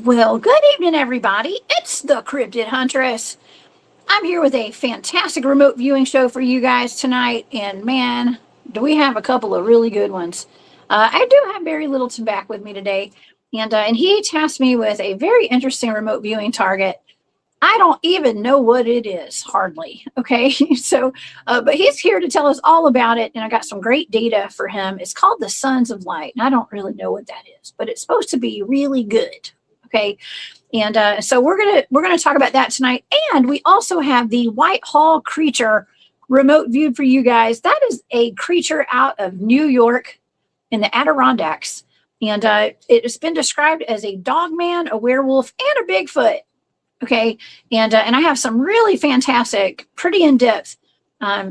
Well, good evening, everybody. It's the Cryptid Huntress. I'm here with a fantastic remote viewing show for you guys tonight, and man, do we have a couple of really good ones. I do have Barry Littleton back with me today, and he tasked me with a very interesting remote viewing target. I don't even know what it is, hardly. Okay, but he's here to tell us all about it, and I got some great data for him. It's called the Sons of Light, and I don't really know what that is, but it's supposed to be really good. Okay, and so we're gonna talk about that tonight, and we also have the Whitehall creature remote viewed for you guys. That is a creature out of New York in the Adirondacks, and it has been described as a dogman, a werewolf, and a Bigfoot. Okay, and I have some really fantastic, pretty in-depth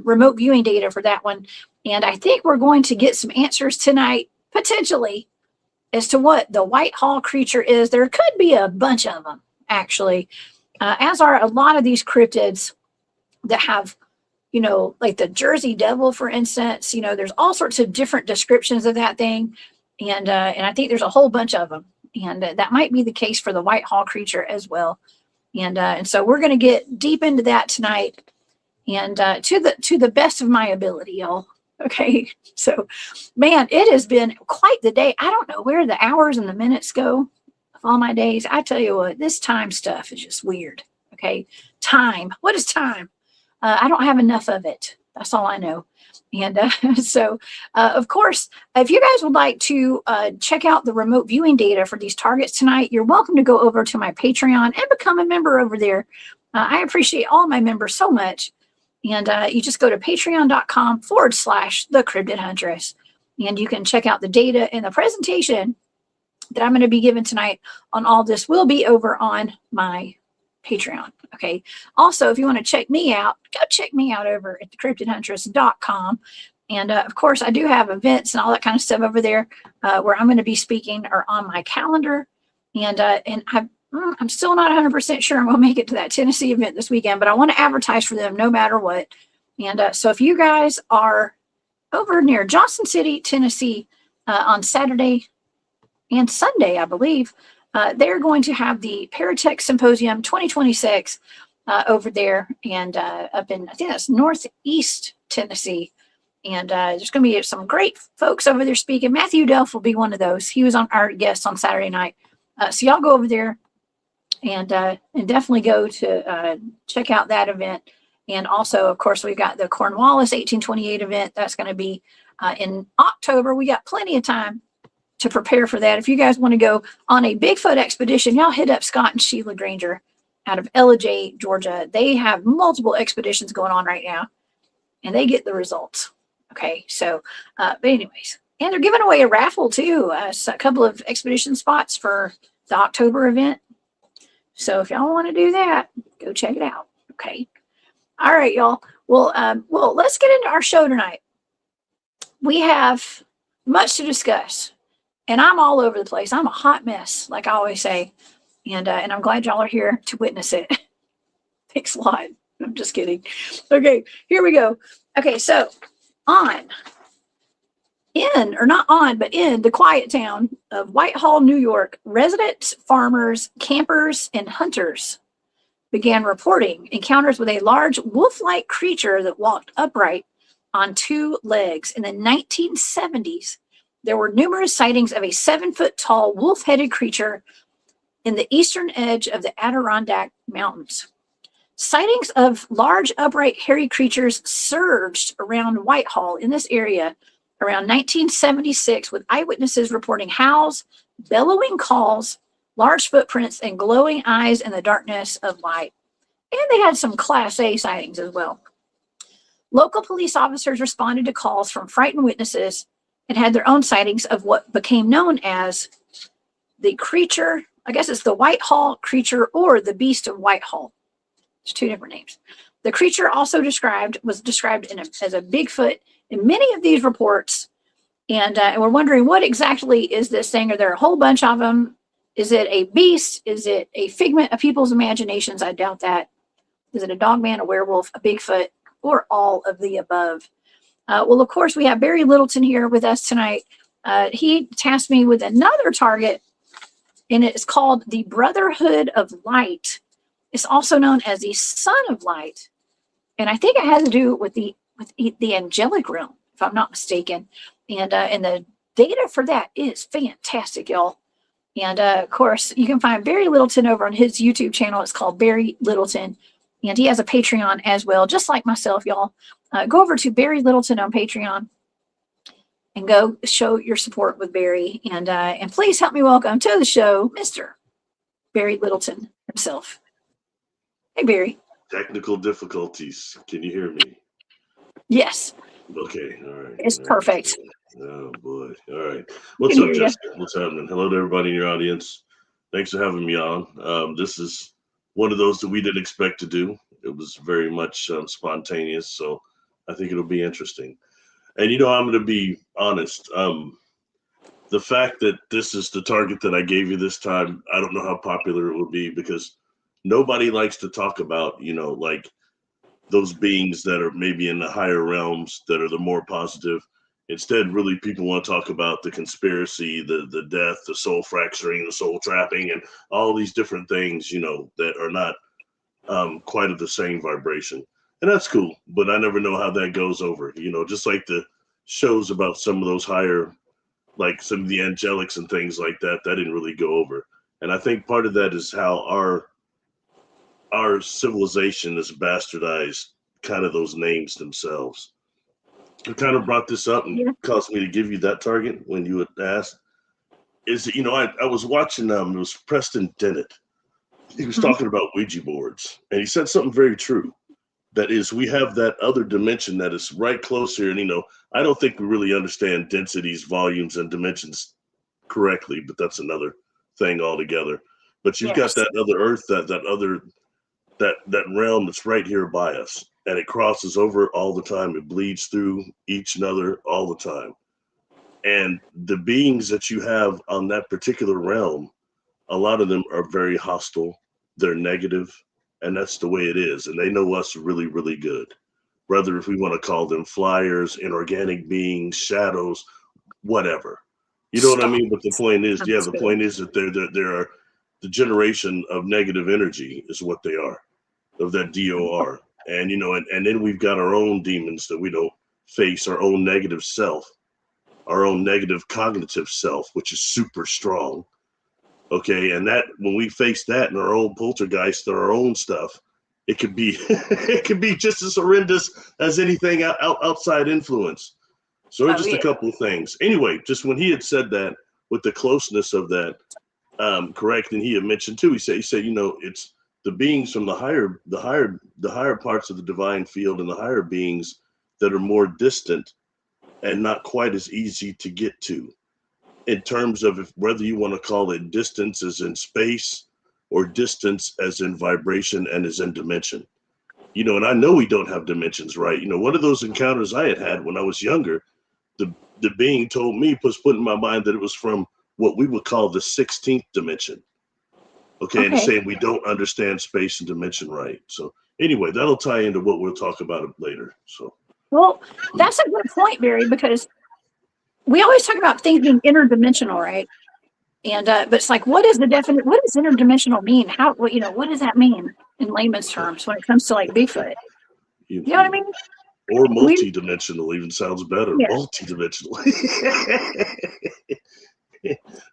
remote viewing data for that one, and I think we're going to get some answers tonight, potentially, as to what the Whitehall creature is. There could be a bunch of them, actually, as are a lot of these cryptids that have, like the Jersey Devil, for instance. There's all sorts of different descriptions of that thing, and I think there's a whole bunch of them, and that might be the case for the Whitehall creature as well. And so we're going to get deep into that tonight, and to the best of my ability, y'all. Okay, so man, it has been quite the day. I don't know where the hours and the minutes go of all my days. I tell you what, this time stuff is just weird. Okay, time. What is time? I don't have enough of it. That's all I know. And of course, if you guys would like to check out the remote viewing data for these targets tonight, you're welcome to go over to my Patreon and become a member over there. I appreciate all my members so much. And you just go to patreon.com/the Cryptid Huntress, and you can check out the data, and the presentation that I'm going to be giving tonight on all this will be over on my Patreon. Okay. Also, if you want to check me out, go check me out over at thecryptidhuntress.com. And of course, I do have events and all that kind of stuff over there where I'm going to be speaking, or on my calendar. And I'm still not 100% sure I'm going to make it to that Tennessee event this weekend, but I want to advertise for them no matter what. And so if you guys are over near Johnson City, Tennessee, on Saturday and Sunday, I believe, they're going to have the Paratech Symposium 2026 over there, and up in, I think that's Northeast Tennessee. And there's going to be some great folks over there speaking. Matthew Delph will be one of those. He was on our guest on Saturday night. So y'all go over there and definitely go to check out that event. And also, of course, we've got the Cornwallis 1828 event. That's going to be in October. We got plenty of time to prepare for that. If you guys want to go on a Bigfoot expedition, y'all hit up Scott and Sheila Granger out of Ellijay, Georgia. They have multiple expeditions going on right now, and they get the results. Okay, so, but anyways, and they're giving away a raffle too, a couple of expedition spots for the October event. So if y'all want to do that, go check it out. Okay. All right, y'all. Well, let's get into our show tonight. We have much to discuss, and I'm all over the place. I'm a hot mess, like I always say, and I'm glad y'all are here to witness it. Thanks a lot. I'm just kidding. Okay, here we go. Okay, so in the quiet town of Whitehall, New York, residents, farmers, campers, and hunters began reporting encounters with a large wolf-like creature that walked upright on two legs. In the 1970s, there were numerous sightings of a 7-foot-tall wolf-headed creature in the eastern edge of the Adirondack Mountains. Sightings of large, upright, hairy creatures surged around Whitehall in this area around 1976, with eyewitnesses reporting howls, bellowing calls, large footprints, and glowing eyes in the darkness of light. And they had some Class A sightings as well. Local police officers responded to calls from frightened witnesses and had their own sightings of what became known as the creature. I guess it's the Whitehall creature, or the Beast of Whitehall. There's two different names. The creature also was described as a Bigfoot in many of these reports, and we're wondering, what exactly is this thing? Are there a whole bunch of them? Is it a beast? Is it a figment of people's imaginations? I doubt that. Is it a dogman, a werewolf, a Bigfoot, or all of the above? Well, of course, we have Barry Littleton here with us tonight. He tasked me with another target and it's called the Brotherhood of Light. It's also known as the Son of Light, and I think it has to do with the angelic realm, if I'm not mistaken. And the data for that is fantastic, y'all. And of course, you can find Barry Littleton over on his YouTube channel. It's called Barry Littleton, and he has a Patreon as well, just like myself, y'all. Go over to Barry Littleton on Patreon and go show your support with Barry. And please help me welcome to the show, Mr. Barry Littleton himself. Hey, Barry. Technical difficulties. Can you hear me? Yes. Okay. All right. It's perfect. Oh boy. All right. What's up, Jessica? What's happening? Hello to everybody in your audience. Thanks for having me on. This is one of those that we didn't expect to do. It was very much spontaneous, so I think it'll be interesting. And I'm going to be honest. The fact that this is the target that I gave you this time, I don't know how popular it will be, because nobody likes to talk about, like those beings that are maybe in the higher realms that are the more positive. Instead, really, people want to talk about the conspiracy, the death, the soul fracturing, the soul trapping, and all these different things, that are not quite of the same vibration. And that's cool, but I never know how that goes over, just like the shows about some of those higher, like some of the angelics and things like that, that didn't really go over. And I think part of that is how our civilization has bastardized kind of those names themselves. It kind of brought this up and caused me to give you that target when you had asked. Is I was watching it was Preston Dennett. He was talking about Ouija boards, and he said something very true. That is, we have that other dimension that is right close here. And I don't think we really understand densities, volumes, and dimensions correctly, but that's another thing altogether. But you've got that other Earth, that realm that's right here by us, and it crosses over all the time. It bleeds through each another all the time. And the beings that you have on that particular realm, a lot of them are very hostile. They're negative, and that's the way it is. And they know us really, really good. Whether if we want to call them flyers, inorganic beings, shadows, whatever. You know what I mean? But the point is, the point is that there are the generation of negative energy is what they are, of that DOR. And, and then we've got our own demons that we don't face, our own negative self, our own negative cognitive self, which is super strong. Okay. And that when we face that in our own poltergeist or our own stuff, it could be, it could be just as horrendous as anything outside influence. So just a couple of things. Anyway, just when he had said that, with the closeness of that, correct. And he had mentioned too, he said, it's the beings from the higher parts of the divine field and the higher beings that are more distant and not quite as easy to get to, in terms of whether you want to call it distance as in space or distance as in vibration and as in dimension. And I know we don't have dimensions, right? One of those encounters I had when I was younger, the being told me, was put in my mind that it was from what we would call the 16th dimension. Okay. And saying we don't understand space and dimension right. So anyway, that'll tie into what we'll talk about later. So, well, that's a good point, Barry, because we always talk about things being interdimensional, right? And but it's like, what is the definite? What does interdimensional mean? How? What does that mean in layman's terms when it comes to like Bigfoot? You know what I mean? Or multi-dimensional even sounds better. Yeah. Multi-dimensional.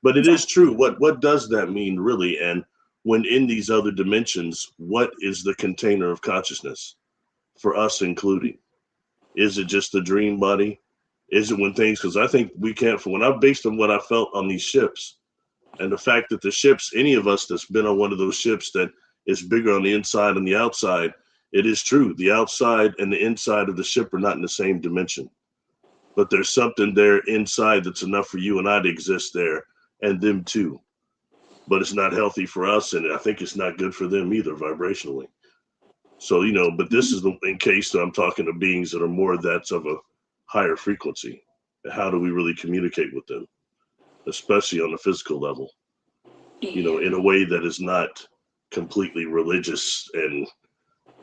But it is true. What does that mean really? And when in these other dimensions, what is the container of consciousness for us including? Is it just the dream body? Is it when things, because I think we can't, when I based on what I felt on these ships and the fact that the ships, any of us that's been on one of those ships that is bigger on the inside and the outside, it is true. The outside and the inside of the ship are not in the same dimension, but there's something there inside that's enough for you and I to exist there and them too. But it's not healthy for us, and I think it's not good for them either vibrationally. So, but this is in case I'm talking to beings that are more that's of a higher frequency. How do we really communicate with them, especially on the physical level, in a way that is not completely religious and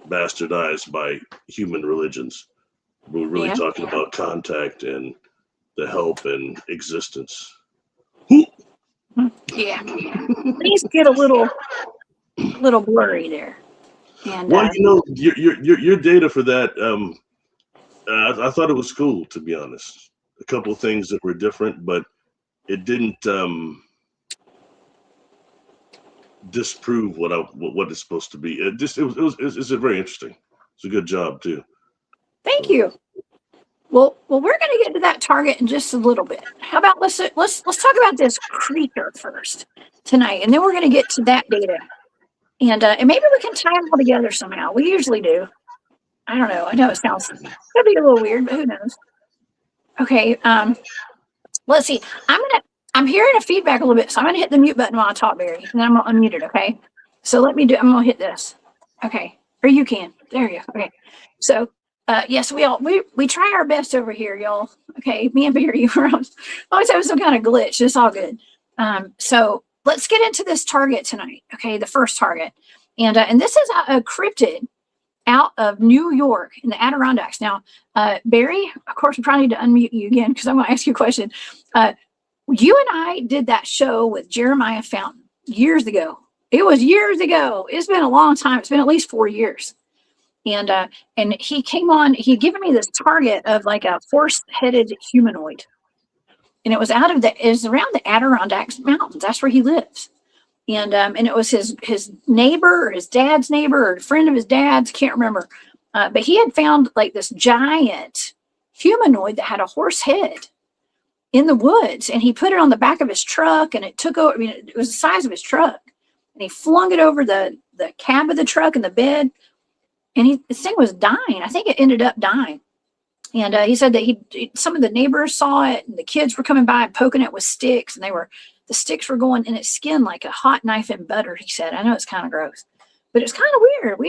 bastardized by human religions. We're really talking about contact and the help and existence. Yeah. These get a little blurry there. And Well, your data for that, I thought it was cool, to be honest. A couple of things that were different, but it didn't disprove what it's supposed to be. It's very interesting. It's a good job too. thank you. Well, we're going to get to that target in just a little bit. How about let's talk about this creature first tonight, and then we're going to get to that data, and maybe we can tie them all together somehow. We usually do. I don't know. I know it sounds could be a little weird, but who knows? Okay. Let's see. I'm hearing a feedback a little bit, so I'm gonna hit the mute button while I talk, Barry, and then I'm gonna unmute it. Okay. So I'm gonna hit this. Okay. Or you can. There you go. Okay. So. Yes, we try our best over here, y'all. Okay, me and Barry, we're always having some kind of glitch. It's all good. So let's get into this target tonight. Okay, the first target, and this is a cryptid out of New York in the Adirondacks. Now, Barry, of course, we probably need to unmute you again because I'm going to ask you a question. You and I did that show with Jeremiah Fountain years ago. It was years ago. It's been a long time. It's been at least 4 years. And he came on, he'd given me this target of like a horse-headed humanoid. And it was around the Adirondack Mountains. That's where he lives. And it was his neighbor or his dad's neighbor or a friend of his dad's, can't remember. But he had found like this giant humanoid that had a horse head in the woods. And he put it on the back of his truck and it took over, I mean, it was the size of his truck. And he flung it over the cab of the truck and the bed. And this thing was dying. I think it ended up dying. And he said that some of the neighbors saw it, and the kids were coming by and poking it with sticks, and the sticks were going in its skin like a hot knife in butter. He said, I know it's kind of gross, but it's kind of weird.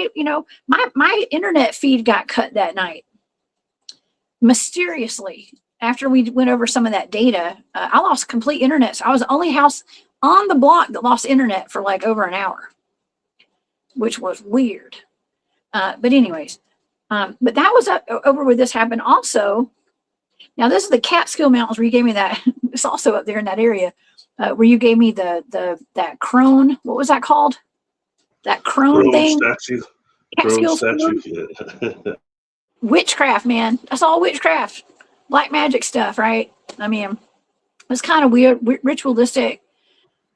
My internet feed got cut that night mysteriously after we went over some of that data. I lost complete internet. So I was the only house on the block that lost internet for like over an hour, which was weird. But anyways, but that was over where this happened also. Now this is the Catskill Mountains where you gave me that. It's also up there in that area where you gave me that crone. What was that called? That crone thing? Statue. Catskill statue. Yeah. Witchcraft, man. That's all witchcraft. Black magic stuff, right? I mean, it's kind of weird, ritualistic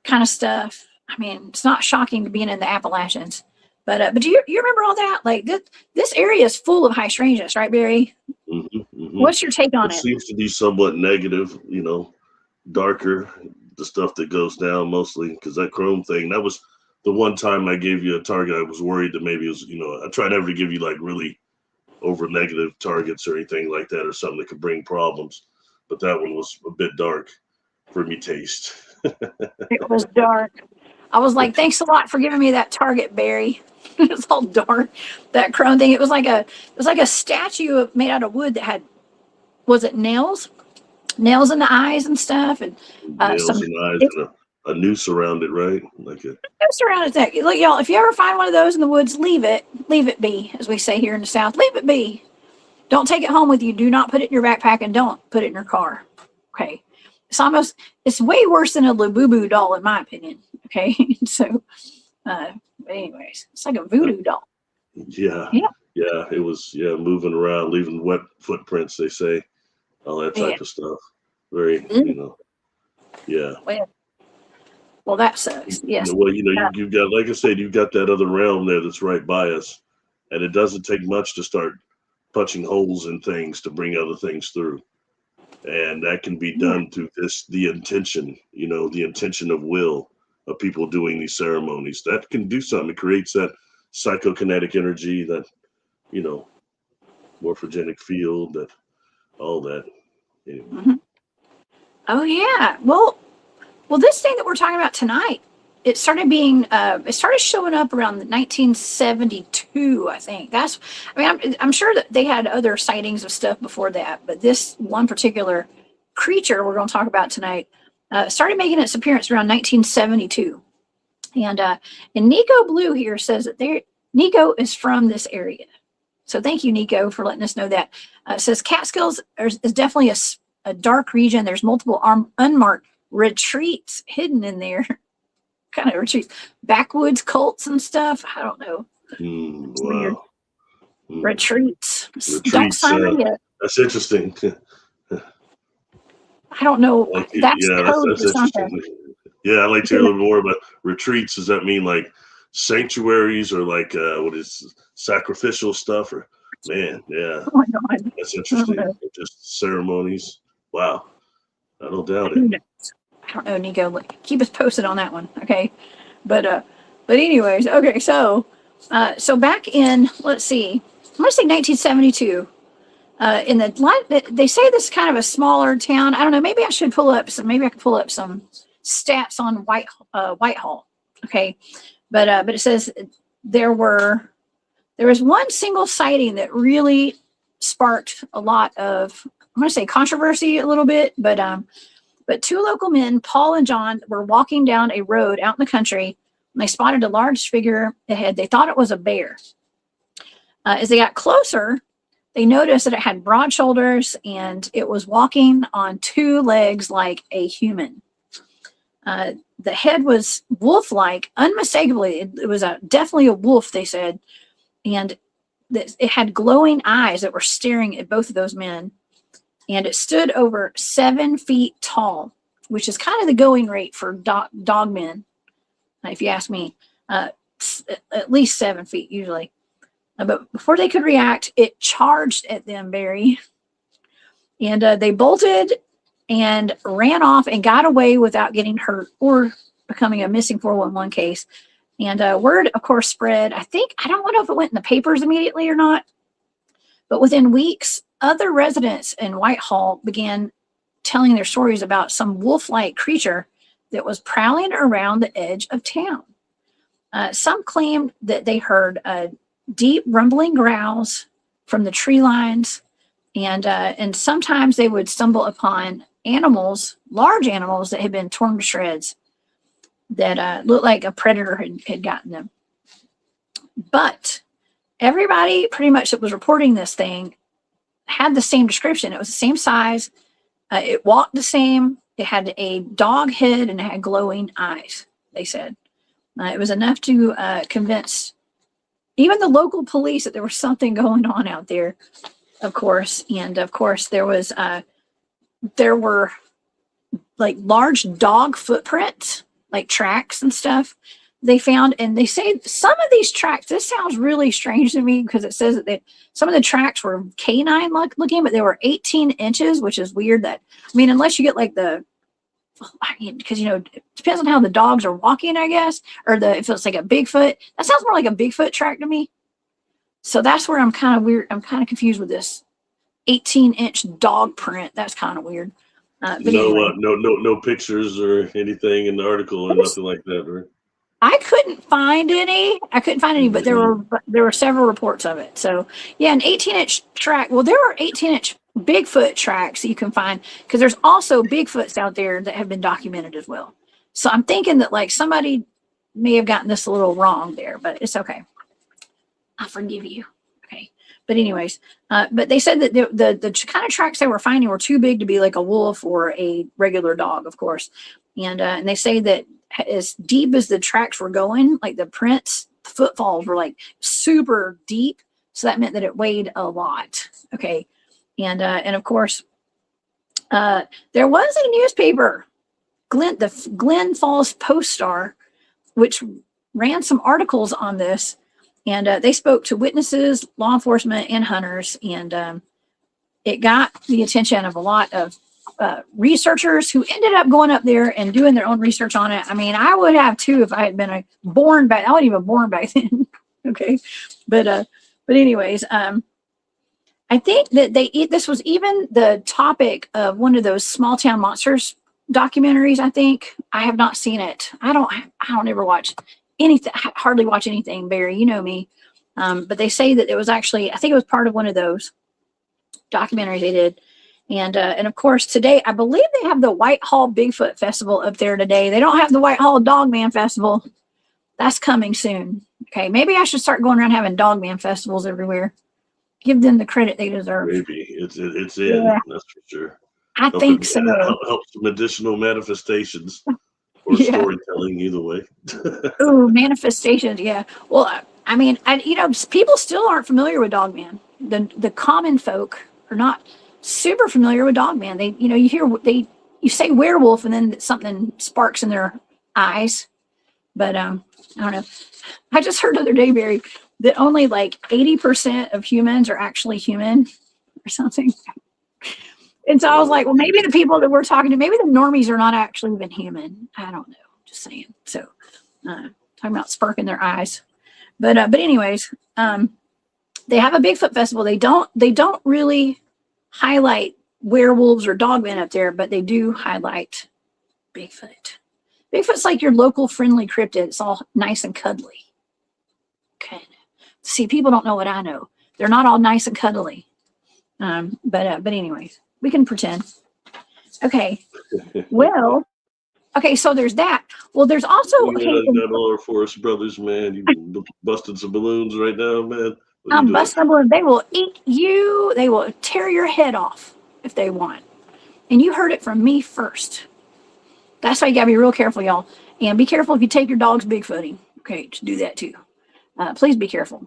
kind of stuff. I mean, it's not shocking to being in the Appalachians. But do you remember all that? Like this area is full of high strangeness, right, Barry? Mm-hmm, mm-hmm. What's your take on it? It seems to be somewhat negative, darker, the stuff that goes down mostly, because that chrome thing, that was the one time I gave you a target. I was worried that maybe it was, I try never to give you like really over negative targets or anything like that, or something that could bring problems. But that one was a bit dark for me taste. It was dark. I was like, thanks a lot for giving me that target, Barry. It's all dark. That crone thing. It was like a statue made out of wood that had, was it nails? Nails in the eyes and stuff, and nails in the eyes and a noose around it, right? Like a noose around it. Look, y'all, if you ever find one of those in the woods, leave it be, as we say here in the South. Leave it be. Don't take it home with you. Do not put it in your backpack, and don't put it in your car. Okay. It's way worse than a Labubu doll, in my opinion. Okay. So, anyways, it's like a voodoo doll. Yeah. It was, moving around, leaving wet footprints, they say, all that type of stuff. Very, yeah. Well, that sucks. Yes. You've got, like I said, you've got that other realm there that's right by us, and it doesn't take much to start punching holes in things to bring other things through. And that can be done through the intention, the intention of will of people doing these ceremonies. That can do something. It creates that psychokinetic energy, that, morphogenic field, that all that. Anyway. Mm-hmm. Oh yeah. Well, this thing that we're talking about tonight, it started showing up around 1972, I think. I'm sure that they had other sightings of stuff before that, but this one particular creature we're going to talk about tonight started making its appearance around 1972. And Nico Blue here says that Nico is from this area. So thank you, Nico, for letting us know that. It says Catskills is definitely a dark region. There's multiple unmarked retreats hidden in there. Kind of retreats, backwoods cults and stuff. I don't know. It's weird. Wow. Retreats. Don't Retreats. sign yet. That's interesting. I don't know. That's Yeah, code that's for something. interesting. Yeah, I'd like to hear a little more about retreats. Does that mean like sanctuaries or like what is sacrificial stuff? Or man, yeah, Oh my God. that's interesting. Just ceremonies. Wow, I don't doubt Who it. knows? I don't know, Nico. Keep us posted on that one, okay? But anyways, okay. So back in, let's see, I'm gonna say 1972. In the they say this is kind of a smaller town. I don't know. Maybe I should pull up some. Maybe I could pull up some stats on Whitehall. Okay, but it says there was one single sighting that really sparked a lot of, I'm going to say, controversy a little bit. But two local men, Paul and John, were walking down a road out in the country, and they spotted a large figure ahead. They thought it was a bear. As they got closer, they noticed that it had broad shoulders and it was walking on two legs like a human. The head was wolf-like, unmistakably. It was definitely a wolf, they said. And it had glowing eyes that were staring at both of those men. And it stood over 7 feet tall, which is kind of the going rate for dogmen, if you ask me. At least 7 feet, usually. But before they could react, it charged at them, Barry. And they bolted and ran off and got away without getting hurt or becoming a missing 411 case. And word, of course, spread. I don't know if it went in the papers immediately or not, but within weeks, other residents in Whitehall began telling their stories about some wolf-like creature that was prowling around the edge of town. Some claimed that they heard deep rumbling growls from the tree lines, and sometimes they would stumble upon animals, large animals that had been torn to shreds, that looked like a predator had gotten them. But everybody pretty much that was reporting this thing had the same description. It was the same size. It walked the same. It had a dog head and it had glowing eyes, they said. It was enough to convince even the local police that there was something going on out there, of course. And of course, there were like large dog footprints, like tracks and stuff they found. And they say some of these tracks, this sounds really strange to me because it says that some of the tracks were canine looking, but they were 18 inches, which is weird. Unless you get like because it depends on how the dogs are walking, I guess, or if it's like a Bigfoot. That sounds more like a Bigfoot track to me. So that's where I'm kind of weird. I'm kind of confused with this 18-inch dog print. That's kind of weird. No pictures or anything in the article or nothing like that, right? I couldn't find any, but there were several reports of it. So yeah, an 18-inch track. Well, there are 18-inch Bigfoot tracks that you can find because there's also Bigfoots out there that have been documented as well. So I'm thinking that like somebody may have gotten this a little wrong there, but it's okay. I forgive you. Okay. But anyways, but they said that the kind of tracks they were finding were too big to be like a wolf or a regular dog, of course. And they say that as deep as the tracks were going, like the prints, the footfalls were like super deep. So that meant that it weighed a lot. Okay. And of course, there was a newspaper, the Glen Falls Post-Star, which ran some articles on this. And they spoke to witnesses, law enforcement, and hunters. And it got the attention of a lot of researchers who ended up going up there and doing their own research on it. I mean, I would have too if I had been born back. I wasn't even born back then. Okay. But anyways, I think that this was even the topic of one of those small town monsters documentaries. I think I have not seen it. I don't ever watch anything, hardly watch anything, Barry, you know me. But they say that it was actually, I think it was part of one of those documentaries they did. And of course today, I believe they have the Whitehall Bigfoot Festival up there today. They don't have the Whitehall Dogman Festival. That's coming soon. Okay. Maybe I should start going around having Dogman festivals everywhere. Give them the credit they deserve. Maybe it's in, that's for sure. I think so. Helps medicinal manifestations or Yeah. storytelling, either way. Ooh, manifestations. Yeah. Well, I mean, people still aren't familiar with Dogman. The common folk are not super familiar with Dogman. They, you say werewolf and then something sparks in their eyes. But I don't know. I just heard the other day, Barry, that only like 80% of humans are actually human or something. And so I was like, well, maybe the people that we're talking to, maybe the normies are not actually even human. I don't know. Just saying. So talking about sparking their eyes. But anyways, they have a Bigfoot festival. They don't really highlight werewolves or dogmen up there, but they do highlight Bigfoot. Bigfoot's like your local friendly cryptid. It's all nice and cuddly. Okay. See, people don't know what I know. They're not all nice and cuddly. But anyways, we can pretend. Okay. Well, okay, so there's that. Well, there's also got all our forest brothers, man. You busting some balloons right now, man. I'm busting balloons. They will eat you. They will tear your head off if they want. And you heard it from me first. That's why you gotta be real careful, y'all. And be careful if you take your dogs bigfooting. Okay, just do that too. Please be careful.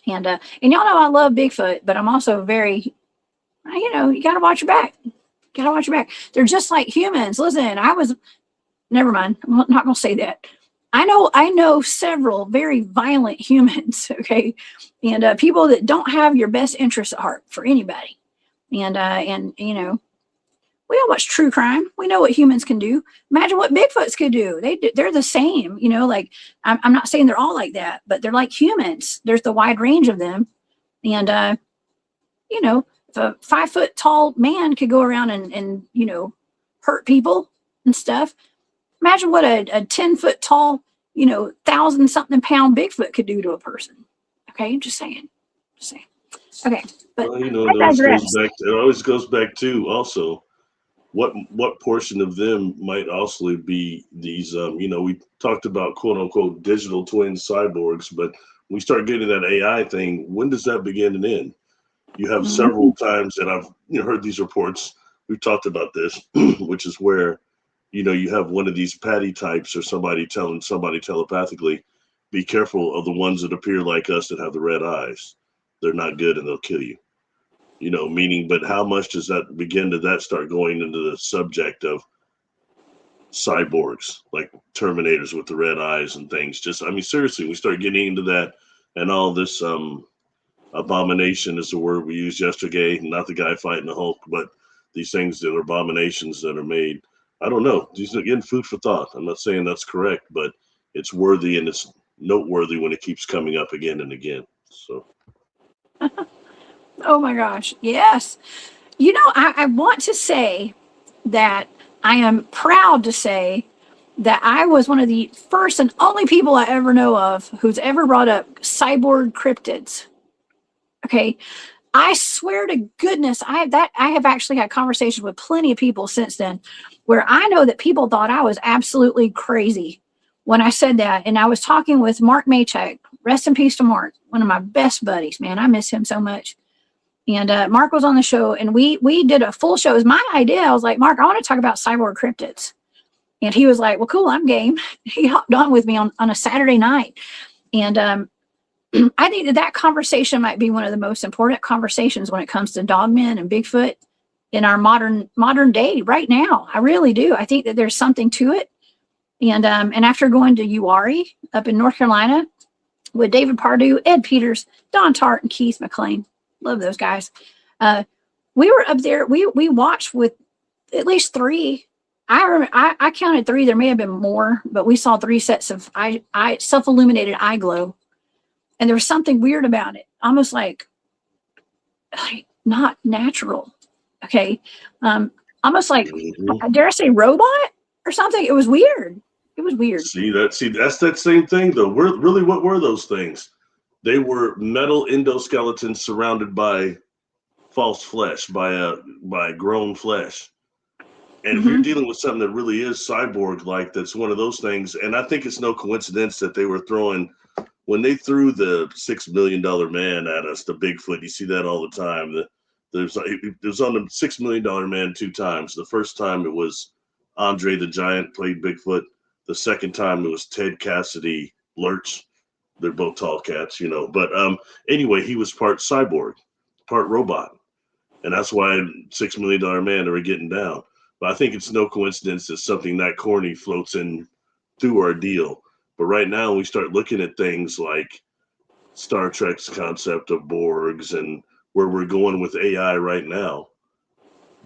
And y'all know I love Bigfoot, but I'm also very, you gotta watch your back. Gotta watch your back. They're just like humans. Listen, never mind. I'm not gonna say that. I know several very violent humans, okay, and people that don't have your best interests at heart for anybody. And we all watch true crime. We know what humans can do. Imagine what Bigfoots could do. They're the same, like I'm not saying they're all like that, but they're like humans. There's the wide range of them. And, if a 5 foot tall man could go around and hurt people and stuff, imagine what a 10 foot tall, 1,000 something pound Bigfoot could do to a person. Okay. Just saying. Okay. But well, it always goes back to also, what portion of them might also be these we talked about quote unquote digital twin cyborgs, but when we start getting that AI thing, when does that begin and end? You have several times that I've heard these reports. We've talked about this, which is where you have one of these patty types or somebody telling somebody telepathically, be careful of the ones that appear like us that have the red eyes. They're not good and they'll kill you. Meaning, but how much does that start going into the subject of cyborgs, like Terminators with the red eyes and things? Seriously, we start getting into that, and all this abomination is the word we used yesterday, not the guy fighting the Hulk, but these things that are abominations that are made. I don't know. These are, again, food for thought. I'm not saying that's correct, but it's worthy and it's noteworthy when it keeps coming up again and again. So. Oh my gosh. Yes. I want to say that I am proud to say that I was one of the first and only people I ever know of who's ever brought up cyborg cryptids. Okay. I swear to goodness, I have actually had conversations with plenty of people since then where I know that people thought I was absolutely crazy when I said that. And I was talking with Mark Maychek. Rest in peace to Mark, one of my best buddies, man. I miss him so much. And Mark was on the show, and we did a full show. It was my idea. I was like, Mark, I want to talk about cyborg cryptids. And he was like, well, cool, I'm game. He hopped on with me on a Saturday night. And I think that conversation might be one of the most important conversations when it comes to dogmen and Bigfoot in our modern day right now. I really do. I think that there's something to it. And after going to Uwharrie up in North Carolina with David Pardue, Ed Peters, Don Tart, and Keith McLean, love those guys. We were up there. We watched with at least 3. I counted 3. There may have been more, but we saw 3 sets of self-illuminated eye glow, and there was something weird about it, almost like not natural. Okay, almost like dare I say robot or something. It was weird. It was weird. See, that's that same thing though. What were those things? They were metal endoskeletons surrounded by false flesh, by grown flesh. And if you're dealing with something that really is cyborg-like, that's one of those things. And I think it's no coincidence that they were when they threw the $6 million man at us, the Bigfoot. You see that all the time. The It was on the $6 Million Man 2 times. The first time it was Andre the Giant played Bigfoot. The second time it was Ted Cassidy Lurch. They're both tall cats, you know. But anyway, he was part cyborg, part robot. And that's why $6 Million Man, they were getting down. But I think it's no coincidence that something that corny floats in through our deal. But right now, we start looking at things like Star Trek's concept of Borgs and where we're going with AI right now,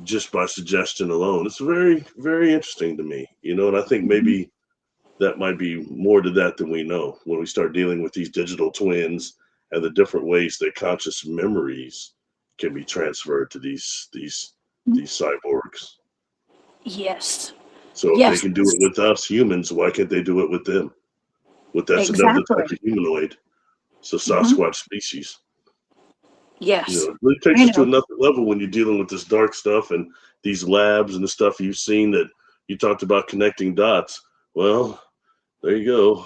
just by suggestion alone. It's very, very interesting to me, you know, and I think maybe that might be more to that than we know when we start dealing with these digital twins and the different ways that conscious memories can be transferred to these cyborgs. Yes. So if they can do it with us humans, why can't they do it with them? That's another type of humanoid. It's a Sasquatch species. Yes. You know, it really takes us to another level when you're dealing with this dark stuff and these labs and the stuff you've seen that you talked about connecting dots. Well, there you go.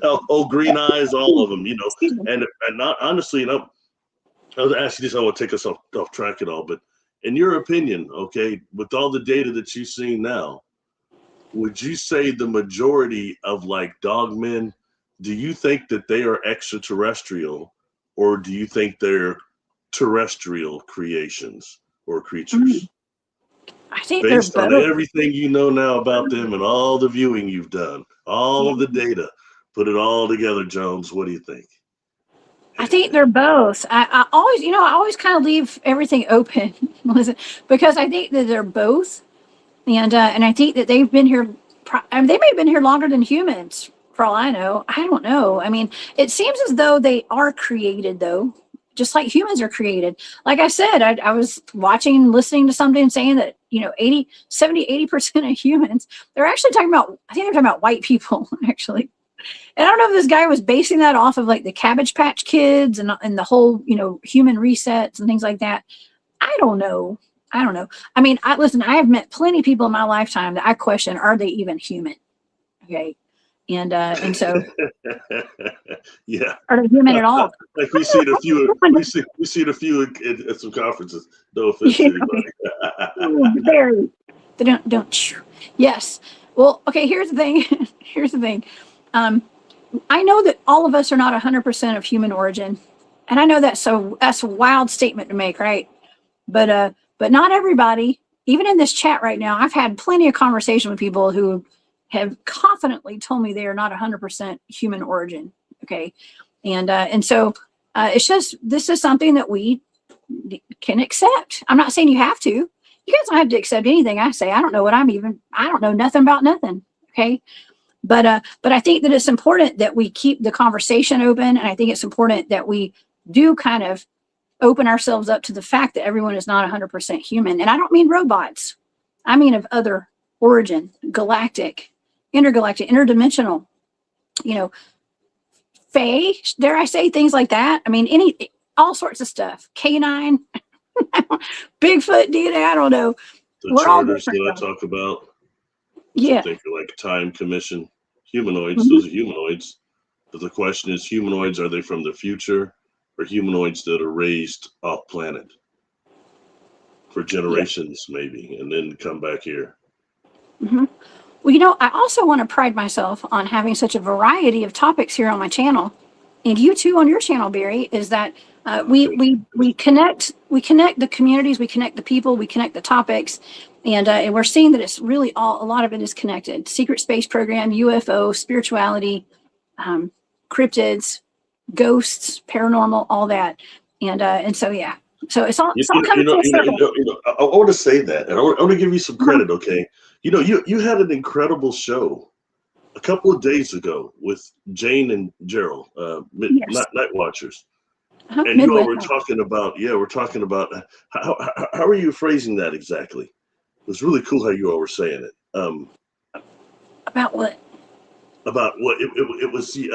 Oh, green eyes, all of them, you know. And not honestly, you know, I was asking this, I want to take us off track at all, but in your opinion, okay, with all the data that you've seen now, would you say the majority of like dogmen, do you think that they are extraterrestrial, or do you think they're terrestrial creations or creatures? I think based they're on both. everything you know now about them and all the viewing you've done, all of the data, put it all together, Jones. What do you think? I think they're both. I always, you know, I always kind of leave everything open, because I think that they're both, and I think that they've been here. I mean, they may have been here longer than humans, for all I know. I don't know. I mean, it seems as though they are created, though, just like humans are created. Like I said, I was watching and listening to something saying that, you know, 80% of humans, they're actually talking about, I think they're talking about white people, actually. And I don't know if this guy was basing that off of like the Cabbage Patch Kids and the whole, you know, human resets and things like that. I don't know. I mean, listen, I have met plenty of people in my lifetime that I question, are they even human? Okay. And so yeah, are they human at all? Like we see it a few at some conferences. No offense to anybody. Very. They don't. Yes. Well, okay. Here's the thing. Here's the thing. I know that all of us are not 100% of human origin, and I know that's a wild statement to make, right? But not everybody. Even in this chat right now, I've had plenty of conversation with people who have confidently told me they are not 100% human origin. Okay, and so it's just, this is something that we can accept. I'm not saying you have to. You guys don't have to accept anything I say. I don't know nothing about nothing. Okay. But I think that it's important that we keep the conversation open, and I think it's important that we do kind of open ourselves up to the fact that everyone is not 100% human. And I don't mean robots. I mean of other origin, galactic, intergalactic, interdimensional, you know, fae, dare I say, things like that. I mean, all sorts of stuff. Canine, Bigfoot, DNA, I don't know. The charters that I talk about. Yeah. Think like Time Commission. Humanoids, those are humanoids. But the question is, humanoids, are they from the future, or humanoids that are raised off planet for generations, maybe, and then come back here? Well, you know, I also want to pride myself on having such a variety of topics here on my channel, and you too on your channel, Barry, is that we connect the communities, we connect the people, we connect the topics, and we're seeing that it's really a lot of it is connected. Secret space program, UFO, spirituality, cryptids, ghosts, paranormal, all that, and so yeah, so it's all coming full circle. I want to say that, and I want to give you some credit, okay? You know, you had an incredible show a couple of days ago with Jane and Gerald, Night Watchers. And you all were talking about, we're talking about how are you phrasing that exactly? It was really cool how you all were saying it. About what? About what? It was the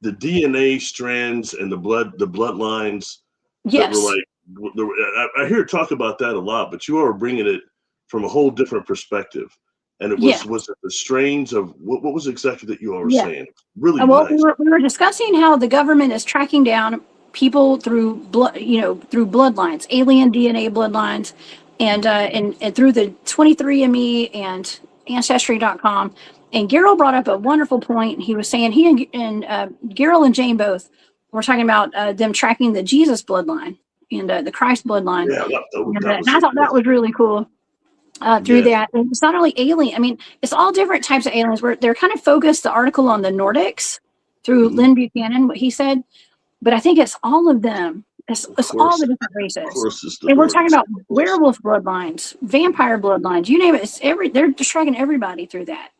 the DNA strands and the bloodlines. Yes. That were like, I hear talk about that a lot, but you all were bringing it from a whole different perspective. And it was it the strains of what was exactly that you all were saying? Really well, nice. we were discussing how the government is tracking down people through blood, through bloodlines, alien DNA bloodlines, and through the 23andMe and Ancestry.com. And Gerald brought up a wonderful point. He was saying he and Gerald and Jane both were talking about them tracking the Jesus bloodline and the Christ bloodline. Yeah, And I thought that was really cool. Through that, and it's not only alien. I mean, it's all different types of aliens. Where they're kind of focused the article on the Nordics through Lynn Buchanan, what he said. But I think it's all of them. It's all the different races. And we're talking about werewolf bloodlines, vampire bloodlines, you name it. They're just tracking everybody through that.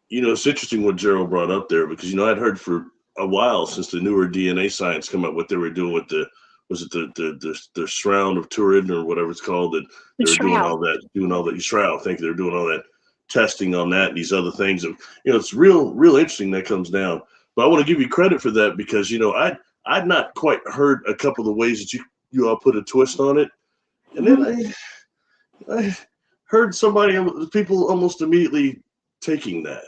It's interesting what Gerald brought up there because I'd heard for a while since the newer DNA science come up what they were doing with the shroud of Turin or whatever it's called, that they're doing all that shroud. I think they're doing all that testing on that and these other things. And it's real interesting that comes down. But I want to give you credit for that because I'd not quite heard a couple of the ways that you all put a twist on it, and then I heard people almost immediately taking that,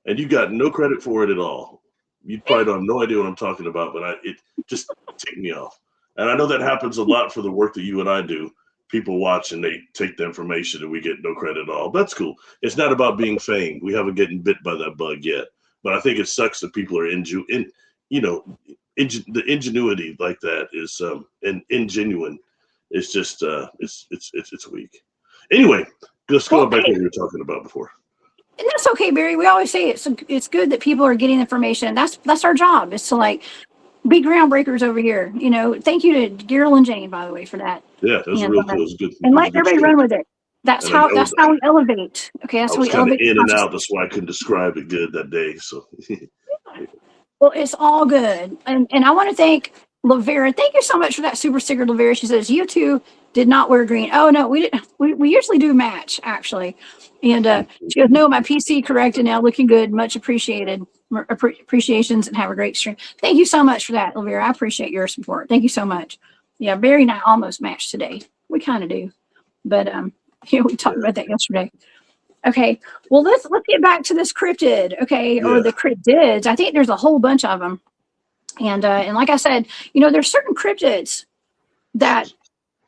and you got no credit for it at all. You probably don't have no idea what I'm talking about, but it just ticked me off. And I know that happens a lot for the work that you and I do. People watch and they take the information and we get no credit at all. That's cool. It's not about being famed. We haven't gotten bit by that bug yet. But I think it sucks that people are the ingenuity like that is and ingenuine. It's just it's weak. Anyway, let's go back to what we were talking about before. And that's okay, Barry. We always say it's good that people are getting information. That's our job. Is to be groundbreakers over here. Thank you to Gerald and Jane, by the way, for that. Yeah, that was real cool. It was good. And let everybody run with it. That's how we elevate. Okay, that's how we elevate. In and out. That's why I couldn't describe it good that day. So. Well, it's all good, and I want to thank Lavera. Thank you so much for that super sticker, Lavera. She says you two did not wear green. Oh no, we didn't. We usually do match actually, and she goes, no, my PC corrected now, looking good, much appreciated. Appreciations and have a great stream. Thank you so much for that, Lavera. I appreciate your support. Thank you so much. Yeah, Barry and I almost matched today. We kind of do, but we talked about that yesterday. Okay, well let's get back to this cryptid, okay, or the cryptids. I think there's a whole bunch of them, and like I said, there's certain cryptids that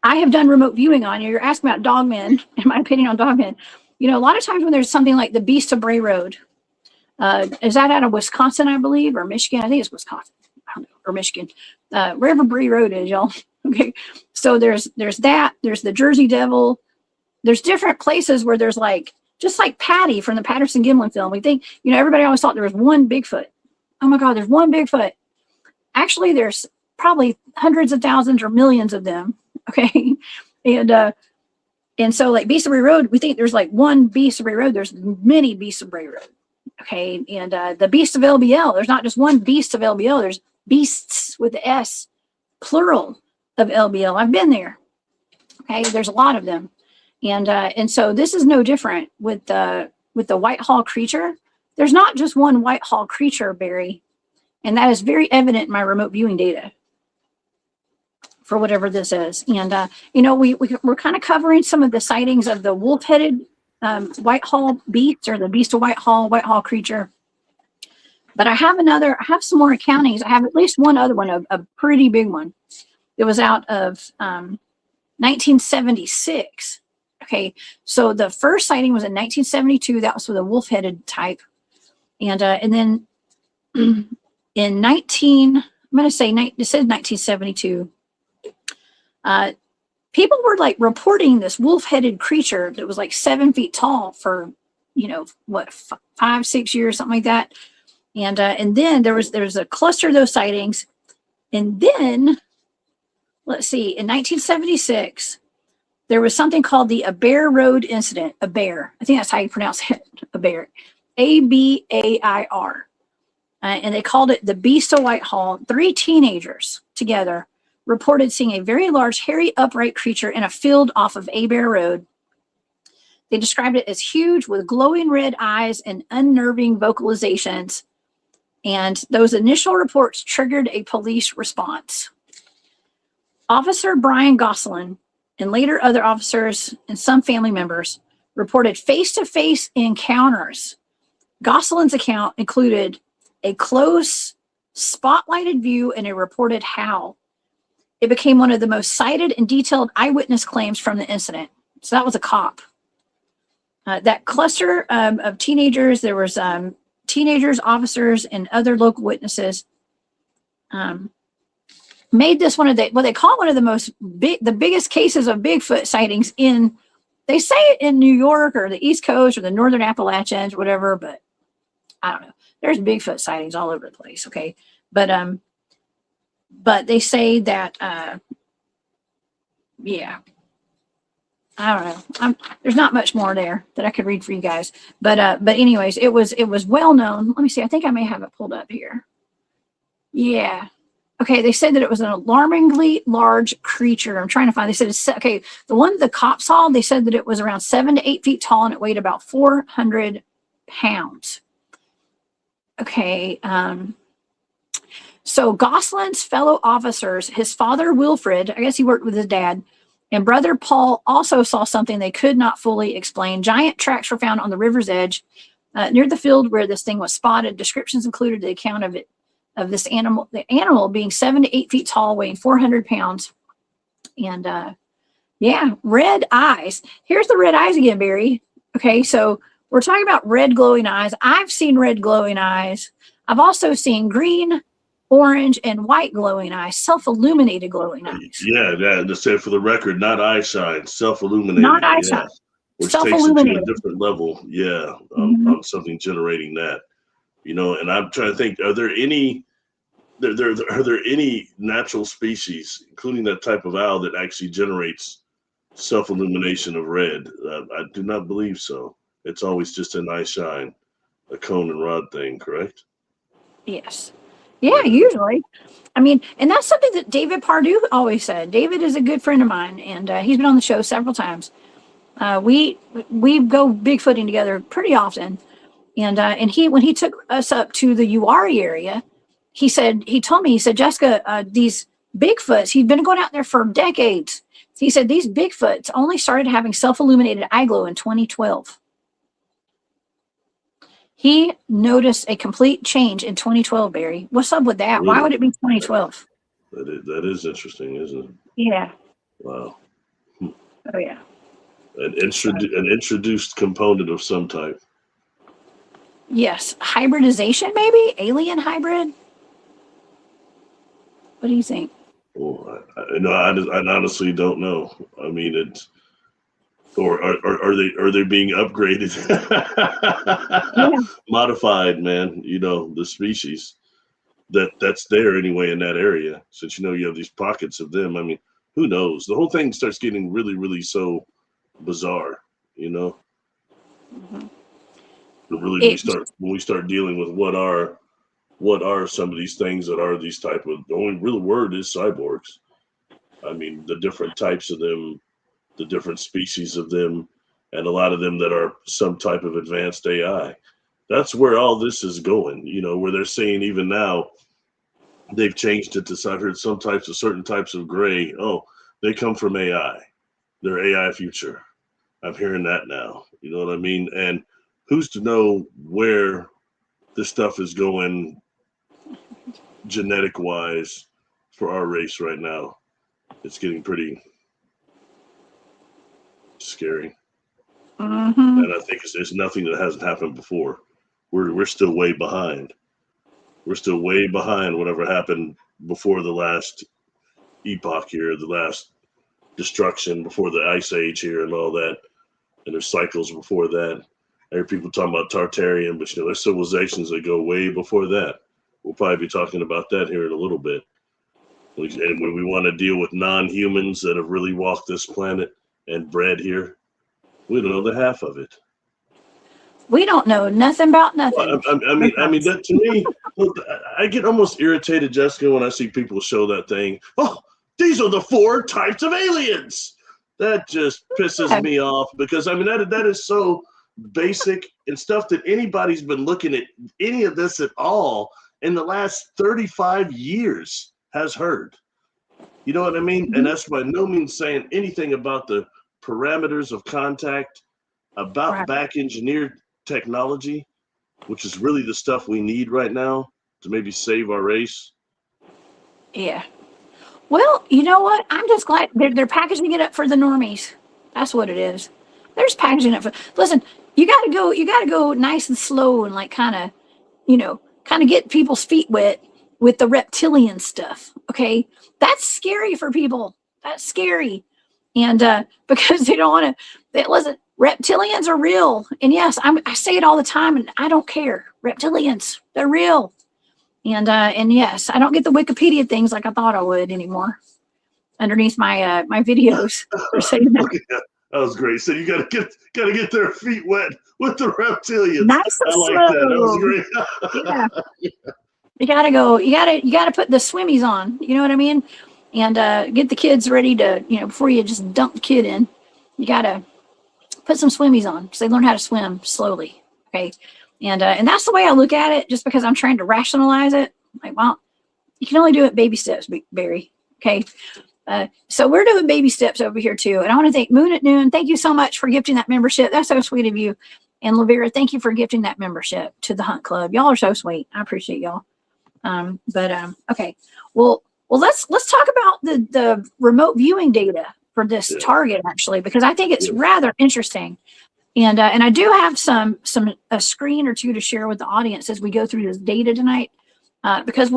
I have done remote viewing on. You're asking about Dogman, in my opinion on Dogman. A lot of times when there's something like the Beast of Bray Road, is that out of Wisconsin, I believe, or Michigan? I think it's Wisconsin, I don't know, or Michigan, wherever Bray Road is, y'all. Okay, so there's that. There's the Jersey Devil. There's different places where there's just like Patty from the Patterson-Gimlin film. We think, everybody always thought there was one Bigfoot. Oh my God, there's one Bigfoot. Actually, there's probably hundreds of thousands or millions of them. Okay, and so like Beast of Bray Road, we think there's one Beast of Bray Road. There's many Beasts of Bray Road. Okay, and the Beast of LBL, there's not just one Beast of LBL. There's beasts with the S, plural of LBL. I've been there. Okay, there's a lot of them, and so this is no different with the Whitehall creature. There's not just one Whitehall creature, Barry, and that is very evident in my remote viewing data for whatever this is. And we're kind of covering some of the sightings of the wolf-headed Whitehall beast, or the Beast of Whitehall creature. But I have some more accountings. I have at least one other one, a pretty big one. It was out of 1976. Okay, so the first sighting was in 1972. That was with a wolf-headed type, and then in it says 1972. People were reporting this wolf-headed creature that was 7 feet tall for 5-6 years, something like that. And then there was a cluster of those sightings, and then let's see, in 1976 there was something called the Abair Road incident. Abair, I think that's how you pronounce it. Abair, Abair, and they called it the Beast of Whitehall. 3 teenagers together reported seeing a very large, hairy, upright creature in a field off of Abair Road. They described it as huge with glowing red eyes and unnerving vocalizations. And those initial reports triggered a police response. Officer Brian Gosselin and later other officers and some family members reported face-to-face encounters. Gosselin's account included a close, spotlighted view and a reported howl. it became one of the most cited and detailed eyewitness claims from the incident. So that was a cop. That cluster of teenagers, there was teenagers, officers, and other local witnesses, made this one of the, what they call one of the biggest cases of Bigfoot sightings in, they say it in New York or the East Coast or the Northern Appalachians, whatever, but I don't know. There's Bigfoot sightings all over the place. Okay. But they say that, yeah, I don't know. There's not much more there that I could read for you guys. But anyways, it was well known. Let me see. I think I may have it pulled up here. Yeah. Okay. They said that it was an alarmingly large creature. I'm trying to find, they said, okay, the one the cops saw, they said that it was around 7 to 8 feet tall and it weighed about 400 pounds. Okay. So Goslin's fellow officers, his father, Wilfred, I guess he worked with his dad, and brother Paul also saw something they could not fully explain. Giant tracks were found on the river's edge near the field where this thing was spotted. Descriptions included the account of this animal, the animal being 7 to 8 feet tall, weighing 400 pounds. And yeah, red eyes. Here's the red eyes again, Barry. Okay, so we're talking about red glowing eyes. I've seen red glowing eyes. I've also seen green, orange, and white glowing eyes, self-illuminated glowing eyes. Yeah, to say for the record, not eye shine, self-illuminated. Not eye shine. Which takes it to a different level. Yeah, on something generating that. You know, and I'm trying to think, are there any natural species, including that type of owl, that actually generates self-illumination of red? I do not believe so. It's always just an eye shine, a cone and rod thing, correct? Yes. Yeah, usually. I mean, and that's something that David Pardue always said. David is a good friend of mine, and he's been on the show several times. We go Bigfooting together pretty often. And he, when he took us up to the Uwharrie area, he told me, Jessica, these Bigfoots, he'd been going out there for decades. He said, these Bigfoots only started having self-illuminated eye glow in 2012. He noticed a complete change in 2012, Barry. What's up with that? Really? Why would it be 2012? That is interesting, isn't it? Yeah. Wow. Oh, yeah. An introduced component of some type. Yes. Hybridization, maybe? Alien hybrid? What do you think? Oh, I honestly don't know. I mean, it's, or are they being upgraded? Yeah. Modified, man. You know, the species that's there anyway in that area. Since you have these pockets of them. I mean, who knows? The whole thing starts getting really, really so bizarre. Mm-hmm. But really, when we start dealing with what are some of these things that are these type of, the only real word is cyborgs. I mean, the different types of them, the different species of them, and a lot of them that are some type of advanced AI. That's where all this is going, where they're saying even now, they've changed it to, I've heard certain types of gray. Oh, they come from AI. They're AI future. I'm hearing that now. You know what I mean? And who's to know where this stuff is going genetic wise for our race right now? It's getting pretty scary. Mm-hmm. And I think there's nothing that hasn't happened before. We're still way behind. We're still way behind whatever happened before the last epoch here, the last destruction before the ice age here and all that. And there's cycles before that. I hear people talking about Tartarian, but there's civilizations that go way before that. We'll probably be talking about that here in a little bit. And when we want to deal with non-humans that have really walked this planet and bred here, we don't know the half of it. We don't know nothing about nothing. Well, I mean that to me, I get almost irritated, Jessica, when I see people show that thing. Oh, these are the 4 types of aliens. That just pisses me off because that is so basic and stuff that anybody's been looking at any of this at all in the last 35 years has heard. You know what I mean? And that's by no means saying anything about the parameters of contact, about back engineered technology, which is really the stuff we need right now to maybe save our race. Yeah. Well, you know what? I'm just glad they're packaging it up for the normies. That's what it is. They're just packaging it for. Listen, you got to go. You got to go nice and slow and like kind of, kind of get people's feet wet with the reptilian stuff. Okay, that's scary for people. That's scary, and because they don't want to. Listen, reptilians are real, and yes, I say it all the time, and I don't care. Reptilians, they're real. And yes, I don't get the Wikipedia things like I thought I would anymore underneath my videos for saying that. Okay, that was great. So you gotta get their feet wet with the reptilians. Nice and I like slow. that. That was great. Yeah. You gotta go. You gotta put the swimmies on. You know what I mean? And get the kids ready to, before you just dump the kid in, you gotta put some swimmies on so they learn how to swim slowly. Okay. And that's the way I look at it, just because I'm trying to rationalize it. Like, well, you can only do it baby steps, Barry. Okay. So we're doing baby steps over here too. And I want to thank Moon at Noon. Thank you so much for gifting that membership. That's so sweet of you. And Lavera, thank you for gifting that membership to the Hunt Club. Y'all are so sweet. I appreciate y'all. Okay. Well, let's talk about the remote viewing data for this target, actually, because I think it's rather interesting. And I do have a screen or two to share with the audience as we go through this data tonight, because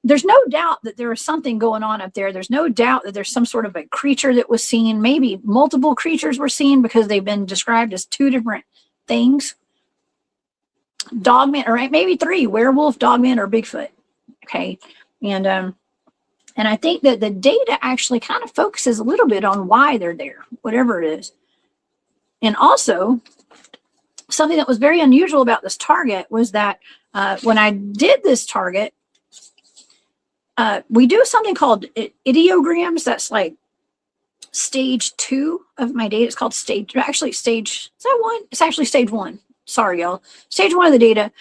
there's no doubt that there is something going on up there. There's no doubt that there's some sort of a creature that was seen. Maybe multiple creatures were seen because they've been described as two different things. Dogman, or maybe three: werewolf, dogman, or Bigfoot. Okay, and I think that the data actually kind of focuses a little bit on why they're there, whatever it is. And also, something that was very unusual about this target was that when I did this target, we do something called ideograms. That's like stage 2 of my data. It's called is that one? It's actually stage 1. Sorry, y'all. Stage 1 of the data.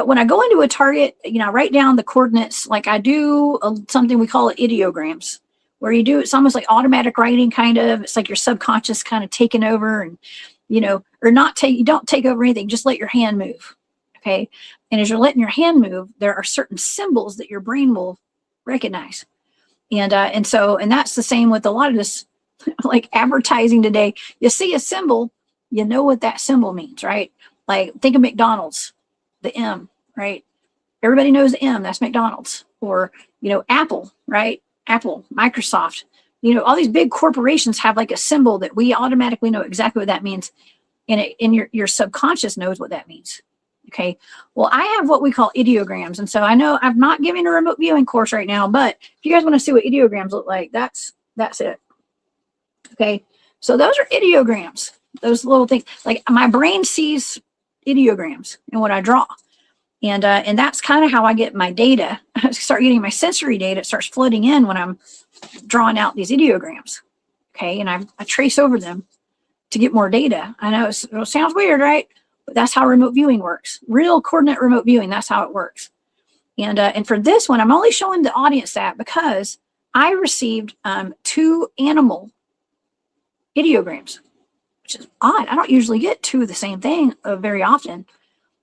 When I go into a target, I write down the coordinates. Like I do something we call ideograms, where it's almost like automatic writing, kind of. It's like your subconscious kind of taking over, and you don't take over anything, just let your hand move. Okay. And as you're letting your hand move, there are certain symbols that your brain will recognize. And that's the same with a lot of this, like advertising today. You see a symbol, you know what that symbol means, right? Like think of McDonald's, the M, right? Everybody knows the M, that's McDonald's. Or, Apple, right? Apple, Microsoft, all these big corporations have like a symbol that we automatically know exactly what that means. And your subconscious knows what that means. Okay. Well, I have what we call ideograms. And so I know I'm not giving a remote viewing course right now, but if you guys want to see what ideograms look like, that's it. Okay. So those are ideograms. Those little things, like my brain sees ideograms and what I draw. And that's kind of how I get my data. I start getting my sensory data. It starts flooding in when I'm drawing out these ideograms. Okay. And I trace over them to get more data. I know it sounds weird, right? But that's how remote viewing works. Real coordinate remote viewing. That's how it works. And for this one, I'm only showing the audience that because I received 2 animal ideograms, which is odd. I don't usually get 2 of the same thing very often.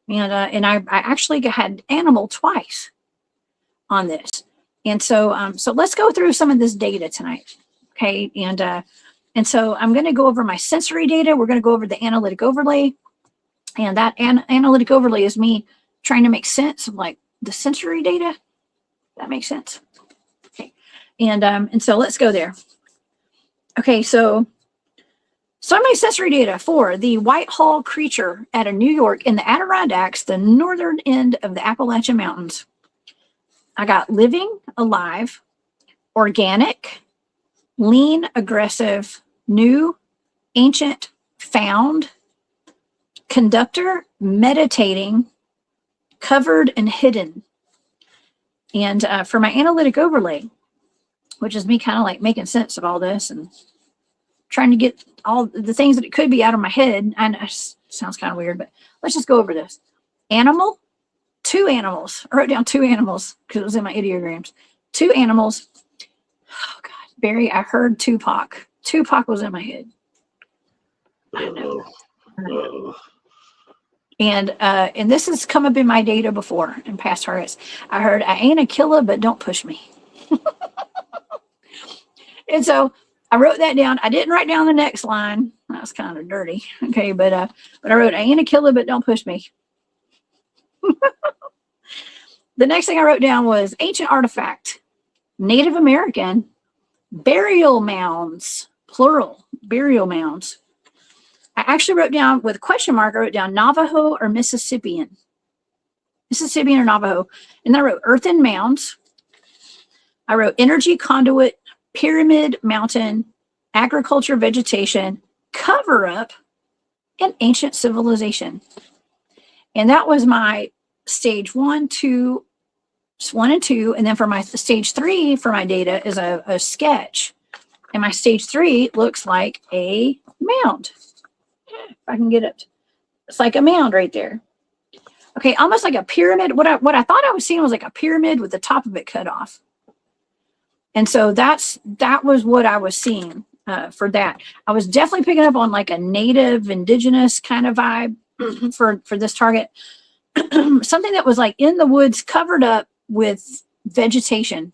And I actually had animal twice on this. And so let's go through some of this data tonight. Okay. And so I'm going to go over my sensory data. We're going to go over the analytic overlay. And that analytic overlay is me trying to make sense of like the sensory data. That makes sense. Okay. And so let's go there. Okay. So my sensory data for the Whitehall creature out of New York in the Adirondacks, the northern end of the Appalachian Mountains. I got living, alive, organic, lean, aggressive, new, ancient, found, conductor, meditating, covered, and hidden. And for my analytic overlay, which is me kind of like making sense of all this and trying to get all the things that it could be out of my head. I know it sounds kind of weird, but let's just go over this. Animal, 2 animals. I wrote down 2 animals because it was in my ideograms. 2 animals. Oh God, Barry, I heard Tupac. Tupac was in my head. I know. And this has come up in my data before in past targets. I heard, I ain't a killer, but don't push me. And so I wrote that down. I didn't write down the next line. That's kind of dirty. Okay, but I wrote, I ain't a killer, but don't push me. The next thing I wrote down was ancient artifact, Native American, burial mounds, plural, burial mounds. I actually wrote down with a question mark, I wrote down Navajo or Mississippian. Mississippian or Navajo. And then I wrote earthen mounds. I wrote energy conduit, pyramid mountain, agriculture vegetation, cover up, and ancient civilization. And that was my stage 1, 2, 1 and 2. And then for my stage 3 for my data is a sketch. And my stage 3 looks like a mound. If I can get it. It's like a mound right there. Okay, almost like a pyramid. What I thought I was seeing was like a pyramid with the top of it cut off. And so that was what I was seeing for that. I was definitely picking up on like a native, indigenous kind of vibe for this target. Something that was like in the woods covered up with vegetation,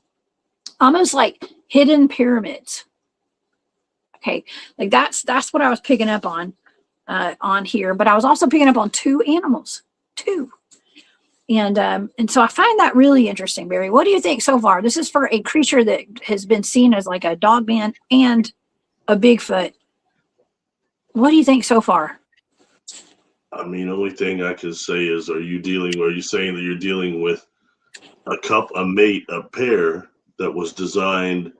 almost like hidden pyramids. Okay, like that's what I was picking up on here. But I was also picking up on 2 animals. 2. And so I find that really interesting, Barry. What do you think so far? This is for a creature that has been seen as like a dogman and a Bigfoot. What do you think so far? I mean, the only thing I can say is, are you saying that you're dealing with a mate, a pair that was designed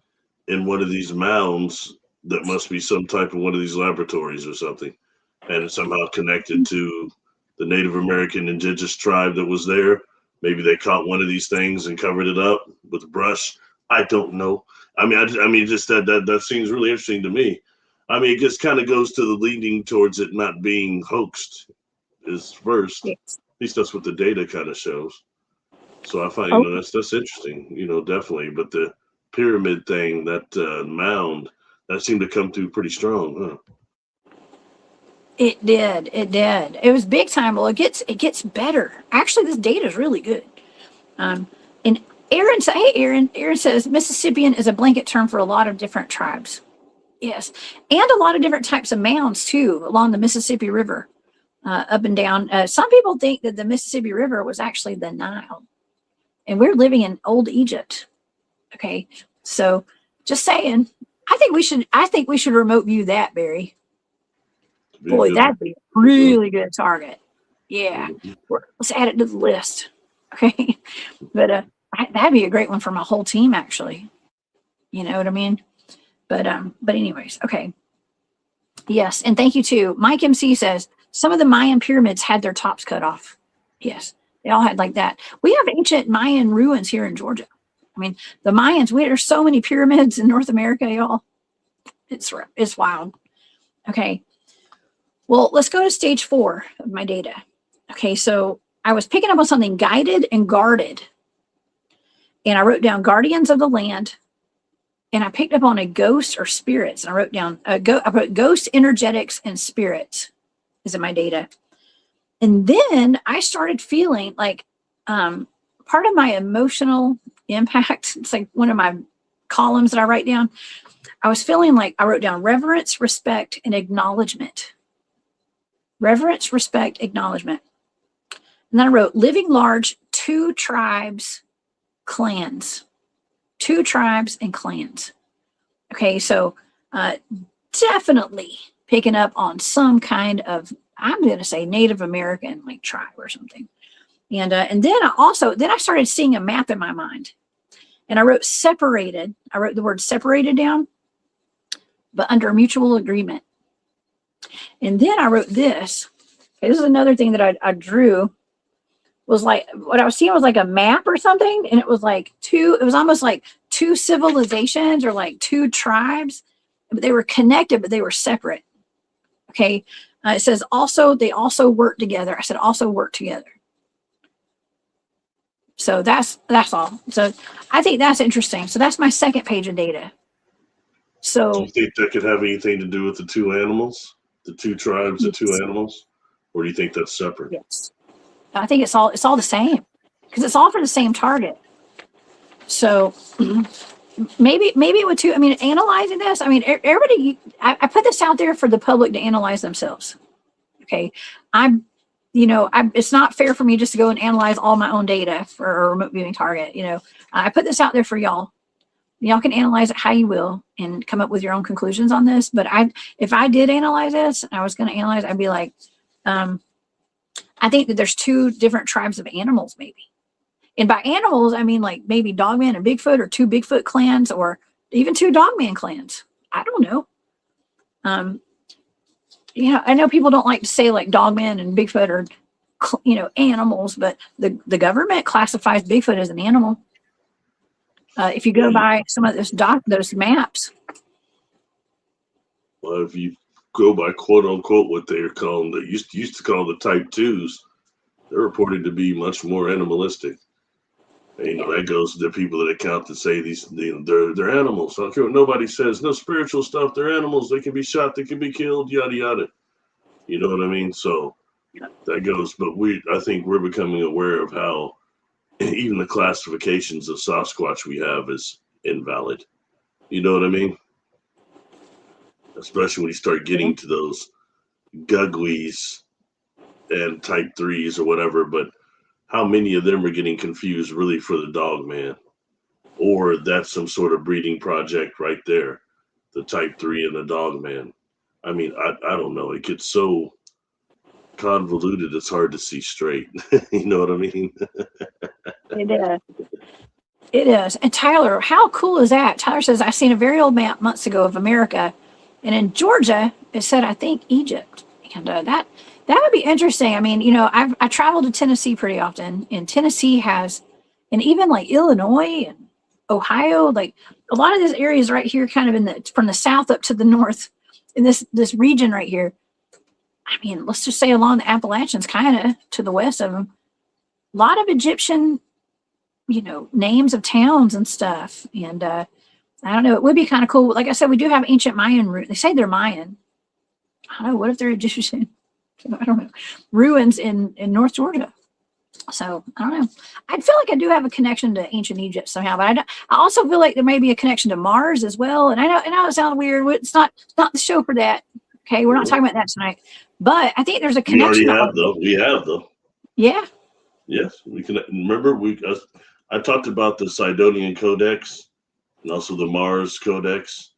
in one of these mounds that must be some type of one of these laboratories or something, and it's somehow connected to the Native American indigenous tribe that was there? Maybe they caught one of these things and covered it up with brush. I don't know. I mean, just that seems really interesting to me. I mean, it just kind of goes to the leaning towards it not being hoaxed is first. Yes. At least that's what the data kind of shows. So I find, that's interesting, definitely. But the pyramid thing, that mound, that seemed to come through pretty strong, huh? It did. It was big time. Well, it gets better. Actually, this data is really good. And Aaron said, hey, Aaron says Mississippian is a blanket term for a lot of different tribes. Yes. And a lot of different types of mounds too, along the Mississippi River, up and down. Some people think that the Mississippi River was actually the Nile, and we're living in old Egypt. Okay. So just saying, I think we should remote view that, Barry. Boy, that'd be a really good target. Yeah. Let's add it to the list. Okay. But that'd be a great one for my whole team, actually. You know what I mean? But anyways, okay. Yes, and thank you too. Mike MC says some of the Mayan pyramids had their tops cut off. Yes, they all had like that. We have ancient Mayan ruins here in Georgia. I mean, the Mayans, there's so many pyramids in North America, y'all. It's wild. Okay. Well, let's go to stage 4 of my data. Okay, so I was picking up on something guided and guarded. And I wrote down guardians of the land. And I picked up on a ghost or spirits. And I wrote down, I put ghost, energetics, and spirits is in my data. And then I started feeling like part of my emotional impact, it's like one of my columns that I write down. I was feeling like I wrote down reverence, respect, and acknowledgement. Reverence, respect, acknowledgement. And then I wrote living large, 2 tribes, clans. 2 tribes and clans. Okay, so definitely picking up on some kind of, I'm going to say Native American like tribe or something. And then I started seeing a map in my mind. And I wrote separated. I wrote the word separated down, but under mutual agreement. And then I wrote this. Okay, this is another thing that I drew. Was like, what I was seeing was like a map or something. And it was like it was almost like 2 civilizations or like 2 tribes. But they were connected, but they were separate. Okay. It says they also work together. I said also work together. So that's all. So I think that's interesting. So that's my second page of data. So do you think that could have anything to do with the 2 animals? The 2 tribes, the 2 animals? Or do you think that's separate? Yes. I think it's all the same because it's all for the same target. So maybe it would too. I mean, analyzing this, I mean, everybody, I put this out there for the public to analyze themselves. Okay. It's not fair for me just to go and analyze all my own data for a remote viewing target. I put this out there for y'all. Y'all can analyze it how you will and come up with your own conclusions on this. But if I did analyze this, I was going to analyze, I'd be like, I think that there's two different tribes of animals, maybe. And by animals, I mean like maybe Dogman and Bigfoot, or two Bigfoot clans, or even two Dogman clans. I don't know. I know people don't like to say like Dogman and Bigfoot are, animals, but the government classifies Bigfoot as an animal. If you go by some of those maps. Well, if you go by quote unquote what they're calling, they used to call the type 2s, they're reported to be much more animalistic. And, that goes to the people that account to say they're animals. I don't care what nobody says. No spiritual stuff. They're animals. They can be shot. They can be killed. Yada yada. You know what I mean? So that goes. But I think we're becoming aware of how even the classifications of Sasquatch we have is invalid. You know what I mean? Especially when you start getting to those Gugwees and type 3s or whatever. But how many of them are getting confused really for the Dogman? Or that's some sort of breeding project right there, the type 3 and the Dogman. I mean, I don't know. It gets so convoluted, it's hard to see straight. You know what I mean? It is. It is. And Tyler, how cool is that? Tyler says, I seen a very old map months ago of America, and in Georgia, it said, I think, Egypt. And that would be interesting. I mean, I travel to Tennessee pretty often, and Tennessee has, and even like Illinois and Ohio, like a lot of these areas right here, kind of from the south up to the north, in this region right here. I mean, let's just say along the Appalachians, kind of to the west of them, a lot of Egyptian, names of towns and stuff. And I don't know, it would be kind of cool. Like I said, we do have ancient Mayan. They say they're Mayan. I don't know. What if they're Egyptian? I don't know. Ruins in North Georgia. So I don't know. I feel like I do have a connection to ancient Egypt somehow, but I also feel like there may be a connection to Mars as well. And I know it sounds weird. It's not the show for that. Okay, we're not talking about that tonight. But I think there's a connection. We have though. Yeah. Yes, we can. Remember, I talked about the Sidonian Codex and also the Mars Codex,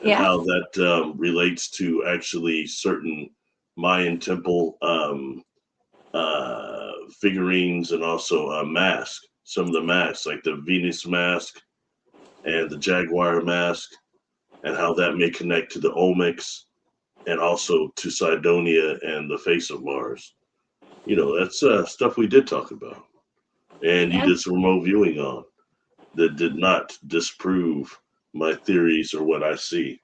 and how that relates to actually certain Mayan temple figurines, and also a mask. Some of the masks, like the Venus mask and the Jaguar mask, and how that may connect to the Olmecs and also to Sidonia and the face of Mars. That's stuff we did talk about. And you did some remote viewing on that did not disprove my theories or what I see.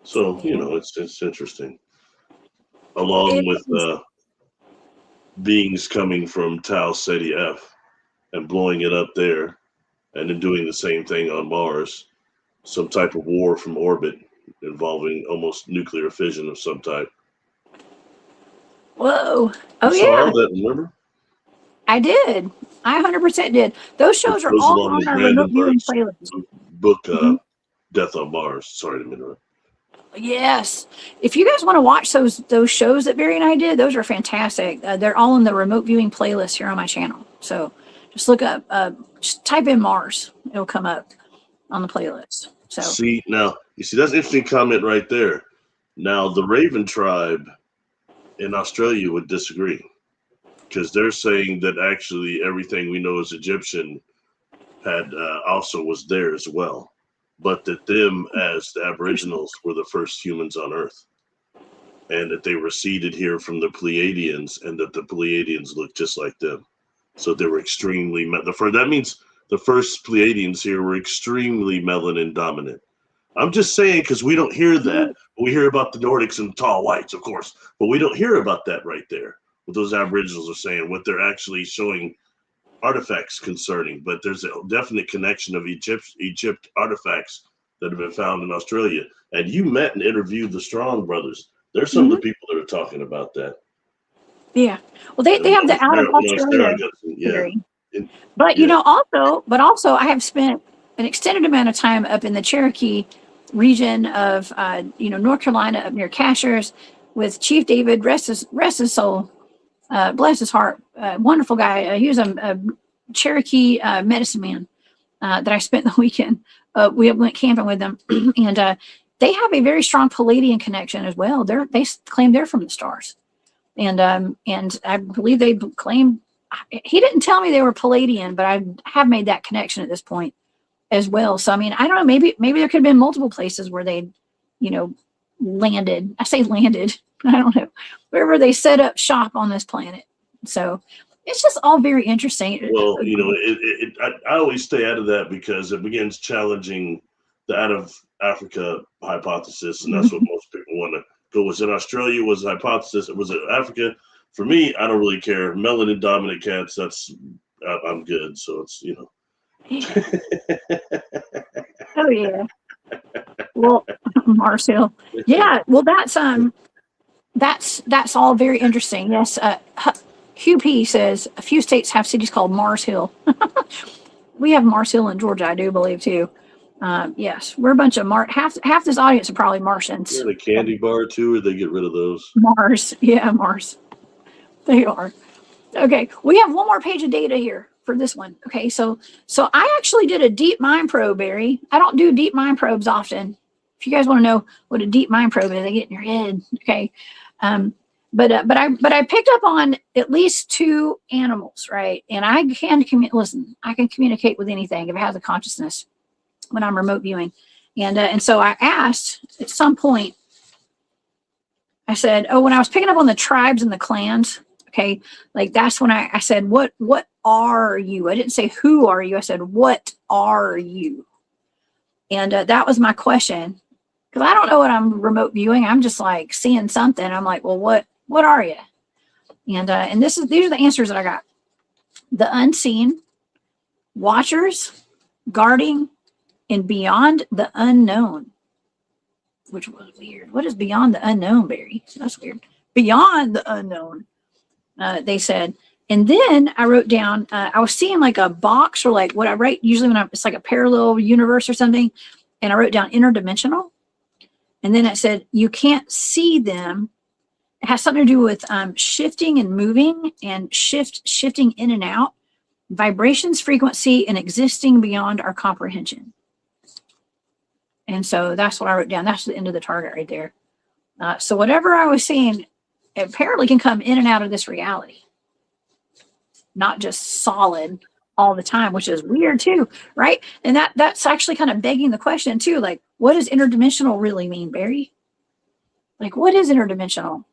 So, it's interesting. Along with beings coming from Tau Ceti F and blowing it up there, and then doing the same thing on Mars, some type of war from orbit involving almost nuclear fission of some type. Whoa. Oh, you saw all that, remember? I did. I 100% did. Those shows are all on our remote viewing playlist. Book, Death on Mars. Sorry to interrupt. Yes. If you guys want to watch those shows that Barry and I did, those are fantastic. They're all in the remote viewing playlist here on my channel. So just look up, just type in Mars. It'll come up on the playlist. So now, that's an interesting comment right there. Now, the Raven tribe in Australia would disagree, because they're saying that actually everything we know as Egyptian had also was there as well, but that them as the Aboriginals were the first humans on Earth, and that they were seeded here from the Pleiadians, and that the Pleiadians looked just like them. So they were extremely that means the first Pleiadians here were extremely melanin dominant. I'm just saying, because we don't hear that. We hear about the Nordics and the tall whites, of course, but we don't hear about that right there. What those Aboriginals are saying, what they're actually showing artifacts concerning. But there's a definite connection of Egypt artifacts that have been found in Australia. And you met and interviewed the Strong brothers. There's some of the people that are talking about that. Yeah. Well, they have the out of Australia theory. But also I have spent an extended amount of time up in the Cherokee region of, North Carolina, up near Cashers, with Chief David, rest his soul, bless his heart, wonderful guy. He was a Cherokee medicine man that I spent the weekend. We went camping with them, and they have a very strong Palladian connection as well. They claim they're from the stars, and I believe they claim. He didn't tell me they were Palladian, but I have made that connection at this point as well. So I mean, I don't know. Maybe there could have been multiple places where they, landed. I say landed. I don't know, wherever they set up shop on this planet. So it's just all very interesting. Well, I always stay out of that because it begins challenging the out of Africa hypothesis, and that's what most people want to go. Was it Australia? Was a hypothesis? Was it Africa? For me, I don't really care. Melanin dominant cats. I'm good. So it's Oh yeah. Well, Marcel. Yeah. Well, that's all very interesting. Yes. Hugh P says a few states have cities called Mars Hill. We have Mars Hill in Georgia, I do believe too. Yes, we're a bunch of half this audience are probably Martians. Is there a candy bar too, or they get rid of those? Mars, yeah, Mars. They are. Okay, we have one more page of data here for this one. Okay, so I actually did a deep mind probe, Barry. I don't do deep mind probes often. If you guys want to know what a deep mind probe is, they get in your head. Okay. But I picked up on at least 2 animals, right? And I can communicate with anything if it has a consciousness when I'm remote viewing. And so I asked at some point, I said, when I was picking up on the tribes and the clans, okay, like that's when I said, what are you? I didn't say who are you? I said, what are you? And that was my question. Because I don't know what I'm remote viewing. I'm just like seeing something. I'm like, well, what are you? And these are the answers that I got. The unseen, watchers, guarding, and beyond the unknown, which was weird. What is beyond the unknown, Barry? That's weird. Beyond the unknown, they said. And then I wrote down, I was seeing like a box, or like what I write usually when it's like a parallel universe or something. And I wrote down interdimensional. And then it said, you can't see them. It has something to do with shifting and moving and shifting in and out, vibrations, frequency, and existing beyond our comprehension. And so that's what I wrote down. That's the end of the target right there. So whatever I was seeing, it apparently can come in and out of this reality, not just solid all the time, which is weird too, right? And that's actually kind of begging the question too, like, what does interdimensional really mean, Barry? Like, what is interdimensional?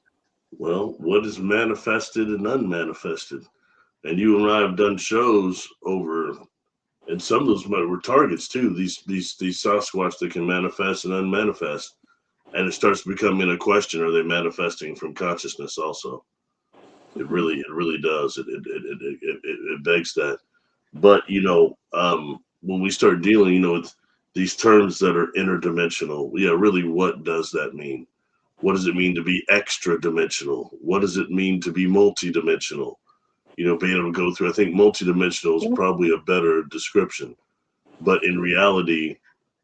Well, what is manifested and unmanifested? And you and I have done shows over, and some of those were targets too. These Sasquatch that can manifest and unmanifest, and it starts becoming a question: are they manifesting from consciousness also? It really does. It begs that. But when we start dealing, with these terms that are interdimensional, really, what does that mean? What does it mean to be extra dimensional? What does it mean to be multidimensional? Being able to go through, I think multidimensional is probably a better description. But in reality,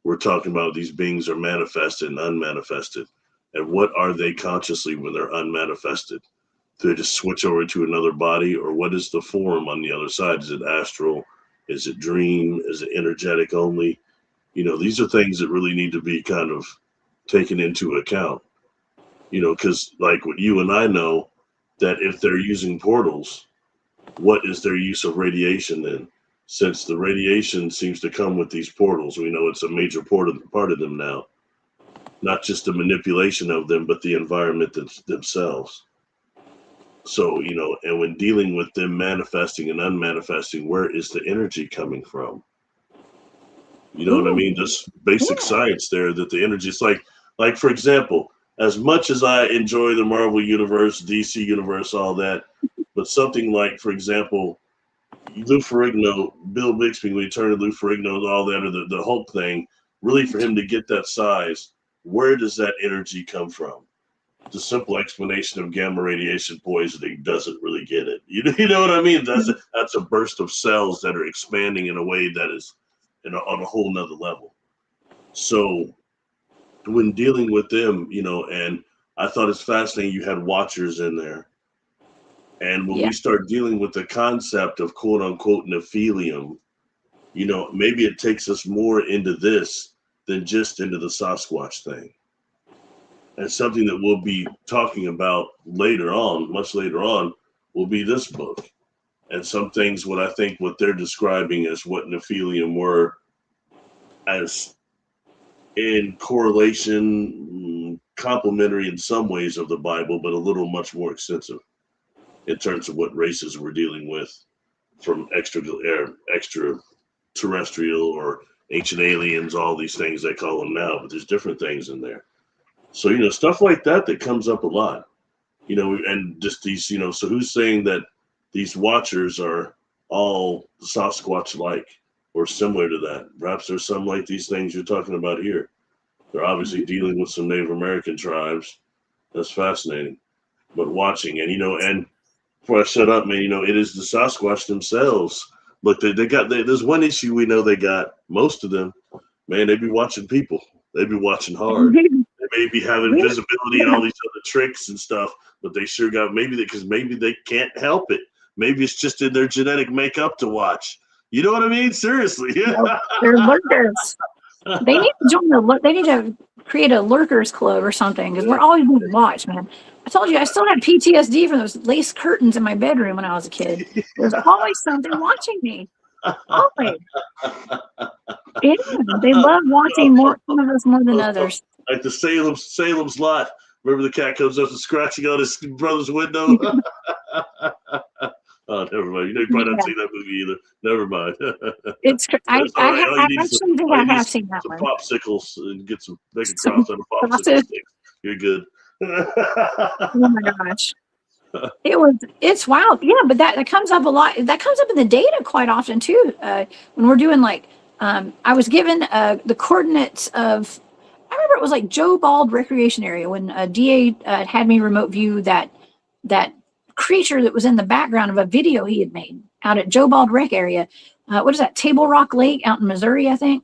we're talking about these beings are manifested and unmanifested. And what are they consciously when they're unmanifested? Do they just switch over to another body, or what is the form on the other side? Is it astral? Is it dream? Is it energetic only? These are things that really need to be kind of taken into account. Because like what you and I know, that if they're using portals, what is their use of radiation then? Since the radiation seems to come with these portals, we know it's a major part of them now. Not just the manipulation of them, but the environment themselves. So, and when dealing with them manifesting and unmanifesting, where is the energy coming from? You know what I mean? Just basic science there, that the energy is like, for example, as much as I enjoy the Marvel Universe, DC Universe, all that, but something like, for example, Lou Ferrigno, Bill Bixby, when he turned to Lou Ferrigno and all that, or the Hulk thing, really for him to get that size, where does that energy come from? The simple explanation of gamma radiation poisoning doesn't really get it. You know what I mean? That's a burst of cells that are expanding in a way that is on a whole nother level. So when dealing with them, and I thought it's fascinating you had watchers in there. And when we start dealing with the concept of quote unquote Nephilium, maybe it takes us more into this than just into the Sasquatch thing. And something that we'll be talking about later on, much later on, will be this book. And some things, what they're describing as what Nephilium were, as in correlation, complementary in some ways of the Bible, but a little much more extensive in terms of what races we're dealing with from extraterrestrial or ancient aliens, all these things they call them now, but there's different things in there. So, stuff like that comes up a lot, and just these, so who's saying that these watchers are all Sasquatch-like or similar to that? Perhaps there's some like these things you're talking about here. They're obviously dealing with some Native American tribes. That's fascinating. But watching, and, and before I shut up, man, it is the Sasquatch themselves. Look, there's one issue we know they got. Most of them, man, they be watching people. They be watching hard. They may be having visibility and all these other tricks and stuff, but they sure got because maybe they can't help it. Maybe it's just in their genetic makeup to watch. You know what I mean? Seriously. Yeah. They're lurkers. They need to join they need to create a lurkers club or something, because we're always being watched, man. I told you I still had PTSD from those lace curtains in my bedroom when I was a kid. There's always something watching me. Always. Yeah, they love watching some of us more than others. Like the Salem's Lot. Remember the cat comes up and scratching on his brother's window? Oh, never mind. You probably not seen that movie either. Never mind. I actually think I have seen that one. Popsicles and make a cross on a popsicle stick. You're good. Oh my gosh. It's wild. Yeah, but that comes up a lot. That comes up in the data quite often too. When we're doing I was given the coordinates of, I remember it was like Joe Bald Recreation Area when DA had me remote view that creature that was in the background of a video he had made out at Joe Bald Rec Area. What is that? Table Rock Lake out in Missouri, I think.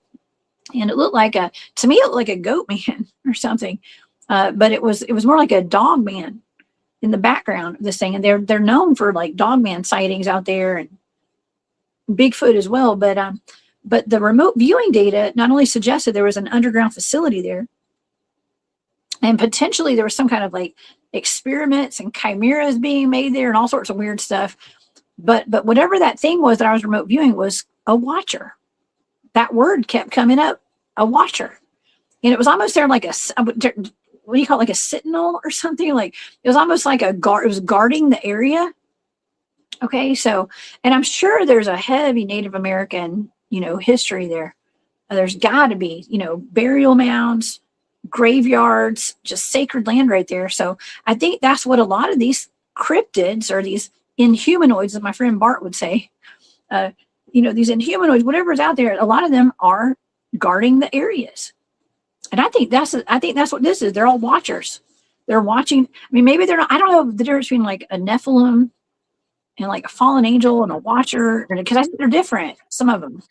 And it looked like to me it looked like a goat man or something. But it was more like a dog man in the background of this thing. And they're known for like dogman sightings out there and Bigfoot as well. But the remote viewing data not only suggested there was an underground facility there, and potentially there was some kind of like experiments and chimeras being made there and all sorts of weird stuff. But whatever that thing was that I was remote viewing was a watcher. That word kept coming up, a watcher. And it was almost there like what do you call it, like a sentinel or something? Like it was almost like a guard. It was guarding the area. Okay, so, and I'm sure there's a heavy Native American, history there. There's got to be, burial mounds, graveyards, just sacred land right there. So I think that's what a lot of these cryptids or these inhumanoids, as my friend Bart would say, these inhumanoids, whatever's out there, a lot of them are guarding the areas. And I think that's what this is. They're all watchers. They're watching. I mean, maybe they're not, I don't know the difference between like a Nephilim and like a fallen angel and a watcher, because I think they're different, some of them.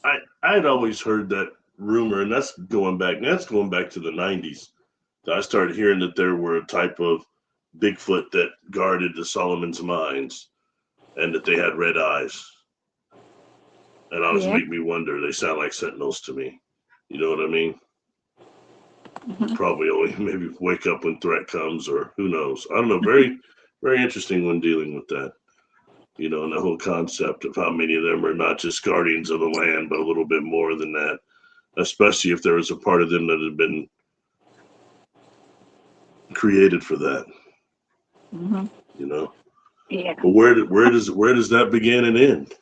I had always heard that rumor, and that's going back to the 90s. I started hearing that there were a type of Bigfoot that guarded the Solomon's mines and that they had red eyes. And always make me wonder, they sound like sentinels to me. You know what I mean? Mm-hmm. Probably only maybe wake up when threat comes, or who knows. I don't know. Very, very interesting when dealing with that. And the whole concept of how many of them are not just guardians of the land, but a little bit more than that, especially if there was a part of them that had been created for that. Mm-hmm. Yeah. But where does that begin and end?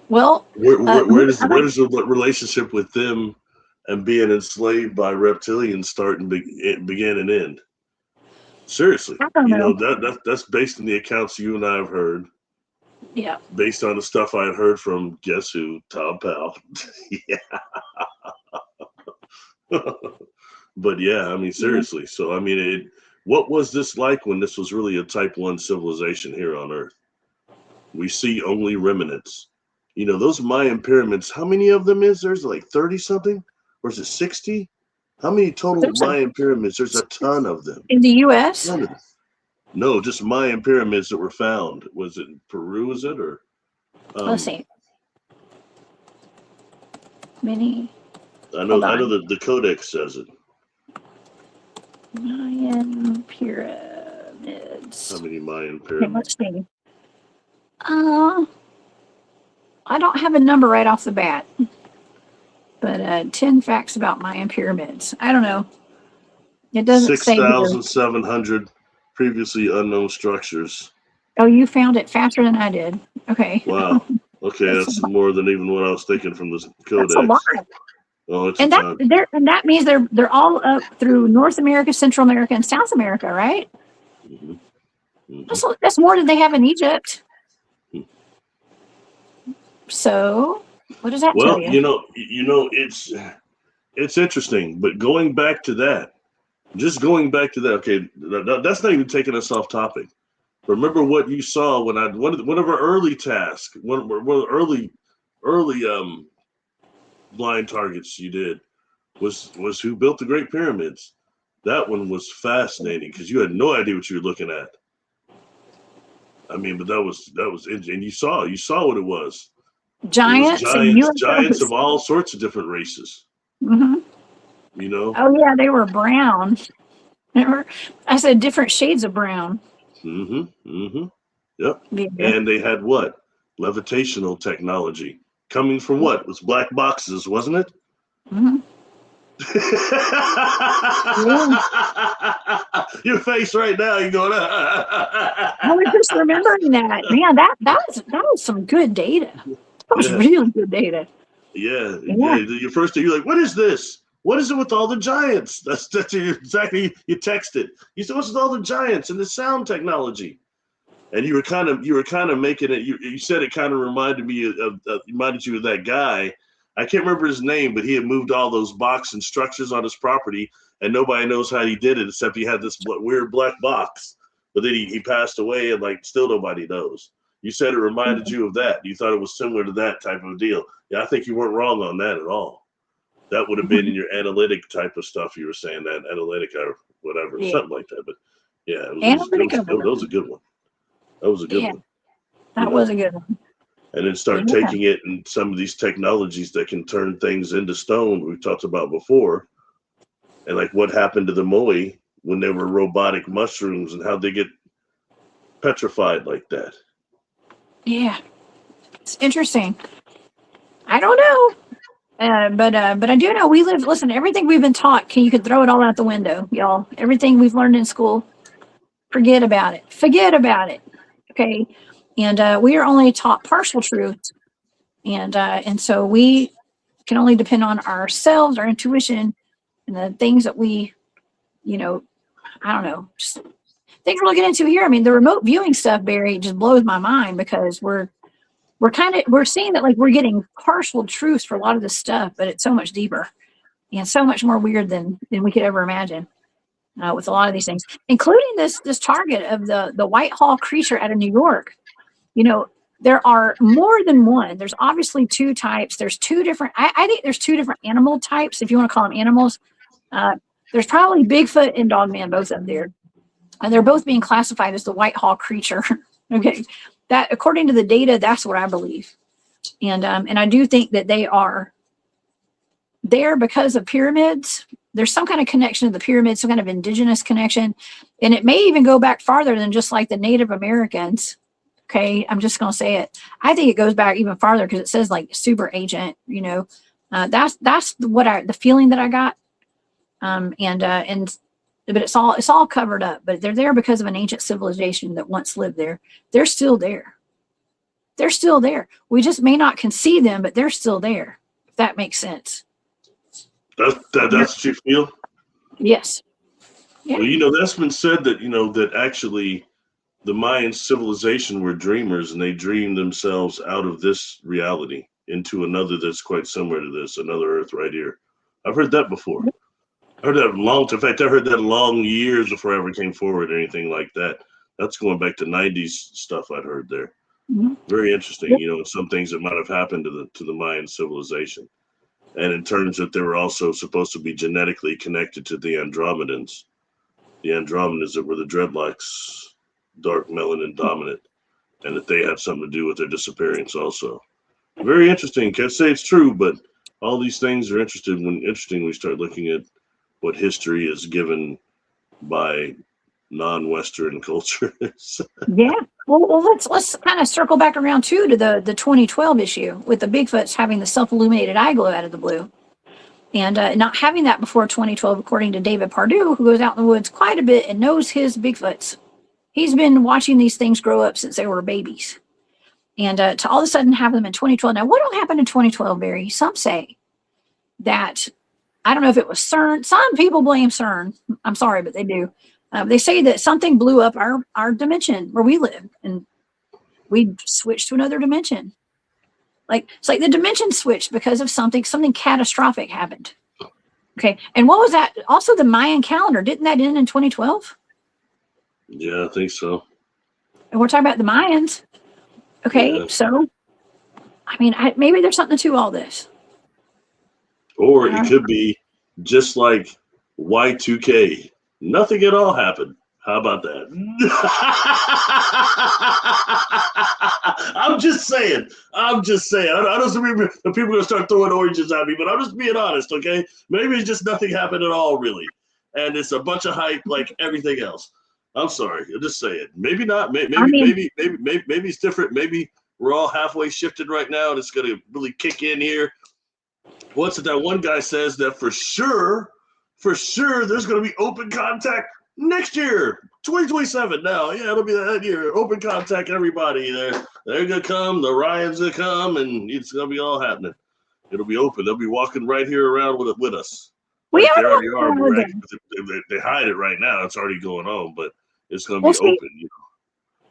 Well, where does the relationship with them and being enslaved by reptilians start and begin and end? Seriously, I don't know. That's based on the accounts you and I have heard. Yeah. Based on the stuff I had heard from guess who, Tom Powell. Yeah. But yeah, I mean, seriously. So I mean, what was this like when this was really a Type 1 civilization here on Earth? We see only remnants. those Mayan pyramids, how many of them is there's like 30 something, or is it 60? How many total There's a, Mayan pyramids? There's a ton of them. in the U.S. None of them. No, just Mayan pyramids that were found. Was it in Peru? Is it or? Let's see. Many. I know that the Codex says it. Mayan pyramids. How many Mayan Okay, pyramids? let's see. I don't have a number right off the bat, but 10 facts about Mayan pyramids. I don't know. It doesn't say here. 6,700 previously unknown structures. Oh, you found it faster than I did. Okay. Wow. Okay, that's more than even what I was thinking from this Codex. That's a lot. Oh, it's And that means they're all up through North America, Central America, and South America, right? Mm-hmm. Mm-hmm. That's more than they have in Egypt. So, what does that tell you? It's interesting, but going back to that, okay, that's not even taking us off topic. Remember what you saw when one of our early tasks, one of the early blind targets you did was who built the Great Pyramids. That one was fascinating because you had no idea what you were looking at. I mean, but that was and you saw what it was. Giants of all sorts of different races. Mm-hmm. Oh yeah, they were brown. I said different shades of brown. Yep. Yeah. And they had what? Levitational technology coming from what? It was black boxes, wasn't it? Mm-hmm. Your face right now, you're going. I was just remembering that. Man, that was some good data. That was really good data. Yeah. Your first day, you're like, what is this? What is it with all the giants? That's exactly, you texted. You said, what's with all the giants and the sound technology? And you were kind of making it. You said it kind of reminded you of that guy. I can't remember his name, but he had moved all those box and structures on his property, and nobody knows how he did it except he had this weird black box. But then he passed away, and still nobody knows. You said it reminded you of that. You thought it was similar to that type of deal. Yeah, I think you weren't wrong on that at all. That would have been in your analytic type of stuff. You were saying that analytic or whatever, something like that. But yeah, that was a good one. That was a good one. That was a good one. And then start taking it and some of these technologies that can turn things into stone we've talked about before. And what happened to the Moai when they were robotic mushrooms and how they get petrified like that. Yeah. It's interesting. I don't know. But I do know listen, everything we've been taught, you can throw it all out the window, y'all. Everything we've learned in school, forget about it. Okay. And we are only taught partial truths. And so we can only depend on ourselves, our intuition, and the things that we, I don't know, just things we're looking into here. I mean, the remote viewing stuff, Barry, just blows my mind because we're seeing that we're getting partial truths for a lot of this stuff, but it's so much deeper and so much more weird than we could ever imagine with a lot of these things, including this target of the Whitehall creature out of New York. There are more than one. There's obviously two types. There's two different, I think there's two different animal types, if you want to call them animals. There's probably Bigfoot and Dogman, both up there. And they're both being classified as the Whitehall creature. Okay. That, according to the data, that's what I believe. And I do think that they are there because of pyramids. There's some kind of connection to the pyramids, some kind of indigenous connection. And it may even go back farther than just the Native Americans. Okay, I'm just going to say it. I think it goes back even farther because it says super agent, that's the feeling that I got. But it's all covered up, but they're there because of an ancient civilization that once lived there. They're still there. They're still there. We just may not can see them, but they're still there. If that makes sense. That's what you feel? Yes. Yeah. Well, that's been said that, that actually the Mayan civilization were dreamers and they dreamed themselves out of this reality into another that's quite similar to this, another Earth right here. I've heard that before. I heard that in fact, I heard that long years before I ever came forward or anything like that. That's going back to 90s stuff I'd heard there. Very interesting. You know, some things that might have happened to the Mayan civilization, and it turns out they were also supposed to be genetically connected to the Andromedans. The Andromedans that were the dreadlocks, dark melanin dominant, and that they had something to do with their disappearance also. Very interesting. Can't say it's true, but all these things are interesting when we start looking at what history is given by non-Western cultures. Yeah. Well, let's kind of circle back around too to the 2012 issue with the Bigfoots having the self-illuminated eye glow out of the blue, and not having that before 2012, according to David Pardue, who goes out in the woods quite a bit and knows his Bigfoots. He's been watching these things grow up since they were babies, and to all of a sudden have them in 2012. Now, what happened in 2012, Barry? Some say that, I don't know if it was CERN. Some people blame CERN. I'm sorry, but they do. They say that something blew up our dimension where we live, and we switched to another dimension. Like, it's like the dimension switched because of something catastrophic happened. Okay, and what was that? Also, the Mayan calendar, didn't that end in 2012? Yeah, I think so. And we're talking about the Mayans. Okay, yeah. So I mean, maybe there's something to all this. Or it could be just like Y2K. Nothing at all happened. How about that? I'm just saying. I don't remember the people are going to start throwing oranges at me, but I'm just being honest, okay? Maybe it's just nothing happened at all, really. And it's a bunch of hype like everything else. I'm sorry. I'm just saying. Maybe not. Maybe it's different. Maybe we're all halfway shifted right now, and it's going to really kick in here. What's it that one guy says that for sure, there's going to be open contact next year, 2027 now. Yeah, it'll be that year. Open contact, everybody. They're going to come. The Ryans going to come, and it's going to be all happening. It'll be open. They'll be walking right here around with us. They already are. They hide it right now. It's already going on, but it's going to be open. You know?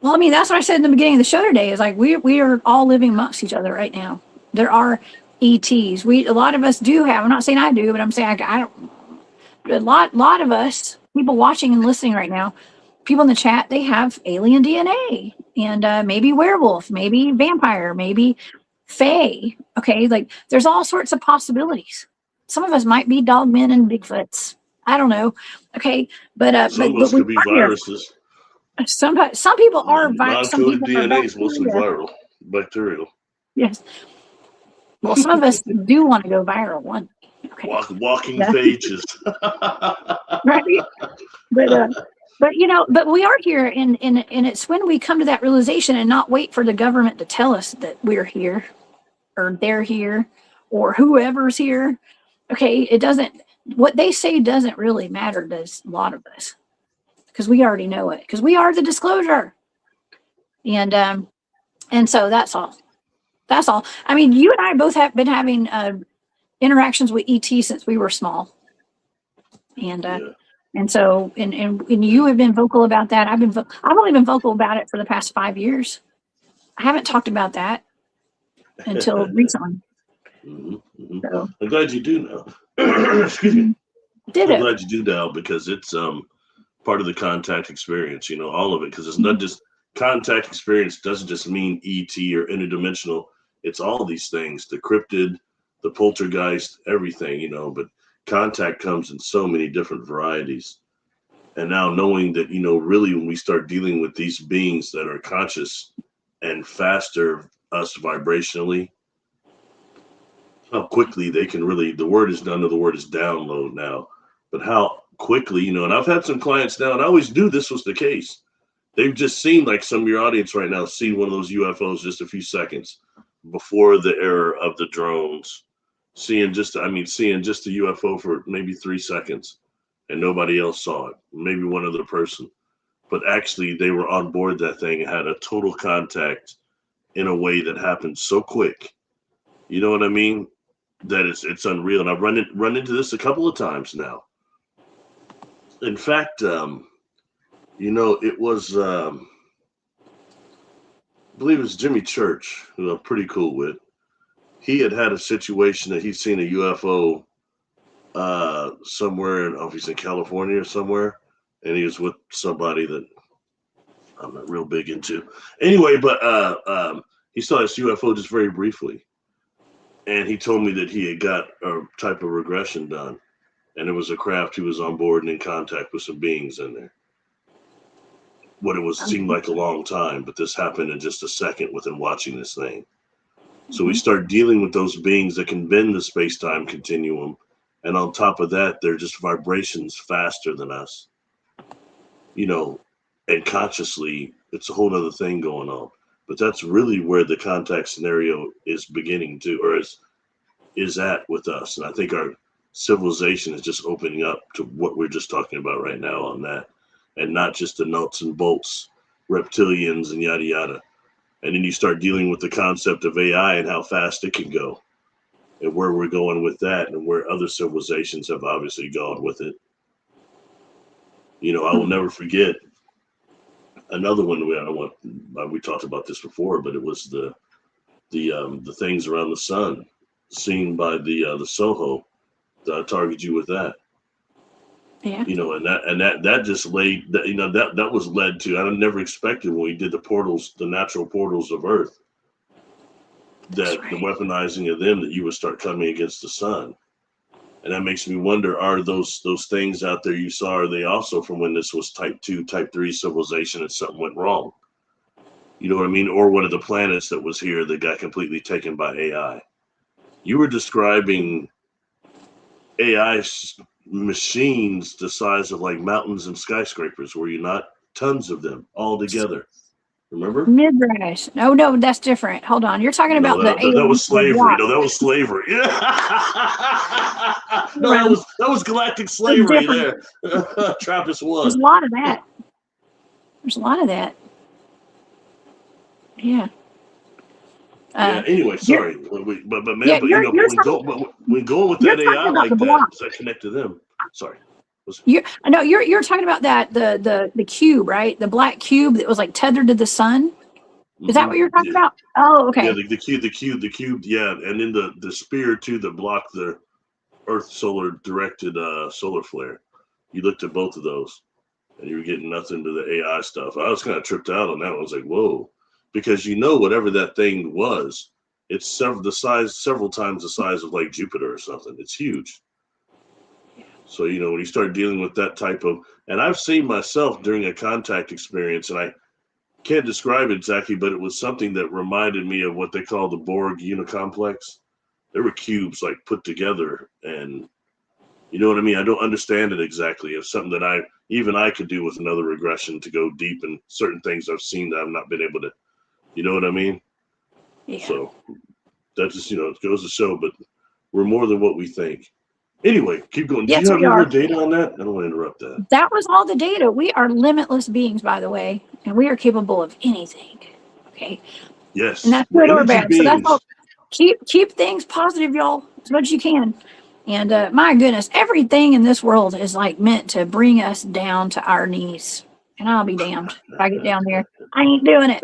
Well, I mean, that's what I said in the beginning of the show today. Is like we are all living amongst each other right now. There are ETs. A lot of us do have. I'm not saying I do, but I'm saying I don't. A lot of us, people watching and listening right now, people in the chat, they have alien DNA, and maybe werewolf, maybe vampire, maybe fae. Okay, like there's all sorts of possibilities. Some of us might be dogmen and Bigfoots. I don't know. Okay, but some of us could be viruses. Some people are non-coded DNA is mostly viral, bacterial. Yes. Well, some of us do want to go viral one. Okay. Walking phages. Right. But we are here, and it's when we come to that realization and not wait for the government to tell us that we're here, or they're here, or whoever's here. Okay, it doesn't. What they say doesn't really matter to a lot of us, because we already know it, because we are the disclosure, and so that's all. That's all. I mean, you and I both have been having interactions with ET since we were small, and so you have been vocal about that. I've only been vocal about it for the past 5 years. I haven't talked about that until recently. Mm-hmm. So, I'm glad you do now. Excuse me. I'm glad you do now, because it's part of the contact experience. You know, all of it, because it's not just contact experience. Doesn't just mean ET or interdimensional. It's all these things, the cryptid, the poltergeist, everything, you know, but contact comes in so many different varieties. And now knowing that, you know, really when we start dealing with these beings that are conscious and faster us vibrationally, how quickly they can really, the word is download now, but how quickly, you know, and I've had some clients now, and I always knew this was the case. They've just seen, like some of your audience right now, seen one of those UFOs just a few seconds before the era of the drones, seeing just a UFO for maybe 3 seconds, and nobody else saw it, maybe one other person, but actually they were on board that thing and had a total contact in a way that happened so quick. You know what I mean? That it's unreal. And I've run into this a couple of times now. In fact, you know, it was I believe it was Jimmy Church, who I'm pretty cool with. He had a situation that he'd seen a UFO somewhere, I don't know if he's in California or somewhere, and he was with somebody that I'm not real big into. Anyway, but he saw this UFO just very briefly, and he told me that he had got a type of regression done, and it was a craft he was on board and in contact with some beings in there. What it was seemed like a long time, but this happened in just a second with him watching this thing. So we start dealing with those beings that can bend the space-time continuum, and on top of that, they're just vibrations faster than us. And consciously, it's a whole other thing going on. But that's really where the contact scenario is beginning to, or is at with us. And I think our civilization is just opening up to what we're just talking about right now on that, and not just the nuts and bolts, reptilians and yada yada. And then you start dealing with the concept of AI and how fast it can go, and where we're going with that, and where other civilizations have obviously gone with it. I will never forget another one. We talked about this before, but it was the things around the sun seen by the Soho. That I targeted you with that. Yeah. And that just laid that, that was led to. I never expected when we did the portals, the natural portals of Earth, that the weaponizing of them, that you would start coming against the sun. And that makes me wonder, are those things out there you saw, are they also from when this was type 2, type 3 civilization and something went wrong? You know what I mean? Or one of the planets that was here that got completely taken by AI. You were describing AI machines the size of like mountains and skyscrapers, were you not? Tons of them all together. Remember? Mid-rise. No, that's different. Hold on. You're talking about that was slavery. No, that was slavery. Yeah. No, that was galactic slavery there. Trappist one. There's a lot of that. Yeah. Anyway, sorry, but man, when going with that AI like that, does that connect to them? Sorry. You're talking about that the cube, right? The black cube that was like tethered to the sun. Is that what you're talking about? Oh, okay. Yeah, the cube. Yeah, and then the spear too that blocked the Earth solar directed solar flare. You looked at both of those, and you were getting nothing to the AI stuff. I was kind of tripped out on that. I was like, whoa, because whatever that thing was, it's several times the size of like Jupiter or something. It's huge. So when you start dealing with that type of, and I've seen myself during a contact experience, and I can't describe it exactly, but it was something that reminded me of what they call the Borg unicomplex. There were cubes like put together, and you know what I mean? I don't understand it exactly. It's something that I could do with another regression to go deep in certain things I've seen that I've not been able to, you know what I mean? Yeah. So that just, it goes to show, but we're more than what we think. Anyway, keep going. Yes, do you have any more data on that? I don't want to interrupt that. That was all the data. We are limitless beings, by the way, and we are capable of anything. Okay. Yes. And that's good or bad. So that's all. Keep things positive, y'all, as much as you can. And my goodness, everything in this world is like meant to bring us down to our knees. And I'll be damned if I get down there. I ain't doing it.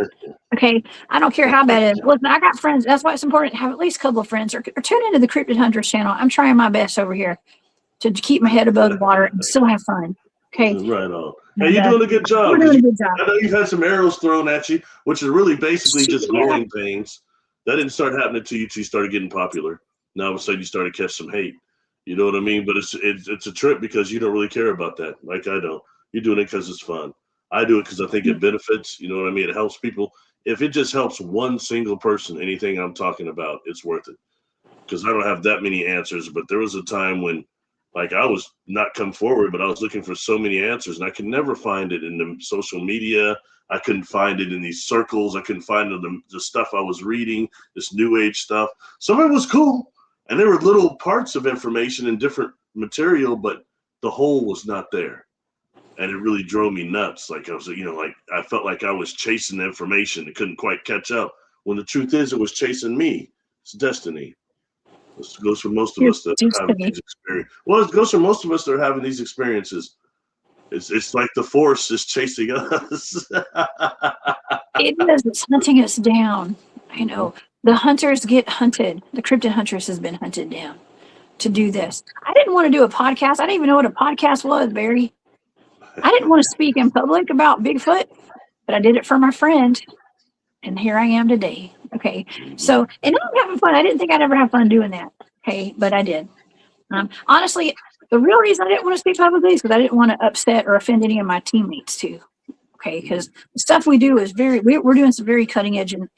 Okay. I don't care how bad it is. Listen, I got friends. That's why it's important to have at least a couple of friends or tune into the Cryptid Huntress channel. I'm trying my best over here to keep my head above the water and still have fun. Okay. Right on. Hey, you're doing a good job. We're doing a good job. I know you've had some arrows thrown at you, which is really basically just growing pains. That didn't start happening to you until you started getting popular. Now all of a sudden you started to catch some hate. You know what I mean? But it's a trip because you don't really care about that. Like I don't. You're doing it because it's fun. I do it because I think it benefits. You know what I mean? It helps people. If it just helps one single person, anything I'm talking about, it's worth it. Because I don't have that many answers. But there was a time when, like, I was not come forward, but I was looking for so many answers, and I could never find it in the social media. I couldn't find it in these circles. I couldn't find the stuff I was reading, this new age stuff. Some of it was cool, and there were little parts of information and different material, but the whole was not there. And it really drove me nuts. Like I was, like I felt like I was chasing the information. It couldn't quite catch up. When the truth is, it was chasing me. It's destiny. This goes for most of us that are having these experiences. Well, it goes for most of us that are having these experiences. It's like the force is chasing us. It is. It's hunting us down. I know. The hunters get hunted. The Cryptid Huntress has been hunted down to do this. I didn't want to do a podcast. I didn't even know what a podcast was, Barry. I didn't want to speak in public about Bigfoot. but I did it for my friend, and here I am today. Okay, so, and I'm having fun. I didn't think I'd ever have fun doing that. Okay, but I did. Honestly, the real reason I didn't want to speak publicly is because I didn't want to upset or offend any of my teammates too. Okay, because the stuff we do is we're doing some very cutting edge and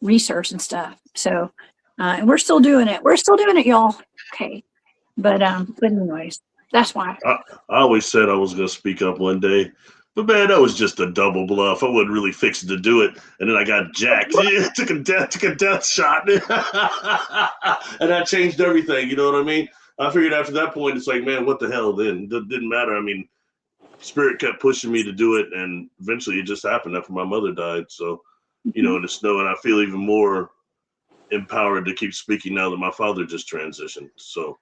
research and stuff. So, and we're still doing it. We're still doing it, y'all. Okay, but anyways, that's why. I always said I was going to speak up one day, but man, that was just a double bluff. I wasn't really fixing to do it, and then I got jacked. Yeah, took a death shot, and that changed everything. You know what I mean? I figured after that point, it's like, man, what the hell? Then it didn't matter. I mean, Spirit kept pushing me to do it, and eventually it just happened after my mother died. So, in the snow, and I feel even more empowered to keep speaking now that my father just transitioned. So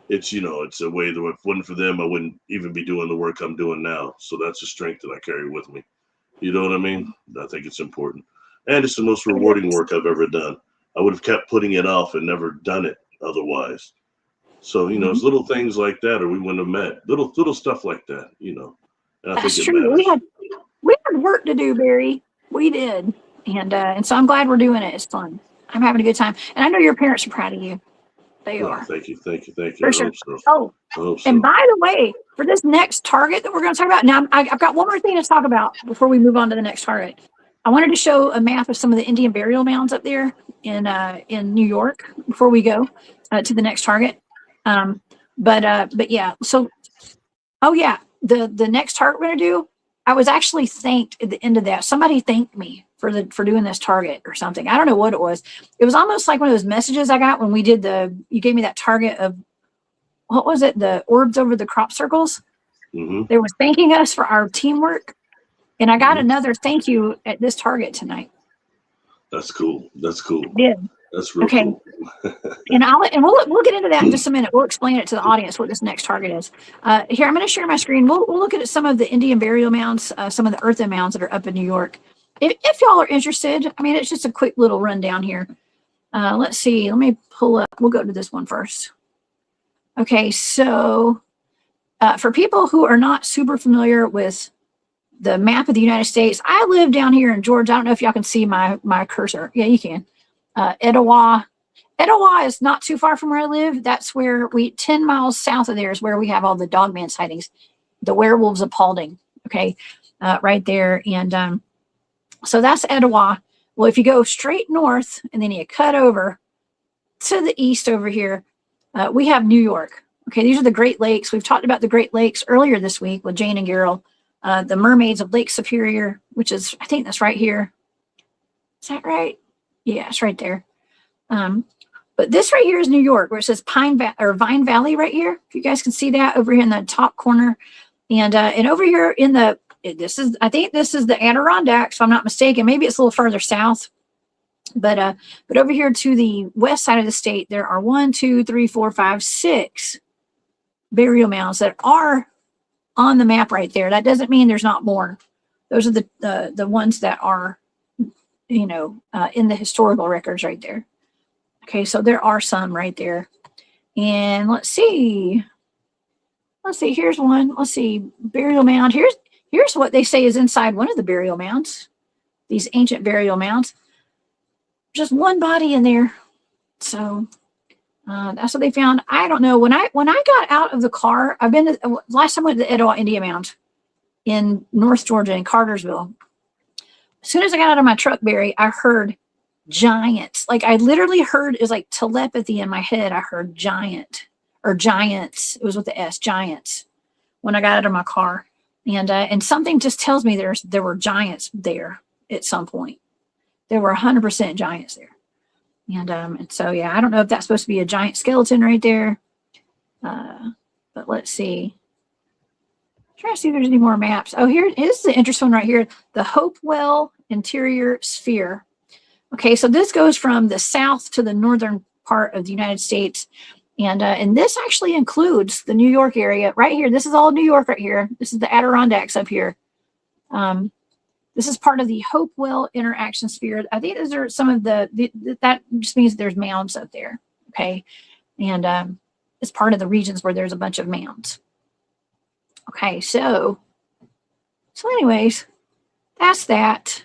it's it's a way that if it wasn't for them, I wouldn't even be doing the work I'm doing now. So that's a strength that I carry with me. You know what I mean? I think it's important, and it's the most rewarding work I've ever done. I would have kept putting it off and never done it otherwise. So it's little things like that, or we wouldn't have met. Little stuff like that, And I That's think it true. matters. We had work to do, Barry. We did, and so I'm glad we're doing it. It's fun. I'm having a good time, and I know your parents are proud of you. They are. Thank you. For sure. Oh, and by the way, for this next target that we're going to talk about, now I've got one more thing to talk about before we move on to the next target. I wanted to show a map of some of the Indian burial mounds up there in New York before we go to the next target. But yeah, so the next target we're going to do, I was actually thanked at the end of that. Somebody thanked me for doing this target or something. I don't know what it was. It was almost like one of those messages I got when we did you gave me that target of, what was it? The orbs over the crop circles. Mm-hmm. They was thanking us for our teamwork. And I got another thank you at this target tonight. That's cool. Yeah. That's real cool. And we'll get into that in just a minute. We'll explain it to the audience what this next target is. Here, I'm going to share my screen. We'll look at some of the Indian burial mounds, some of the earthen mounds that are up in New York. If y'all are interested, I mean, it's just a quick little rundown here. Let's see. Let me pull up. We'll go to this one first. Okay, so for people who are not super familiar with the map of the United States, I live down here in Georgia. I don't know if y'all can see my cursor. Yeah, you can. Etowah. Etowah is not too far from where I live. That's where 10 miles south of there is where we have all the Dogman sightings, the werewolves of Paulding. Okay, right there. And so that's Etowah. Well, if you go straight north and then you cut over to the east over here, we have New York. Okay, these are the Great Lakes. We've talked about the Great Lakes earlier this week with Jane and Gerald. The mermaids of Lake Superior, which is, I think that's right here. Is that right? Yeah, it's right there. But this right here is New York, where it says Vine Valley right here. If you guys can see that over here in the top corner. And over here I think this is the Adirondack, if I'm not mistaken. Maybe it's a little further south. But over here to the west side of the state, there are 1, 2, 3, 4, 5, 6 burial mounds that are on the map right there. That doesn't mean there's not more. Those are the ones that are, in the historical records right there. Okay, so there are some right there. And let's see. Here's one. Let's see, burial mound. Here's what they say is inside one of the burial mounds. These ancient burial mounds. Just one body in there. So that's what they found. I don't know. When I got out of the car, last time I went to the Etowah Indian Mound in North Georgia in Cartersville. As soon as I got out of my truck, Barry, I heard giants. Like I literally heard, it was like telepathy in my head. I heard giant or giants. It was with the S, giants, when I got out of my car. And something just tells me there were giants there at some point. There were 100% giants there. And so, yeah, I don't know if that's supposed to be a giant skeleton right there. But let's see. I'm trying to see if there's any more maps. Oh, here is the interesting one right here. The Hopewell Interior Sphere. Okay, so this goes from the south to the northern part of the United States. And this actually includes the New York area right here. This is all New York right here. This is the Adirondacks up here. This is part of the Hopewell Interaction Sphere. I think those are some of that just means there's mounds up there. Okay. And it's part of the regions where there's a bunch of mounds. Okay. So anyways, that's that.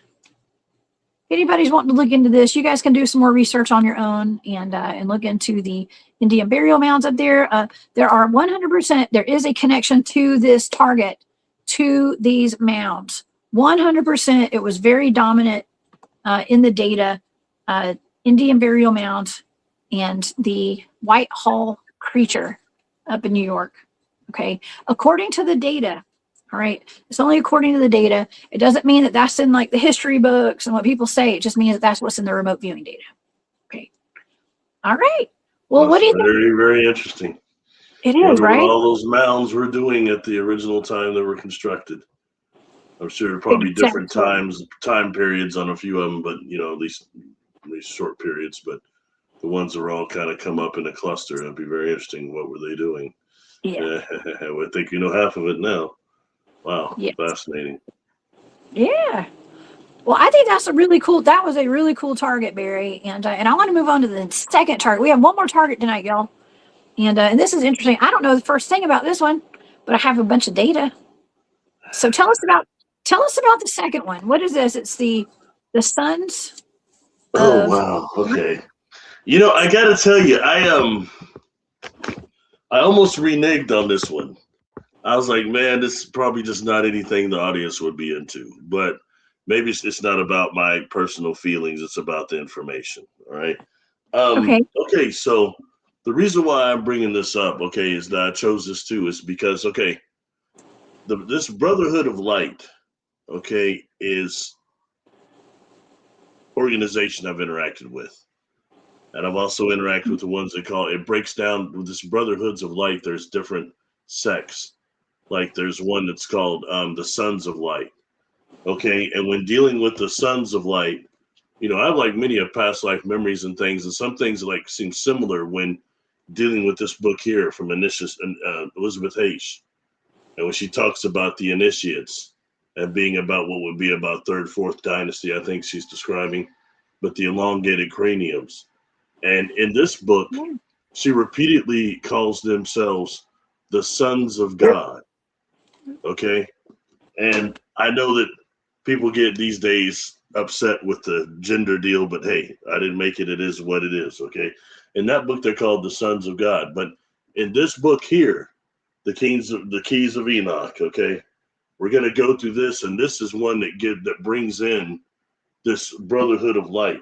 If anybody's wanting to look into this, you guys can do some more research on your own and look into the Indian burial mounds up there. There are 100%, there is a connection to this target, to these mounds. 100%, it was very dominant in the data. Indian burial mounds and the Whitehall creature up in New York. Okay, according to the data. All right, it's only according to the data. It doesn't mean that that's in like the history books and what people say. It just means that that's what's in the remote viewing data. Okay. All right. Well, what do you think? Very, very interesting. It is, Wonder right? what all those mounds were doing at the original time they were constructed. I'm sure there are probably different time periods on a few of them, but at least these short periods. But the ones that were all kind of come up in a cluster, it'd be very interesting. What were they doing? Yeah. I think you know half of it now. Wow, yes. Fascinating. Yeah. Well, I think that's that was a really cool target, Barry. And I want to move on to the second target. We have one more target tonight, y'all. And this is interesting. I don't know the first thing about this one, but I have a bunch of data. So tell us about the second one. What is this? It's the sons. Oh wow. Okay. I gotta tell you, I almost reneged on this one. I was like, man, this is probably just not anything the audience would be into. But maybe it's not about my personal feelings. It's about the information. All right. Okay. So the reason why I'm bringing this up, is that I chose this too, is because, this Brotherhood of Light, is organization I've interacted with. And I've also interacted with the ones that it breaks down with this Brotherhoods of Light. There's different sects. Like there's one that's called the Sons of Light. And when dealing with the Sons of Light, I have like many of past life memories and things, and some things like seem similar when dealing with this book here from Elizabeth H. And when she talks about the initiates and being about what would be about third, fourth dynasty, I think she's describing, but the elongated craniums. And in this book, she repeatedly calls themselves the Sons of God. And I know that people get these days upset with the gender deal, but hey, I didn't make it. It is what it is. In that book, they're called the Sons of God. But in this book here, the Keys of Enoch, we're going to go through this. And this is one that brings in this Brotherhood of Light.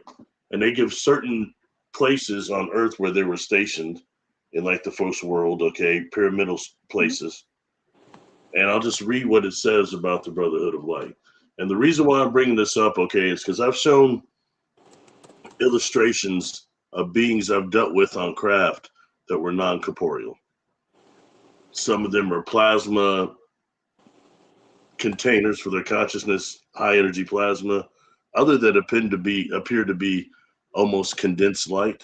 And they give certain places on Earth where they were stationed in like the first world, pyramidal places. And I'll just read what it says about the Brotherhood of Light. And the reason why I'm bringing this up, is because I've shown illustrations of beings I've dealt with on craft that were non-corporeal. Some of them are plasma containers for their consciousness, high energy plasma. Other that appear to be almost condensed light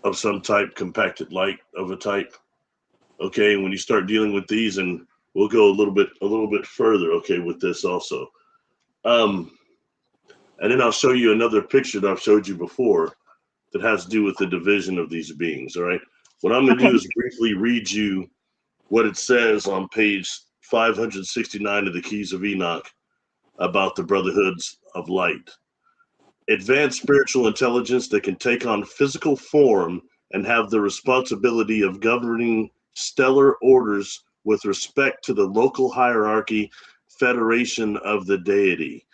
of some type, compacted light of a type. When you start dealing with these, and we'll go a little bit further, with this also. And then I'll show you another picture that I've showed you before that has to do with the division of these beings. All right. What I'm going to do is briefly read you what it says on page 569 of the Keys of Enoch about the Brotherhoods of Light. Advanced spiritual intelligence that can take on physical form and have the responsibility of governing stellar orders with respect to the local hierarchy federation of the deity.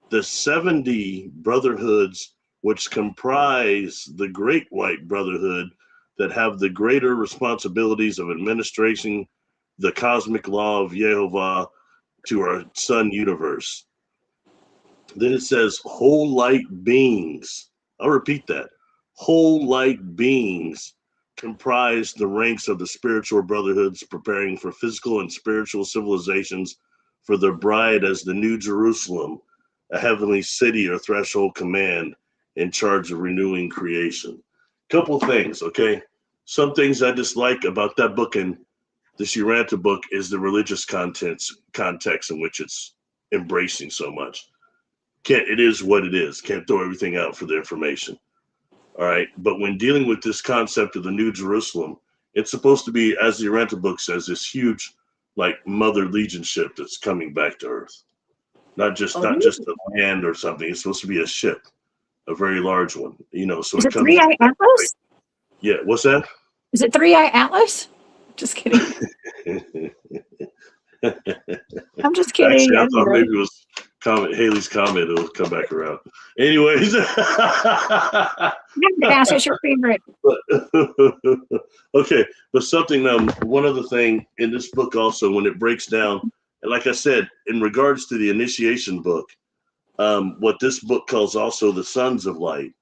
The 70 brotherhoods which comprise the Great White Brotherhood that have the greater responsibilities of administrating the cosmic law of Yehovah to our sun universe. Then it says whole light beings. I'll repeat that. Whole light beings comprise the ranks of the spiritual brotherhoods preparing for physical and spiritual civilizations for their bride as the New Jerusalem, a heavenly city or threshold command in charge of renewing creation. Couple things, Some things I dislike about that book and the Shiranta book is the religious context in which it's embracing so much. It is what it is. Can't throw everything out for the information. All right. But when dealing with this concept of the New Jerusalem, it's supposed to be, as the Aranta book says, this huge, like mother legion ship that's coming back to Earth. not just a land or something. It's supposed to be a ship, a very large one. You know, so Is it it comes. Three-Eye Atlas? Yeah, what's that? Is it Three-Eye Atlas? Just kidding. I'm just kidding. Actually, I thought maybe it was Haley's comment. It'll come back around. Anyways. That's your favorite. Okay, but something, one other thing in this book also, when it breaks down, and like I said, in regards to the initiation book, what this book calls also the Sons of Light,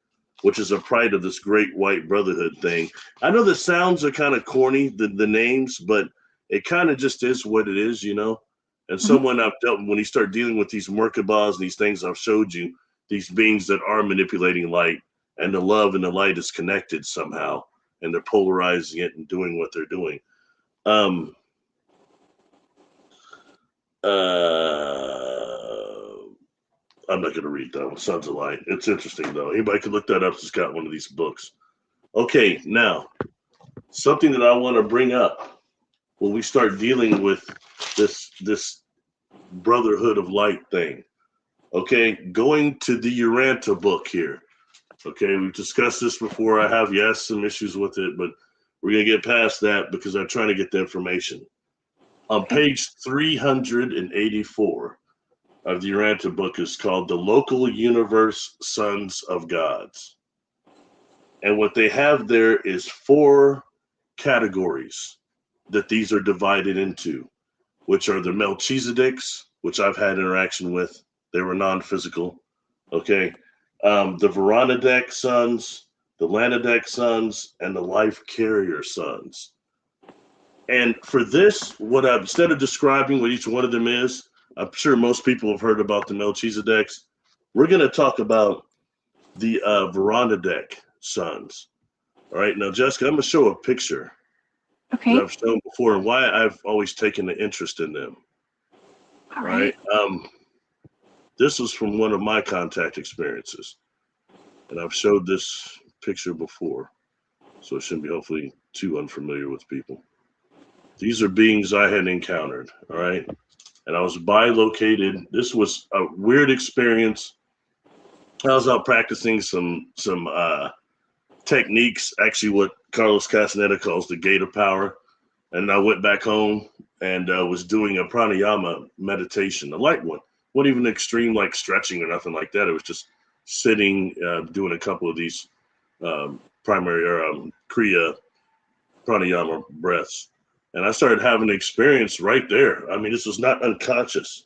which is a pride of this great white brotherhood thing. I know the sounds are kind of corny, the names, but it kind of just is what it is, you know? And someone I've dealt with, when you start dealing with these Merkabahs and these things I've showed you, these beings that are manipulating light, and the love and the light is connected somehow, and they're polarizing it and doing what they're doing. I'm not going to read that one, Sons of Light. It's interesting, though. Anybody can look that up who's got one of these books. Okay, now, something that I want to bring up when we start dealing with this Brotherhood of Light thing. Okay, going to the Uranta book here. Okay, we've discussed this before. I have, yes, some issues with it, but we're going to get past that because I'm trying to get the information. On page 384 of the Uranta book is called The Local Universe Sons of Gods. And what they have there is 4 categories that these are divided into, which are the Melchizedeks, which I've had interaction with. They were non-physical. Okay. The Veronadeck sons, the Lanadeck sons, and the Life Carrier sons. And for this, instead of describing what each one of them is, I'm sure most people have heard about the Melchizedeks. We're going to talk about the Veronadeck sons. All right. Now, Jessica, I'm going to show a picture that I've shown before and why I've always taken an interest in them. All right. This was from one of my contact experiences, and I've showed this picture before, so it shouldn't be hopefully too unfamiliar with people. These are beings I had encountered, all right? And I was bilocated. This was a weird experience. I was out practicing some techniques, actually what Carlos Castaneda calls the gate of power. And I went back home and was doing a pranayama meditation, a light one. Wasn't even extreme like stretching or nothing like that. It was just sitting, doing a couple of these primary or Kriya pranayama breaths. And I started having an experience right there. I mean, this was not unconscious,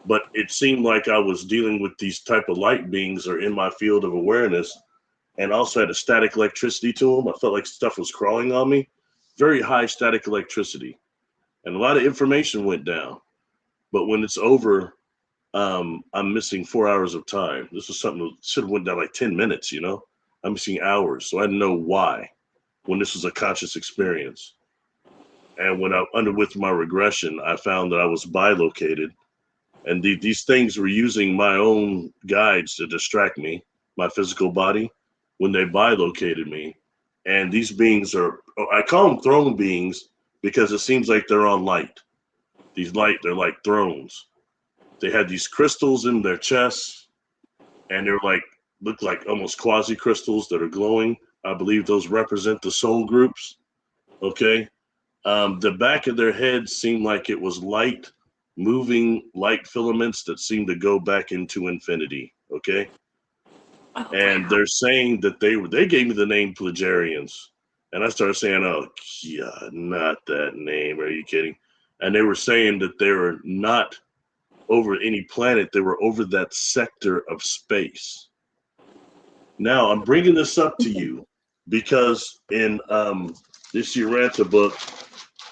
but it seemed like I was dealing with these type of light beings or in my field of awareness, and also had a static electricity to them. I felt like stuff was crawling on me. Very high static electricity. And a lot of information went down. But when it's over, I'm missing 4 hours of time. This was something that should have went down like 10 minutes, you know? I'm missing hours. So I didn't know why when this was a conscious experience. And when I with my regression, I found that I was bilocated. And these things were using my own guides to distract me, my physical body, when they bilocated me. And these beings I call them throne beings because it seems like they're on light. They're like thrones. They had these crystals in their chests, and they're look like almost quasi crystals that are glowing. I believe those represent the soul groups. Okay. The back of their heads seemed like it was light, moving light filaments that seemed to go back into infinity. Okay. And they're saying that they gave me the name Plagarians. And I started saying, oh, yeah, not that name. Are you kidding? And they were saying that they were not over any planet. They were over that sector of space. Now, I'm bringing this up to you because in this Uranta book,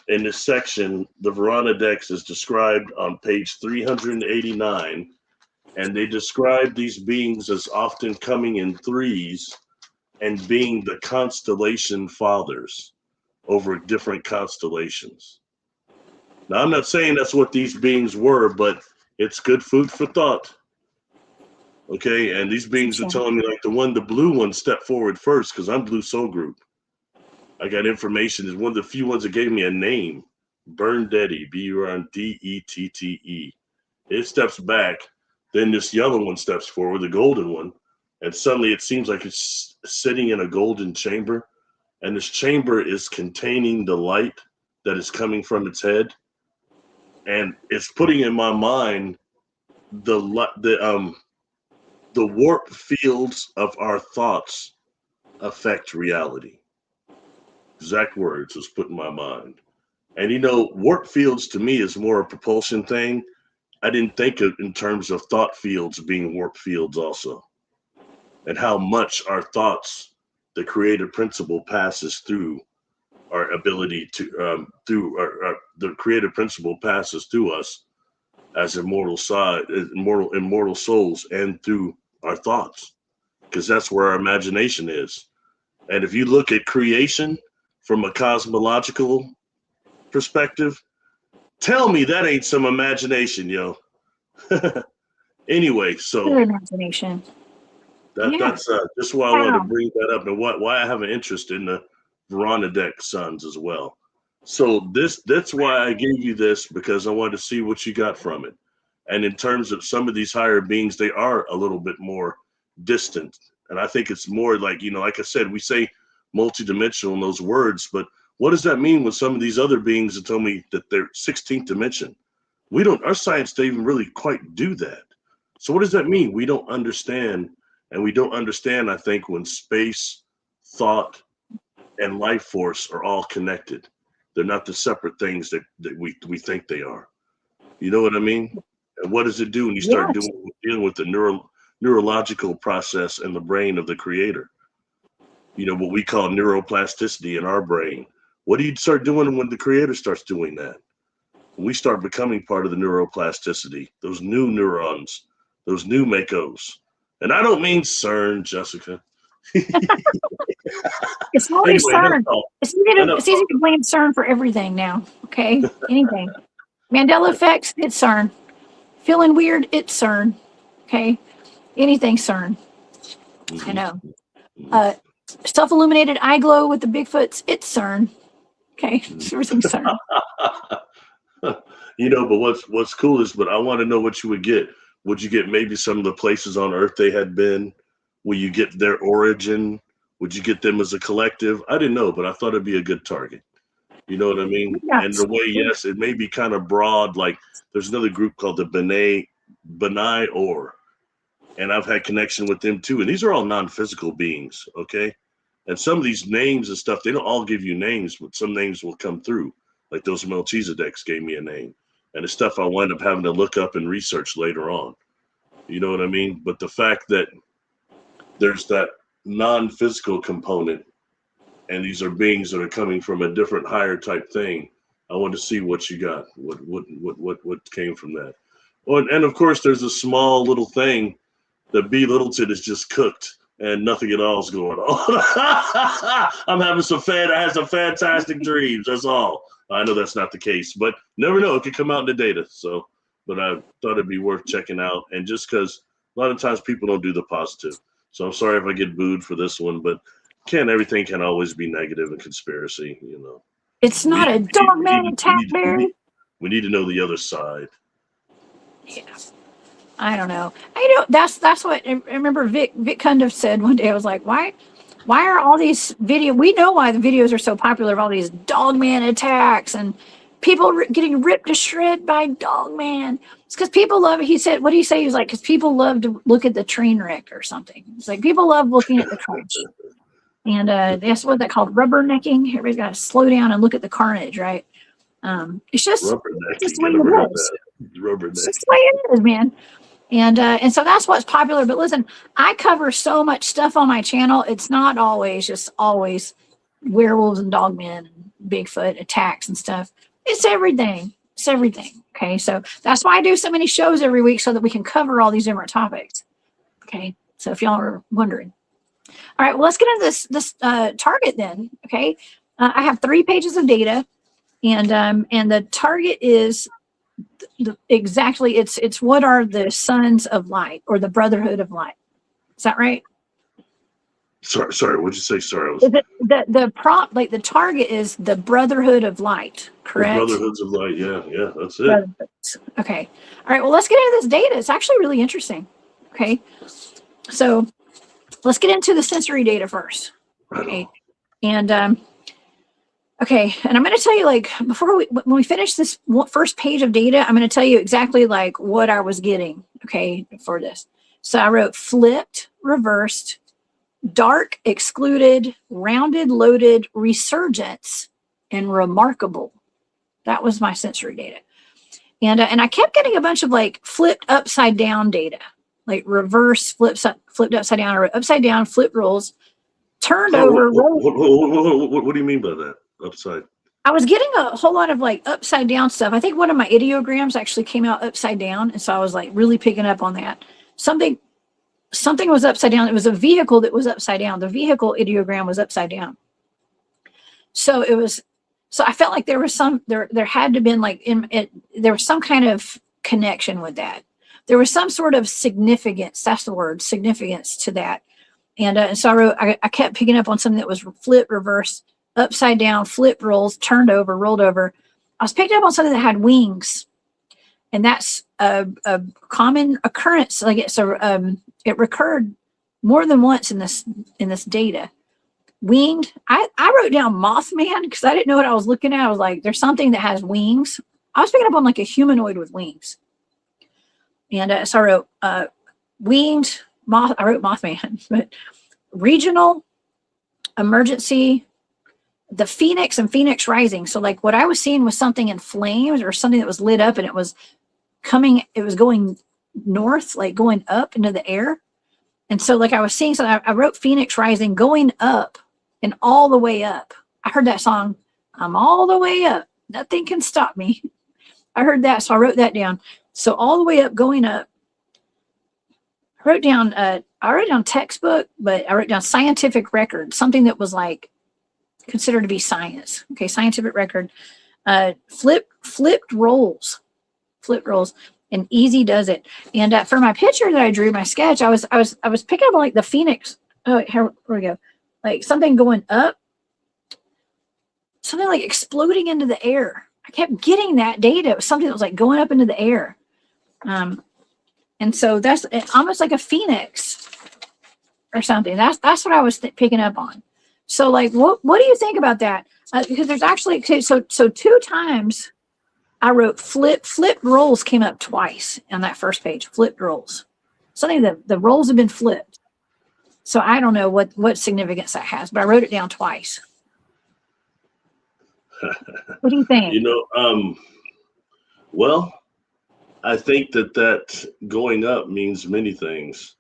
in this section, the Veronadex is described on page 389. And they describe these beings as often coming in threes and being the constellation fathers over different constellations. Now, I'm not saying that's what these beings were, but it's good food for thought. Okay, and these beings are telling me like the blue one stepped forward first because I'm Blue Soul Group. I got information. It's one of the few ones that gave me a name, Burndetty, Burdette. It steps back. Then this yellow one steps forward, the golden one, and suddenly it seems like it's sitting in a golden chamber, and this chamber is containing the light that is coming from its head, and it's putting in my mind the warp fields of our thoughts affect reality. Exact words was put in my mind. And warp fields to me is more a propulsion thing. I didn't think of in terms of thought fields being warp fields also, and how much our thoughts, the creative principle, passes through our ability to the creative principle passes through us as immortal souls, and through our thoughts, because that's where our imagination is. And if you look at creation from a cosmological perspective, tell me that ain't some imagination, yo. Anyway, so Pure imagination. that's just why I wanted to bring that up, and why I have an interest in the Adirondack sons as well. So that's why I gave you this, because I wanted to see what you got from it. And in terms of some of these higher beings, they are a little bit more distant. And I think it's more like, like I said, we say multidimensional in those words, but what does that mean when some of these other beings have told me that they're 16th dimension? Our science doesn't even really quite do that. So what does that mean? We don't understand. And we don't understand, I think, when space, thought, and life force are all connected. They're not the separate things that we think they are. You know what I mean? And what does it do when you start dealing with the neurological process in the brain of the creator? What we call neuroplasticity in our brain. What do you start doing when the creator starts doing that? When we start becoming part of the neuroplasticity, those new neurons, those new makos. And I don't mean CERN, Jessica. It's always CERN. It's easy to blame CERN for everything now. Okay, anything. Mandela effects, it's CERN. Feeling weird, it's CERN. Okay, anything CERN. I know. Self-illuminated eye glow with the Bigfoots, it's CERN. Okay, everything's CERN. But what's cool is, but I want to know what you would get. Would you get maybe some of the places on Earth they had been? Will you get their origin? Would you get them as a collective? I didn't know, but I thought it'd be a good target. You know what I mean? Yeah. And in a way, yes, it may be kind of broad. Like there's another group called the Benai Or, and I've had connection with them too. And these are all non-physical beings, okay? And some of these names and stuff, they don't all give you names, but some names will come through. Like those Melchizedeks gave me a name. And the stuff I wind up having to look up and research later on. You know what I mean? But the fact that there's that non-physical component, and these are beings that are coming from a different higher type thing, I want to see what you got. What came from that. Well, and of course, there's a small little thing that B. Littleton is just cooked, and nothing at all is going on. I'm having I had some fantastic dreams. That's all. I know that's not the case, but never know. It could come out in the data. So, but I thought it'd be worth checking out. And just because a lot of times people don't do the positive. So I'm sorry if I get booed for this one, but everything can always be negative and conspiracy, It's not a Dogman attack, Barry. We need to know the other side. Yeah. I don't know. That's what I remember Vic Cundiff said one day. I was like, why are all these we know why the videos are so popular of all these Dogman attacks and people getting ripped to shred by Dogman. It's because people love it. He said, what did he say? He was like, because people love to look at the train wreck or something. It's like people love looking at the crash. And that's what they called rubbernecking. Everybody's got to slow down and look at the carnage, right? It's just the way it is. It's just the way it is, man. And so that's what's popular. But listen, I cover so much stuff on my channel. It's not always werewolves and dogmen and Bigfoot attacks and stuff. It's everything. It's everything. Okay. So that's why I do so many shows every week, so that we can cover all these different topics. Okay. So if y'all are wondering. All right, well, let's get into this target then. Okay. I have 3 pages of data, and the target is exactly, it's what are the Sons of Light, or the Brotherhood of Light. Is that right? Sorry. What'd you say? Sorry, I was. Is it the prompt, like the target is the Brotherhood of Light, The correct? Brotherhoods of Light. Yeah, that's it. Brotherhoods. Okay. All right. Well, let's get into this data. It's actually really interesting. Okay. So let's get into the sensory data first. Right Okay. on. And okay, and I'm going to tell you, like, when we finish this first page of data, I'm going to tell you exactly like what I was getting, okay, for this. So I wrote flipped, reversed, dark, excluded, rounded, loaded, resurgence, and remarkable. That was my sensory data. And I kept getting a bunch of like flipped upside down data, like reverse, flipped upside down, or upside down, flip rolls, turned over. What do you mean by that? Upside? I was getting a whole lot of like upside down stuff. I think one of my ideograms actually came out upside down. And so I was like really picking up on that. Something was upside down. It was a vehicle that was upside down. The vehicle ideogram was upside down. So I felt like there was there had to been like there was some kind of connection with that. There was some sort of significance. That's the word, significance to that. And so I kept picking up on something that was flip, reverse, upside down, flip rolls, turned over, rolled over. I was picking up on something that had wings, and that's a common occurrence. Like it recurred more than once in this data. Winged. I wrote down Mothman because I didn't know what I was looking at. I was like, there's something that has wings. I was picking up on like a humanoid with wings, and so I wrote winged moth. I wrote Mothman, but regional, emergency, the Phoenix and Phoenix Rising. So like what I was seeing was something in flames or something that was lit up, and it was going north, like going up into the air. And so like I was seeing something, I wrote Phoenix Rising, going up and all the way up. I heard that song, I'm all the way up, nothing can stop me. I heard that, so I wrote that down. So all the way up, going up. I wrote down textbook, but I wrote down scientific record, something that was like considered to be science. Okay, scientific record. Flipped rolls, and easy does it. And for my picture that I drew, my sketch, I was picking up on like the Phoenix. Oh, here we go. Like something going up, something like exploding into the air. I kept getting that data. It was something that was like going up into the air. And so that's almost like a phoenix or something. That's what I was picking up on. So like, what do you think about that? Because there's actually, so 2 times I wrote flipped rolls came up twice on that first page, flipped rolls. Something that the rolls have been flipped. So I don't know what significance that has, but I wrote it down twice. What do you think? Well, I think that going up means many things.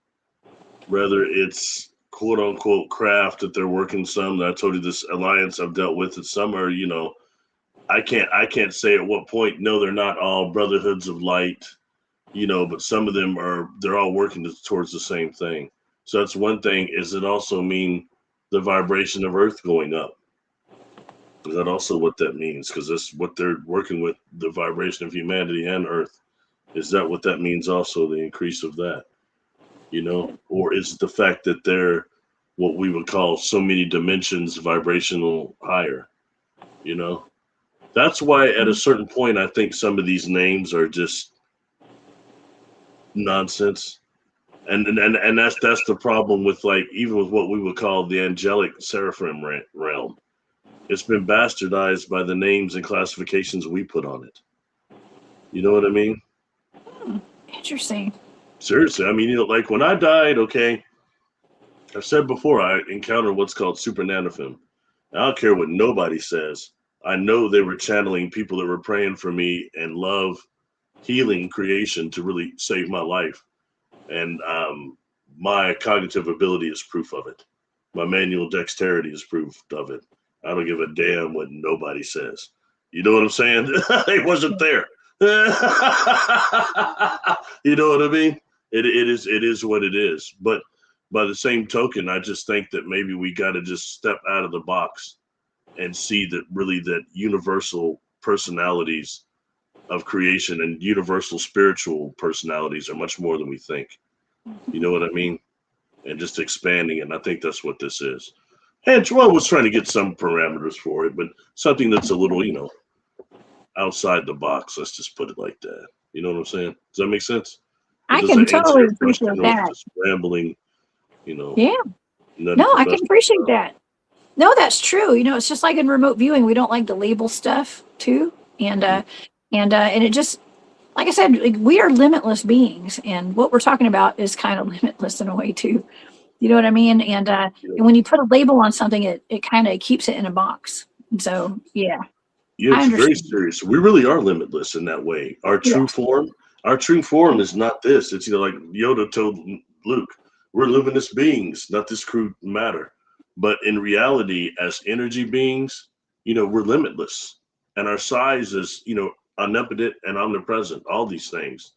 Whether it's quote unquote craft that they're working some, that I told you this alliance I've dealt with, and some are, I can't say at what point. No, they're not all brotherhoods of light, but some of them they're all working towards the same thing. So that's one thing. Is it also mean the vibration of Earth going up? Is that also what that means? Because that's what they're working with, the vibration of humanity and Earth. Is that what that means also, the increase of that? Or is it the fact that they're what we would call so many dimensions vibrational higher? That's why at a certain point, I think some of these names are just nonsense. And that's the problem with, like, even with what we would call the angelic seraphim realm. It's been bastardized by the names and classifications we put on it. You know what I mean? Interesting. Seriously, I mean, like when I died, okay, I've said before, I encountered what's called super nanofilm. I don't care what nobody says. I know they were channeling people that were praying for me and love, healing creation to really save my life. And my cognitive ability is proof of it. My manual dexterity is proof of it. I don't give a damn what nobody says. You know what I'm saying? It wasn't there. You know what I mean? It is what it is. But by the same token, I just think that maybe we got to just step out of the box and see that really that universal personalities of creation and universal spiritual personalities are much more than we think. You know what I mean? and just expanding it. And I think that's what this is. And Joel was trying to get some parameters for it, but something that's a little, outside the box. Let's just put it like that. You know what I'm saying? Does that make sense? I can totally appreciate that. Just rambling, Yeah. No, I can appreciate that. No, that's true. It's just like in remote viewing, we don't like to label stuff too, and it just, like I said, like, we are limitless beings, and what we're talking about is kind of limitless in a way too. You know what I mean? And when you put a label on something, it kind of keeps it in a box. So yeah. Yeah, it's very serious. We really are limitless in that way. Our true form is not this. It's like Yoda told Luke, we're luminous beings, not this crude matter. But in reality, as energy beings, we're limitless. And our size is, omnipotent and omnipresent, all these things.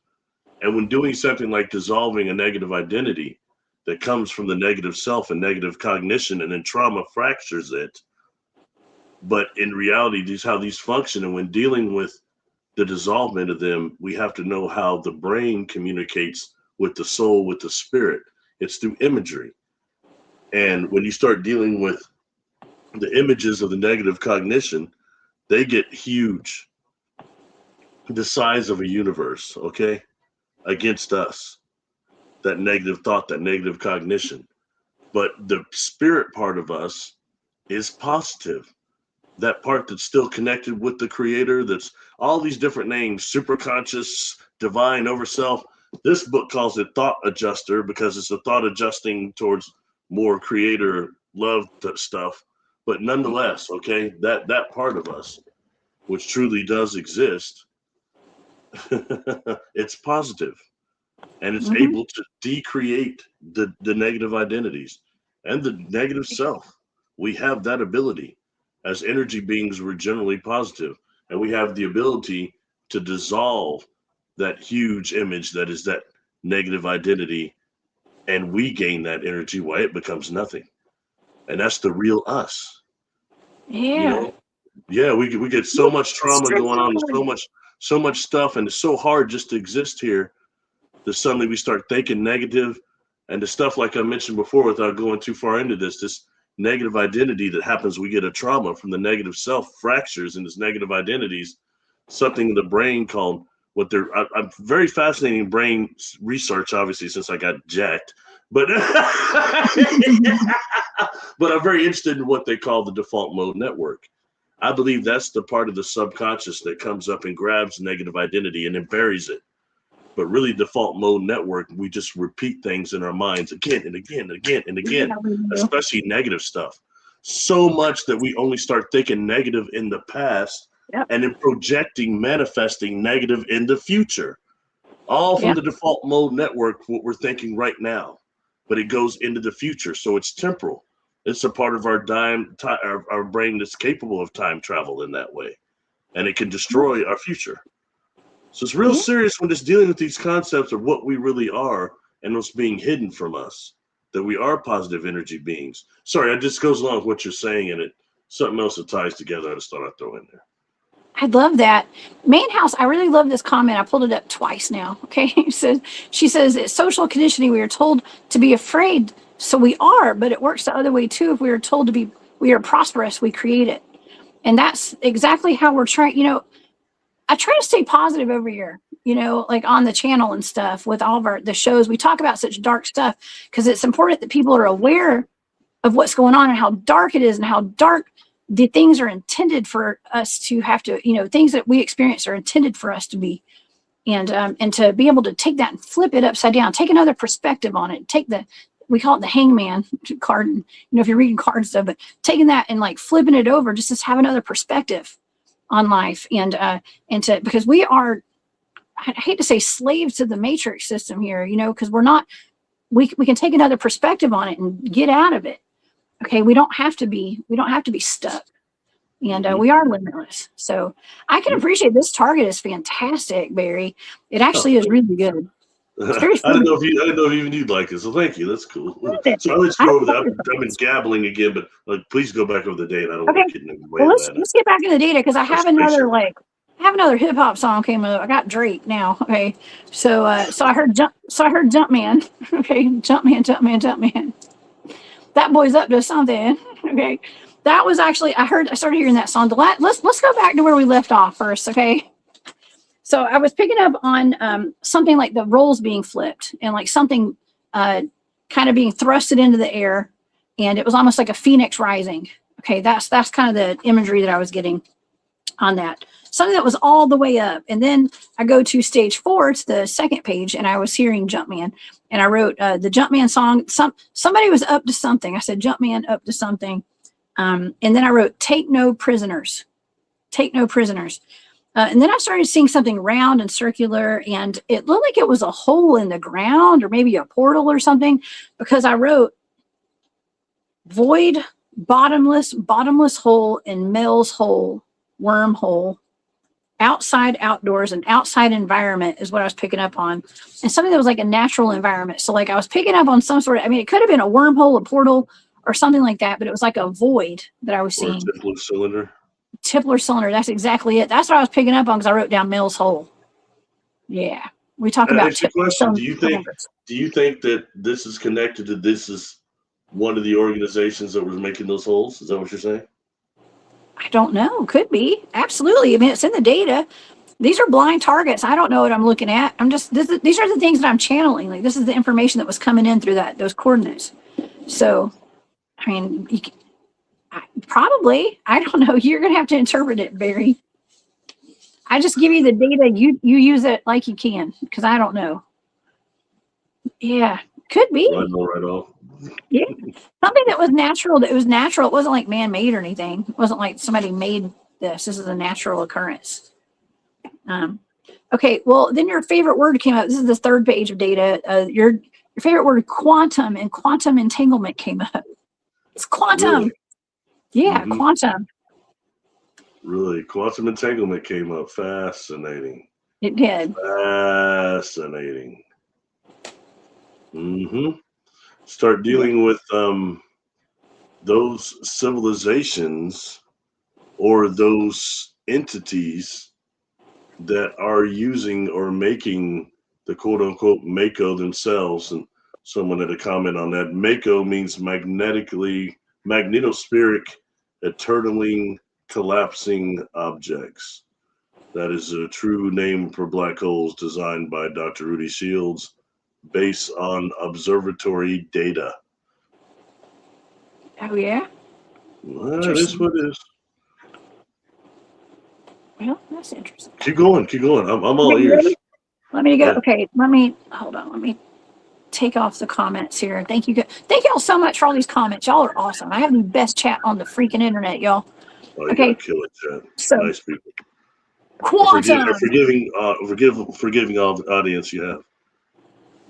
And when doing something like dissolving a negative identity that comes from the negative self and negative cognition, and then trauma fractures it. But in reality, how these function. And when dealing with the dissolvement of them, we have to know how the brain communicates with the soul, with the spirit. It's through imagery. And when you start dealing with the images of the negative cognition, they get huge, the size of a universe, okay, against us. That negative thought, that negative cognition. But the spirit part of us is positive. That part that's still connected with the creator, that's all these different names, superconscious, divine, overself. This book calls it thought adjuster because it's a thought adjusting towards more creator love stuff. But nonetheless, okay, that part of us, which truly does exist, it's positive. And it's able to decreate the negative identities and the negative self. We have that ability. As energy beings, we're generally positive, and we have the ability to dissolve that huge image that is that negative identity, and we gain that energy while it becomes nothing. And that's the real us. Yeah. We get so much trauma going on, and so much stuff, and it's so hard just to exist here. That suddenly we start thinking negative, and the stuff like I mentioned before, without going too far into this negative identity that happens, we get a trauma from the negative self fractures in this negative identities, something in the brain called I'm very fascinating brain research, obviously, since I got jacked, but but I'm very interested in what they call the default mode network. I believe that's the part of the subconscious that comes up and grabs negative identity and then buries it. But really, default mode network, we just repeat things in our minds again and again and again and again, especially negative stuff. So much that we only start thinking negative in the past and then projecting, manifesting negative in the future. All from the default mode network, what we're thinking right now. But it goes into the future. So it's temporal. It's a part of our brain that's capable of time travel in that way. And it can destroy our future. So it's real serious when it's dealing with these concepts of what we really are and what's being hidden from us, that we are positive energy beings. Sorry, it just goes along with what you're saying, and something else that ties together I just thought I'd throw in there. I love that. Main House, I really love this comment. I pulled it up twice now. Okay. She says, it's social conditioning. We are told to be afraid. So we are, but it works the other way too. If we are told we are prosperous, we create it. And that's exactly how we're trying, I try to stay positive over here, like on the channel and stuff with all of the shows. We talk about such dark stuff because it's important that people are aware of what's going on and how dark it is and how dark the things are intended for us to have to, things that we experience are intended for us to be. And to be able to take that and flip it upside down, take another perspective on it, we call it the hangman card, and, if you're reading cards stuff, but taking that and like flipping it over just to have another perspective on life because we are, I hate to say slaves to the matrix system here, because we can take another perspective on it and get out of it. Okay. We don't have to be stuck, and we are limitless. So I can appreciate this target is fantastic, Barry. It actually is really good. I didn't know if even you'd like it, so thank you. That's cool. So let's go over that. I've been gabbling again, but please go back over the data. I don't want to get in the way of that. Let's get back in the data because I have another I have another hip hop song came up. I got Drake now. Okay. So I heard Jumpman. Okay. Jumpman. That boy's up to something. Okay. That was actually, I started hearing that song. Let's go back to where we left off first. Okay. So I was picking up on something like the roles being flipped and like something kind of being thrusted into the air. And it was almost like a phoenix rising. Okay. That's kind of the imagery that I was getting on that. Something that was all the way up. And then I go to stage 4, it's the second page, and I was hearing Jumpman. And I wrote the Jumpman song. Somebody was up to something. I said, Jumpman up to something. And then I wrote, take no prisoners. Take no prisoners. And then I started seeing something round and circular, and it looked like it was a hole in the ground or maybe a portal or something, because I wrote void, bottomless hole in Mel's hole, wormhole. Outside, outdoors, and outside environment is what I was picking up on. And something that was like a natural environment. So like I was picking up on some sort of, I mean, it could have been a wormhole, a portal, or something like that, but it was like a void that I was seeing. Tippler cylinder. Tippler cylinder. That's exactly it. That's what I was picking up on because I wrote down Mel's hole. Yeah. We talk about question. Do you think that this is connected to this is one of the organizations that was making those holes? Is that what you're saying? I don't know. Could be. Absolutely. I mean, it's in the data. These are blind targets. I don't know what I'm looking at. These are the things that I'm channeling. Like, this is the information that was coming in through those coordinates. So, I mean, probably, I don't know. You're going to have to interpret it, Barry. I just give you the data. You use it like you can, because I don't know. Yeah, could be. Right off. Yeah, something that was natural. It wasn't like man-made or anything. It wasn't like somebody made this. This is a natural occurrence. Okay, well, then your favorite word came up. This is the third page of data. Your favorite word, quantum, and quantum entanglement came up. It's quantum. Really? Yeah, quantum. Really, quantum entanglement came up. Fascinating. It did. Fascinating. Start dealing with those civilizations or those entities that are using or making the quote-unquote Mako themselves. And someone had a comment on that. Mako means magnetospheric, eternally collapsing objects. That is a true name for black holes designed by Dr. Rudy Shields, based on observatory data. Oh, yeah? Well, that is what it is. Well, that's interesting. Keep going. I'm all ears. Ready? Let me go. Yeah. Okay, hold on. Let me take off the comments here. Thank you. Thank y'all so much for all these comments. Y'all are awesome. I have the best chat on the freaking internet, y'all. Oh, you gotta kill it, chat. So, nice people. Quantum. Forgiving all the audience you have.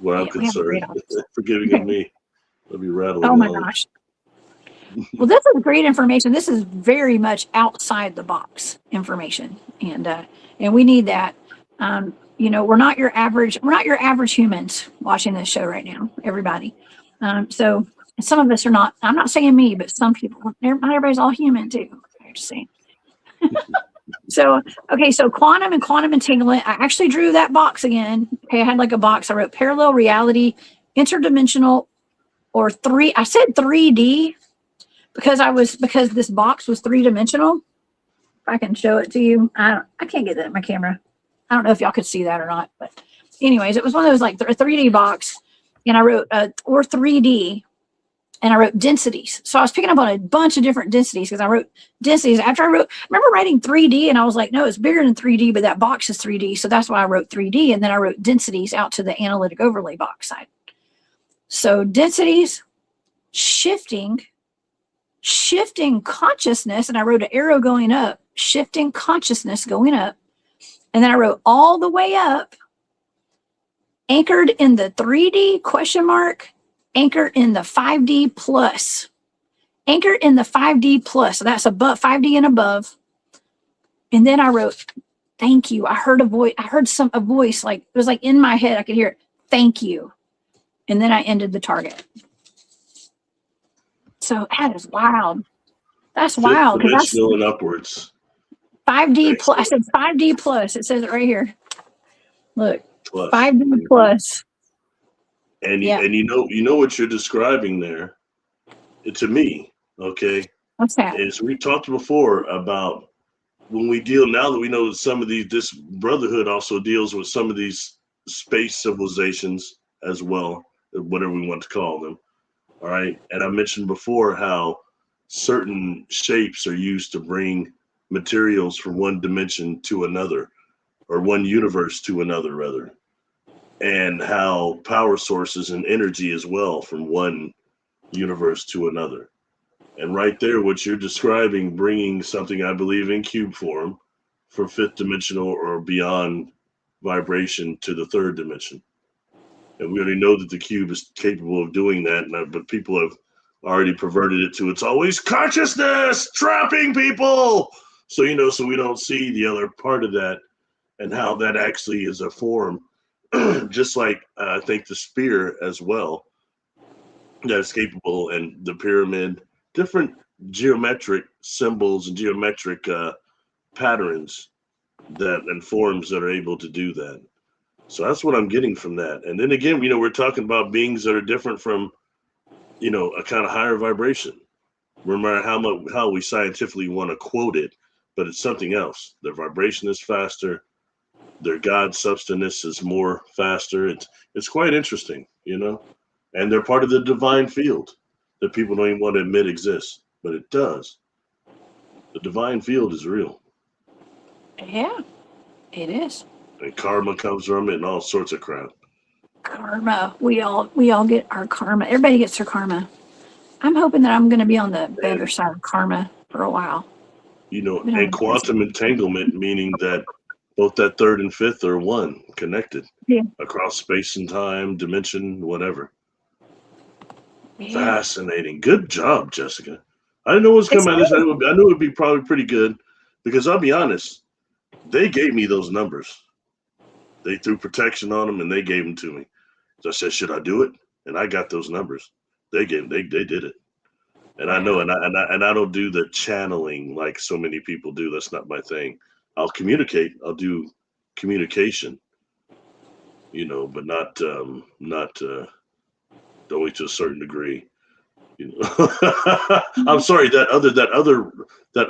Where I'm concerned, forgiving of me. I'll be rattling. Oh my gosh. Well, this is great information. This is very much outside the box information, and we need that. We're not your average humans watching this show right now, everybody. So some of us are not. I'm not saying me, but some people. Not everybody's all human too. I'm just saying. So quantum and quantum entanglement. I actually drew that box again. Okay, I had like a box. I wrote parallel reality, interdimensional, or three. I said 3D because this box was 3-dimensional. If I can show it to you, I can't get that in my camera. I don't know if y'all could see that or not, but anyways, it was one of those like a 3D box, and I wrote or 3D. And I wrote densities. So I was picking up on a bunch of different densities because I wrote densities. After I remember writing 3D, and I was like, no, it's bigger than 3D, but that box is 3D. So that's why I wrote 3D. And then I wrote densities out to the analytic overlay box side. So densities, shifting consciousness. And I wrote an arrow going up, shifting consciousness going up. And then I wrote all the way up, anchored in the 3D ? Anchor in the 5D plus. Anchor in the 5D plus. So that's above 5D and above. And then I wrote, thank you. I heard a voice. A voice, like it was like in my head. I could hear it. Thank you. And then I ended the target. So that is wild. That's wild. Dimensional and upwards. 5D plus. I said 5D plus. It says it right here. Look, Plus. 5D plus. And you know what you're describing there, to me, okay? What's that? Is we talked before about when we deal, now that we know that some of this Brotherhood also deals with some of these space civilizations as well, whatever we want to call them. All right. And I mentioned before how certain shapes are used to bring materials from one dimension to another, or one universe to another, rather, and how power sources and energy as well from one universe to another. And right there, what you're describing, bringing something, I believe, in cube form from fifth dimensional or beyond vibration to the third dimension. And we already know that the cube is capable of doing that, but people have already perverted it to it's always consciousness trapping people. So, so we don't see the other part of that and how that actually is a form, just like I think the spear as well, that is capable, and the pyramid, different geometric symbols and geometric patterns and forms that are able to do that. So that's what I'm getting from that. And then again, we're talking about beings that are different from, a kind of higher vibration. Remember how we scientifically want to quote it, but it's something else. Their vibration is faster. Their God substance is more faster. It's quite interesting, and they're part of the divine field that people don't even want to admit exists, but it does. The divine field is real. Yeah, it is. And karma comes from it and all sorts of crap. Karma. We all get our karma. Everybody gets their karma. I'm hoping that I'm going to be on the better side of karma for a while. And quantum entanglement, meaning that both that third and fifth are one, connected across space and time, dimension, whatever. Yeah. Fascinating. Good job, Jessica. I didn't know what was coming out of this. I knew it would be probably pretty good, because I'll be honest, they gave me those numbers. They threw protection on them and they gave them to me. So I said, should I do it? And I got those numbers. They did it. And I know, and I don't do the channeling like so many people do. That's not my thing. I'll communicate. I'll do communication, but not only to a certain degree. I'm sorry, that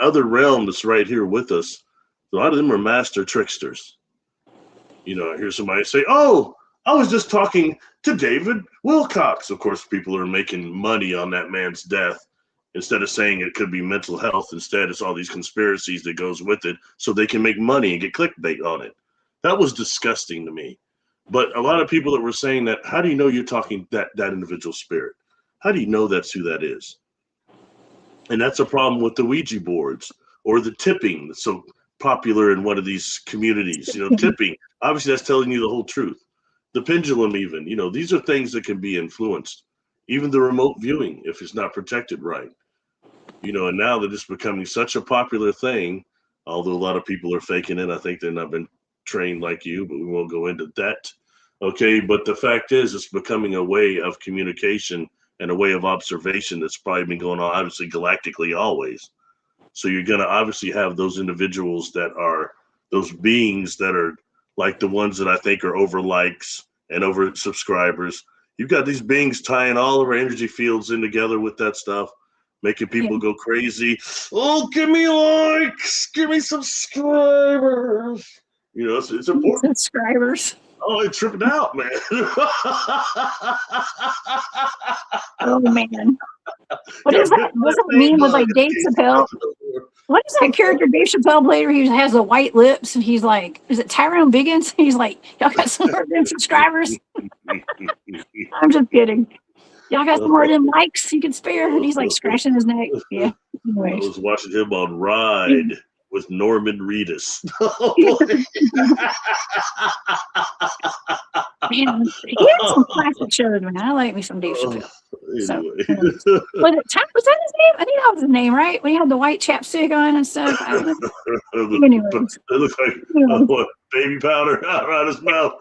other realm that's right here with us, a lot of them are master tricksters. I hear somebody say, "Oh, I was just talking to David Wilcox." Of course, people are making money on that man's death. Instead of saying it could be mental health, instead it's all these conspiracies that goes with it, so they can make money and get clickbait on it. That was disgusting to me. But a lot of people that were saying that, how do you know you're talking that individual spirit? How do you know that's who that is? And that's a problem with the Ouija boards or the tipping that's so popular in one of these communities. Tipping, obviously that's telling you the whole truth. The pendulum even, these are things that can be influenced. Even the remote viewing, if it's not protected right. And now that it's becoming such a popular thing, although a lot of people are faking it. I think they've not been trained like you, but we won't go into that. Okay, but the fact is, it's becoming a way of communication and a way of observation that's probably been going on, obviously, galactically always. So you're going to obviously have those individuals that are, those beings that are like the ones that I think are over likes and over subscribers. You've got these beings tying all of our energy fields in together with that stuff, making people go crazy. Oh, give me likes, give me subscribers. It's important. Subscribers. Oh, it tripped out, man. Oh, man. What is that? Does that mean with like Dave Chappelle? What is that character Dave Chappelle played where he has the white lips and he's like, is it Tyrone Biggins? He's like, y'all got some more of them subscribers? I'm just kidding. Y'all got some more of them likes you can spare? And he's like scratching his neck. Yeah. Anyways. I was watching him on Ride with Norman Reedus. Man, he had some classic shows, man. I like me some Dave Chappelle. Anyway. Was that his name? I think that was his name, right? When he had the white chapstick on and stuff. Anyways. It looked like baby powder out of his mouth.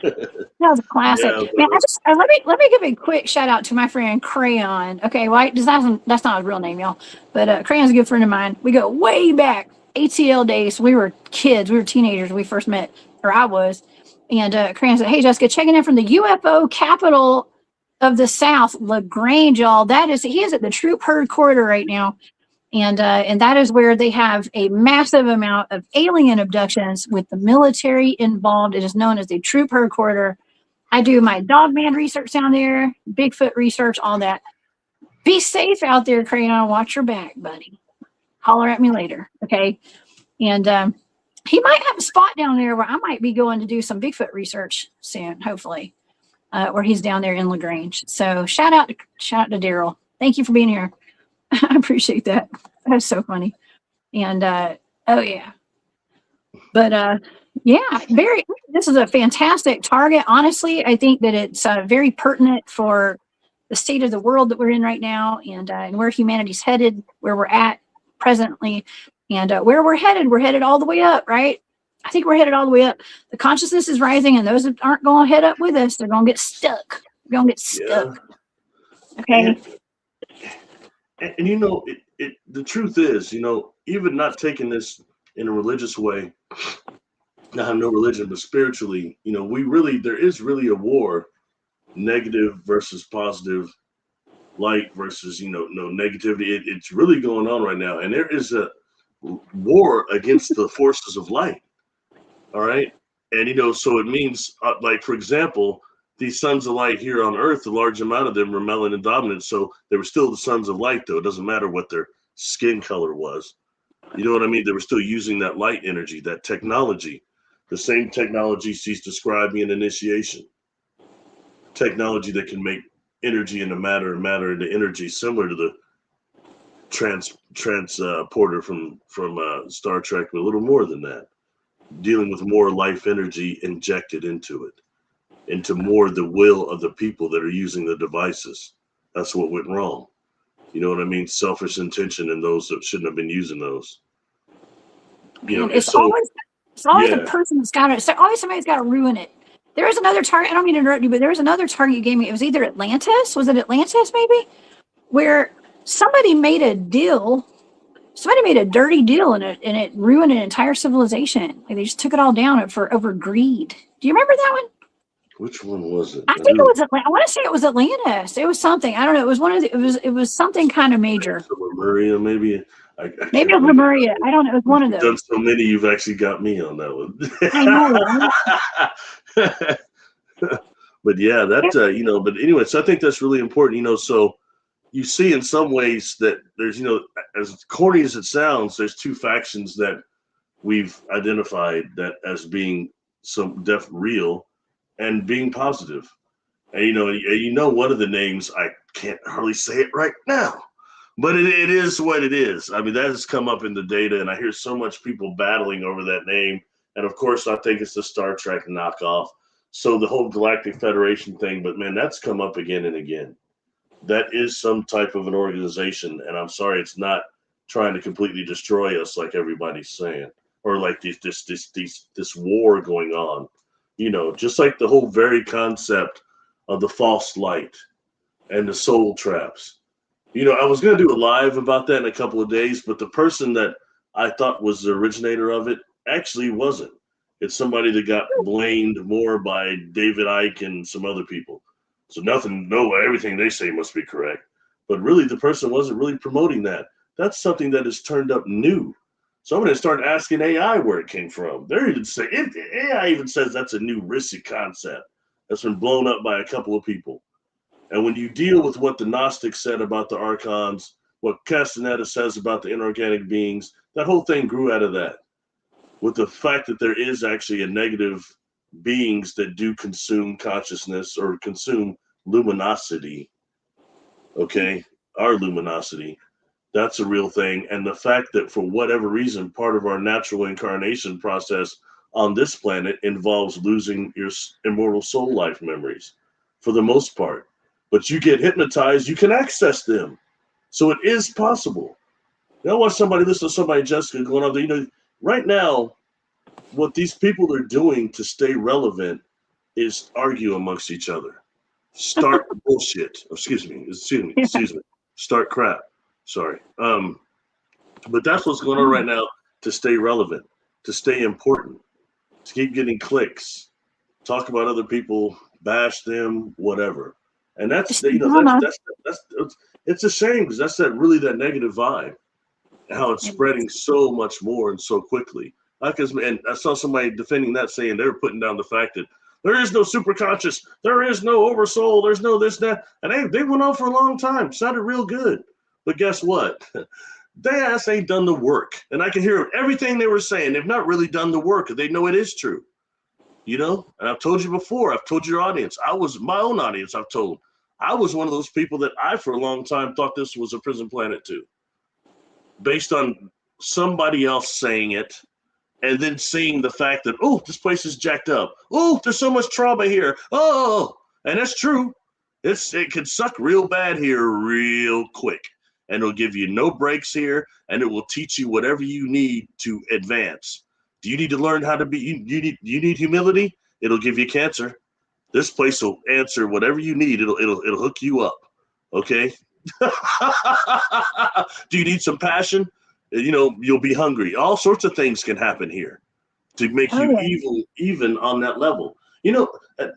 That was a classic. Yeah, Man, but, let me give a quick shout out to my friend Crayon. Okay, well, that's not his real name, y'all. But Crayon's a good friend of mine. We go way back, ATL days. We were kids. We were teenagers when we first met, or I was. And Crayon said, "Hey, Jessica, checking in from the UFO capital of the South, LaGrange, y'all. He is at the Troop Herd Corridor right now, and that is where they have a massive amount of alien abductions with the military involved. It is known as the Troop Herd Corridor. I do my Dogman research down there, Bigfoot research, all that. Be safe out there, Crayon. Watch your back, buddy. Holler at me later, okay?" And he might have a spot down there where I might be going to do some Bigfoot research soon, hopefully, where he's down there in LaGrange. So shout out to Daryl. Thank you for being here. I appreciate that. That's so funny. And oh yeah, but yeah, this is a fantastic target. Honestly, I think that it's very pertinent for the state of the world that we're in right now, and where humanity's headed, where we're at presently, and where we're headed all the way up, right? I think we're headed all the way up. The consciousness is rising, and those that aren't going to head up with us, they're going to get stuck. They're going to get stuck. Yeah. Okay. And you know, the truth is, you know, even not taking this in a religious way, I have no religion, but spiritually, you know, there is really a war, negative versus positive, light versus, no negativity. It's really going on right now. And there is a war against the forces of light. All right. And, so it means, like, for example, these sons of light here on Earth, a large amount of them were melanin dominant. So they were still the sons of light, though. It doesn't matter what their skin color was. You know what I mean? They were still using that light energy, that technology, the same technology she's describing in initiation. Technology that can make energy into matter and matter into energy, similar to the transporter from Star Trek, but a little more than that. Dealing with more life energy injected into it, into more the will of the people that are using the devices. That's what went wrong. You know what I mean? Selfish intention in those that shouldn't have been using those. It's always the person that's got it. It's always somebody's got to ruin it. There was another target. I don't mean to interrupt you, but there was another target you gave me. It was either Atlantis. Was it Atlantis, maybe? Where somebody made a deal. Somebody made a dirty deal, and it ruined an entire civilization. Like, they just took it all down over greed. Do you remember that one? Which one was it? I think it was Atlantis. I want to say it was Atlantis. It was something. I don't know. It was one of the. It was something kind of major. Lemuria, maybe. Maybe it was Lemuria. I don't know. It was one of those. You've done so many, you've actually got me on that one. I know. But yeah, that's But anyway, so I think that's really important. So you see in some ways that there's, as corny as it sounds, there's two factions that we've identified that as being some real and being positive. And one of the names, I can't hardly say it right now, but it is what it is. I mean, that has come up in the data, and I hear so much people battling over that name. And of course, I think it's the Star Trek knockoff. So the whole Galactic Federation thing, but man, that's come up again and again. That is some type of an organization, and I'm sorry, it's not trying to completely destroy us like everybody's saying, or like this war going on. Just like the whole very concept of the false light and the soul traps. I was going to do a live about that in a couple of days, but the person that I thought was the originator of it actually wasn't. It's somebody that got blamed more by David Icke and some other people. So everything they say must be correct. But really, the person wasn't really promoting that. That's something that is turned up new. So I'm going to start asking AI where it came from. AI even says that's a new risky concept that's been blown up by a couple of people. And when you deal with what the Gnostics said about the archons, what Castaneda says about the inorganic beings, that whole thing grew out of that. With the fact that there is actually a negative beings that do consume consciousness or consume luminosity, okay, our luminosity, that's a real thing. And the fact that for whatever reason, part of our natural incarnation process on this planet involves losing your immortal soul life memories for the most part. But you get hypnotized, you can access them. So it is possible. I watch somebody listen to somebody, Jessica, going on there. Right now, what these people are doing to stay relevant is argue amongst each other. Start bullshit. Excuse me. Start crap. Sorry. But that's what's going on right now to stay relevant, to stay important, to keep getting clicks, talk about other people, bash them, whatever. And that's it's a shame because that's that negative vibe, how it's spreading so much more and so quickly. And I saw somebody defending that, saying they were putting down the fact that there is no superconscious, there is no oversoul, there's no this, that. And they went on for a long time. Sounded real good. But guess what? They ass ain't done the work. And I can hear everything they were saying. They've not really done the work. They know it is true. You know? And I've told you before, I've told your audience, my own audience, I've told, I was one of those people that for a long time thought this was a prison planet too. Based on somebody else saying it. And then seeing the fact that, oh, this place is jacked up. Oh, there's so much trauma here. Oh, and that's true. It can suck real bad here real quick. And it'll give you no breaks here. And it will teach you whatever you need to advance. Do you need to learn how to be, you need humility? It'll give you cancer. This place will answer whatever you need. It'll hook you up. Okay? Do you need some passion? You know, you'll be hungry. All sorts of things can happen here to make you even on that level. You know,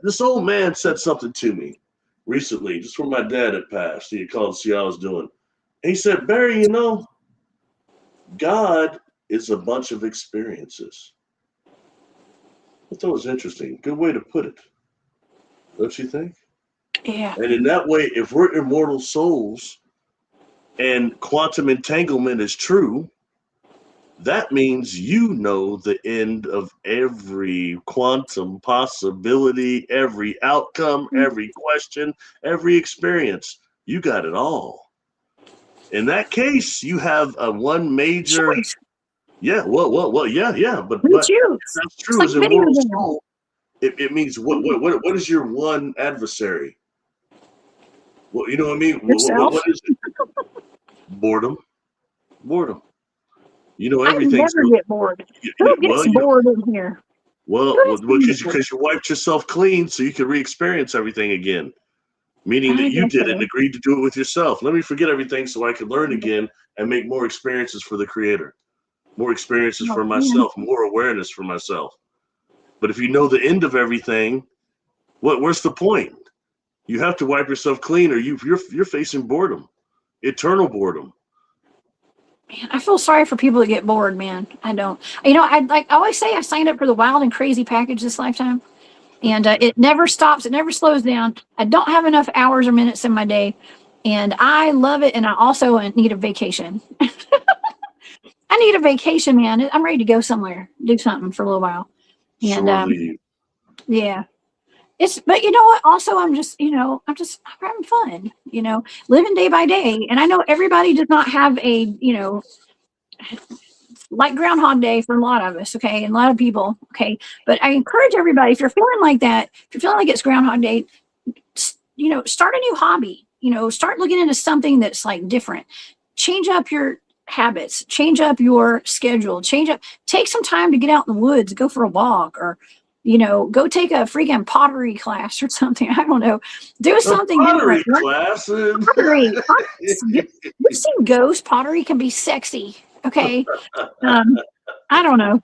this old man said something to me recently, just when my dad had passed. He had called to see how I was doing. And he said, Barry, you know, God is a bunch of experiences. I thought it was interesting. Good way to put it. Don't you think? Yeah. And in that way, if we're immortal souls, and quantum entanglement is true, that means you know the end of every quantum possibility, every outcome, every question, every experience. You got it all. In that case, you have one major. Choice. Yeah, yeah. But that's true. Like As a immortal soul, it means what is your one adversary? Well, you know what I mean? What is it? Boredom. You know everything. I never get bored. Who gets bored in here? Well, because you wiped yourself clean so you can re-experience everything again. Meaning that you did it and agreed to do it with yourself. Let me forget everything so I can learn again and make more experiences for the Creator. More experiences for myself, more awareness for myself. But if you know the end of everything, where's the point? You have to wipe yourself clean, or you're facing boredom, eternal boredom. Man, I feel sorry for people that get bored, man. I don't. You know, I always say I signed up for the wild and crazy package this lifetime, and it never stops. It never slows down. I don't have enough hours or minutes in my day, and I love it. And I also need a vacation. I need a vacation, man. I'm ready to go somewhere, do something for a little while. And yeah. But you know what? Also, I'm having fun, living day by day. And I know everybody does not have like Groundhog Day for a lot of us, okay, and a lot of people, okay. But I encourage everybody, if you're feeling like that, if you're feeling like it's Groundhog Day, start a new hobby. Start looking into something that's like different. Change up your habits, change up your schedule, take some time to get out in the woods, go for a walk, or go take a freaking pottery class or something. I don't know. Do something pottery different. Class. Pottery. You've seen ghosts. Pottery can be sexy. Okay. I don't know.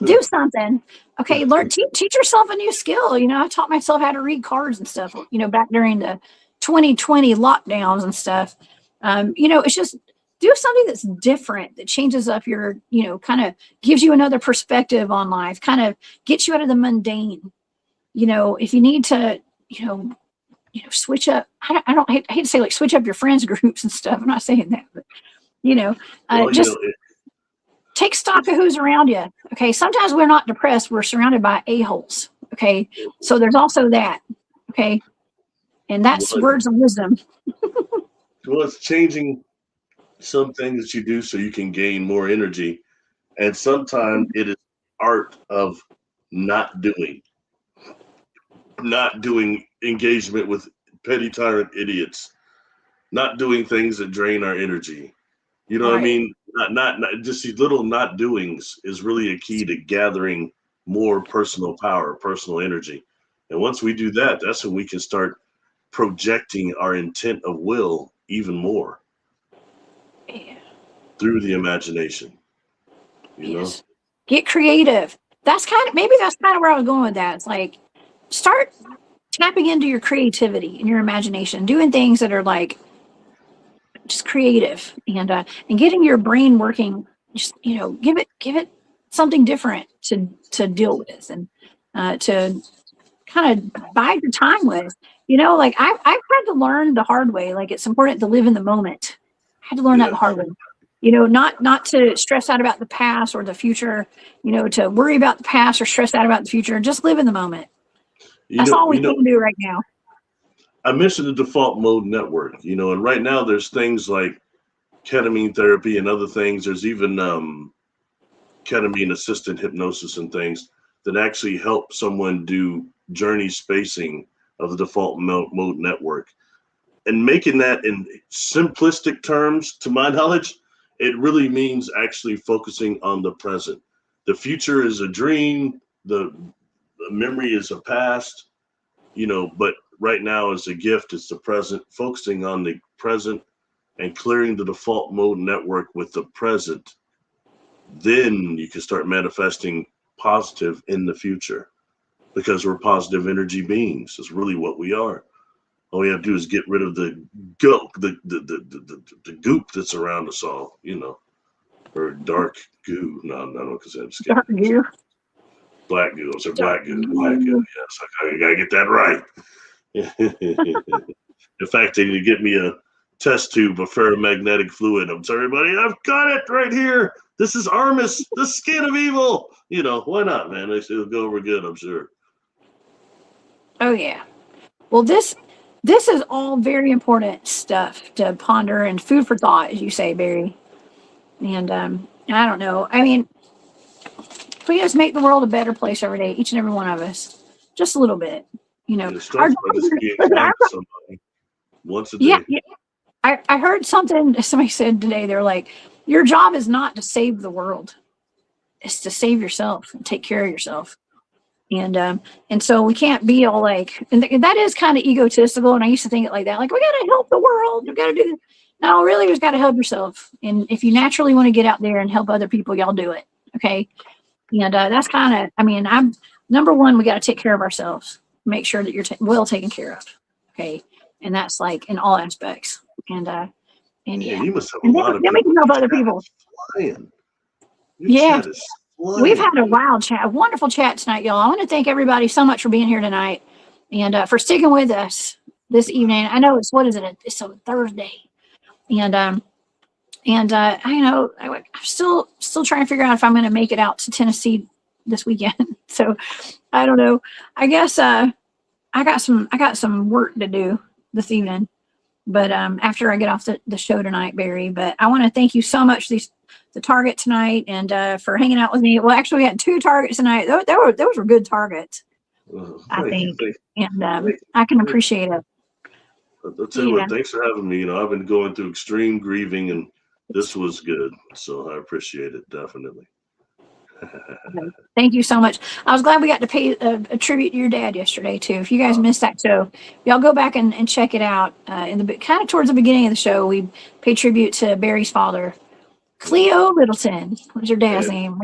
Do something. Okay. Teach yourself a new skill. I taught myself how to read cards and stuff, back during the 2020 lockdowns and stuff. It's just do something that's different, that changes up your, kind of gives you another perspective on life, kind of gets you out of the mundane. If you need to, switch up, I hate to say like switch up your friends groups and stuff. I'm not saying that, but, take stock of who's around you. Okay. Sometimes we're not depressed. We're surrounded by a-holes. Okay. So there's also that. Okay. And that's words of wisdom. Well, it's changing some things that you do so you can gain more energy, and sometimes it is art of not doing engagement with petty tyrant idiots, not doing things that drain our energy. You know what I mean? Not just these little not doings is really a key to gathering more personal power, personal energy. And once we do that, that's when we can start projecting our intent of will even more through the imagination. You know? Get creative. That's kind of where I was going with that. It's like start tapping into your creativity and your imagination, doing things that are like just creative and getting your brain working. Just give it something different to deal with and to kind of bide your time with. Like I've had to learn the hard way. Like it's important to live in the moment. I had to learn that the hard way. Not to stress out about the past or the future. To worry about the past or stress out about the future. Just live in the moment. That's all we can do right now. I mentioned the default mode network, and right now there's things like ketamine therapy and other things. There's even ketamine assisted hypnosis and things that actually help someone do journey spacing of the default mode network. And making that in simplistic terms, to my knowledge, it really means actually focusing on the present. The future is a dream. The memory is a past, but right now is a gift. It's the present, focusing on the present and clearing the default mode network with the present. Then you can start manifesting positive in the future because we're positive energy beings. That's really what we are. All we have to do is get rid of the goop, the goop that's around us all, or dark goo. No, because that's dark goo. Black goo. I'm sorry, black goo. Black goo. Yes, I gotta get that right. In fact, they need to get me a test tube of ferromagnetic fluid. I'm sorry, everybody. I've got it right here. This is Armis, the skin of evil. Why not, man? It'll go over good, I'm sure. Oh yeah. Well, this is all very important stuff to ponder and food for thought, as you say, Barry. And I don't know. I mean, we just make the world a better place every day, each and every one of us, just a little bit. It starts by just being kind to somebody once a day. Yeah. I heard something somebody said today. They're like, your job is not to save the world; it's to save yourself and take care of yourself. And so we can't be all like, and that is kind of egotistical. And I used to think it like that, like we got to help the world. We got to do this. No, really, we just got to help yourself. And if you naturally want to get out there and help other people, y'all do it. Okay. And that's kind of, I'm number one, we got to take care of ourselves, make sure that you're well taken care of. Okay. And that's like in all aspects. And yeah, you must have a lot of then we can help other people. Yeah. We've had a wonderful chat tonight, y'all. I want to thank everybody so much for being here tonight and for sticking with us this evening. I know it's it's a Thursday, and I'm still trying to figure out if I'm going to make it out to Tennessee this weekend. So I don't know. I guess I got some work to do this evening, but after I get off the show tonight, Barry. But I want to thank you so much the target tonight and for hanging out with me. Well, actually, we had 2 targets tonight. Those were good targets, I think, and I can appreciate it. I'll tell you what, thanks for having me. I've been going through extreme grieving, and this was good, so I appreciate it, definitely. Thank you so much. I was glad we got to pay a tribute to your dad yesterday too. If you guys missed that show, y'all go back and check it out. In the kind of towards the beginning of the show, we paid tribute to Barry's father, Cleo Littleton. What's your dad's name?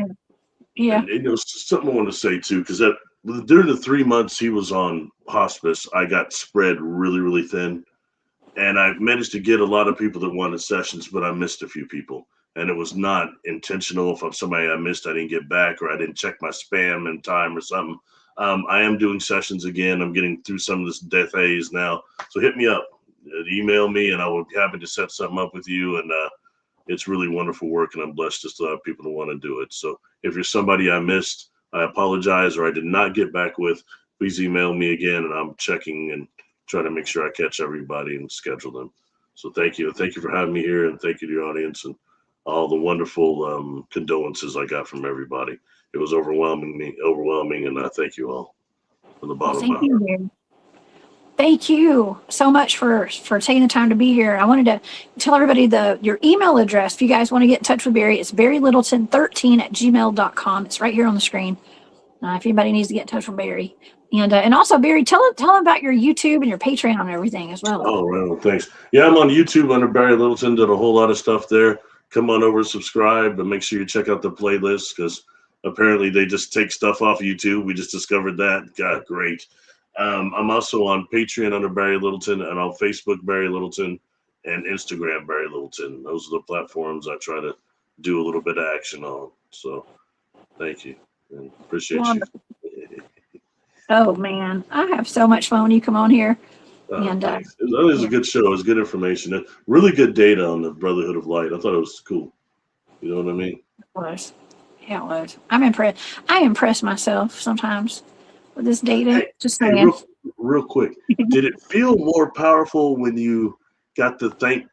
Yeah. And, something I want to say too, because during the 3 months he was on hospice, I got spread really, really thin, and I managed to get a lot of people that wanted sessions, but I missed a few people. And it was not intentional. If I'm somebody I missed, I didn't get back, or I didn't check my spam in time or something. I am doing sessions again. I'm getting through some of this death haze now. So hit me up, email me, and I will be happy to set something up with you. And it's really wonderful work, and I'm blessed to still have people that want to do it. So if you're somebody I missed, I apologize, or I did not get back with, please email me again, and I'm checking and trying to make sure I catch everybody and schedule them. So thank you. Thank you for having me here, and thank you to your audience and all the wonderful condolences I got from everybody. It was overwhelming, and I thank you all from the bottom of my heart. Thank you so much for taking the time to be here. I wanted to tell everybody your email address. If you guys want to get in touch with Barry, it's barrylittleton13@gmail.com. It's right here on the screen. If anybody needs to get in touch with Barry. And also, Barry, tell them about your YouTube and your Patreon and everything as well. Oh, well, thanks. Yeah, I'm on YouTube under Barry Littleton. Did a whole lot of stuff there. Come on over, subscribe, but make sure you check out the playlist because apparently they just take stuff off of YouTube. We just discovered that. God, great. I'm also on Patreon under Barry Littleton and on Facebook Barry Littleton and Instagram Barry Littleton. Those are the platforms I try to do a little bit of action on. So thank you and appreciate you. Oh man, I have so much fun when you come on here. Thanks. It was a good show. It was good information. Really good data on the Brotherhood of Light. I thought it was cool. You know what I mean? It was. Yeah, it was. I'm impressed. I impress myself sometimes with this data. Hey, just saying. Real quick. Did it feel more powerful when you got to thank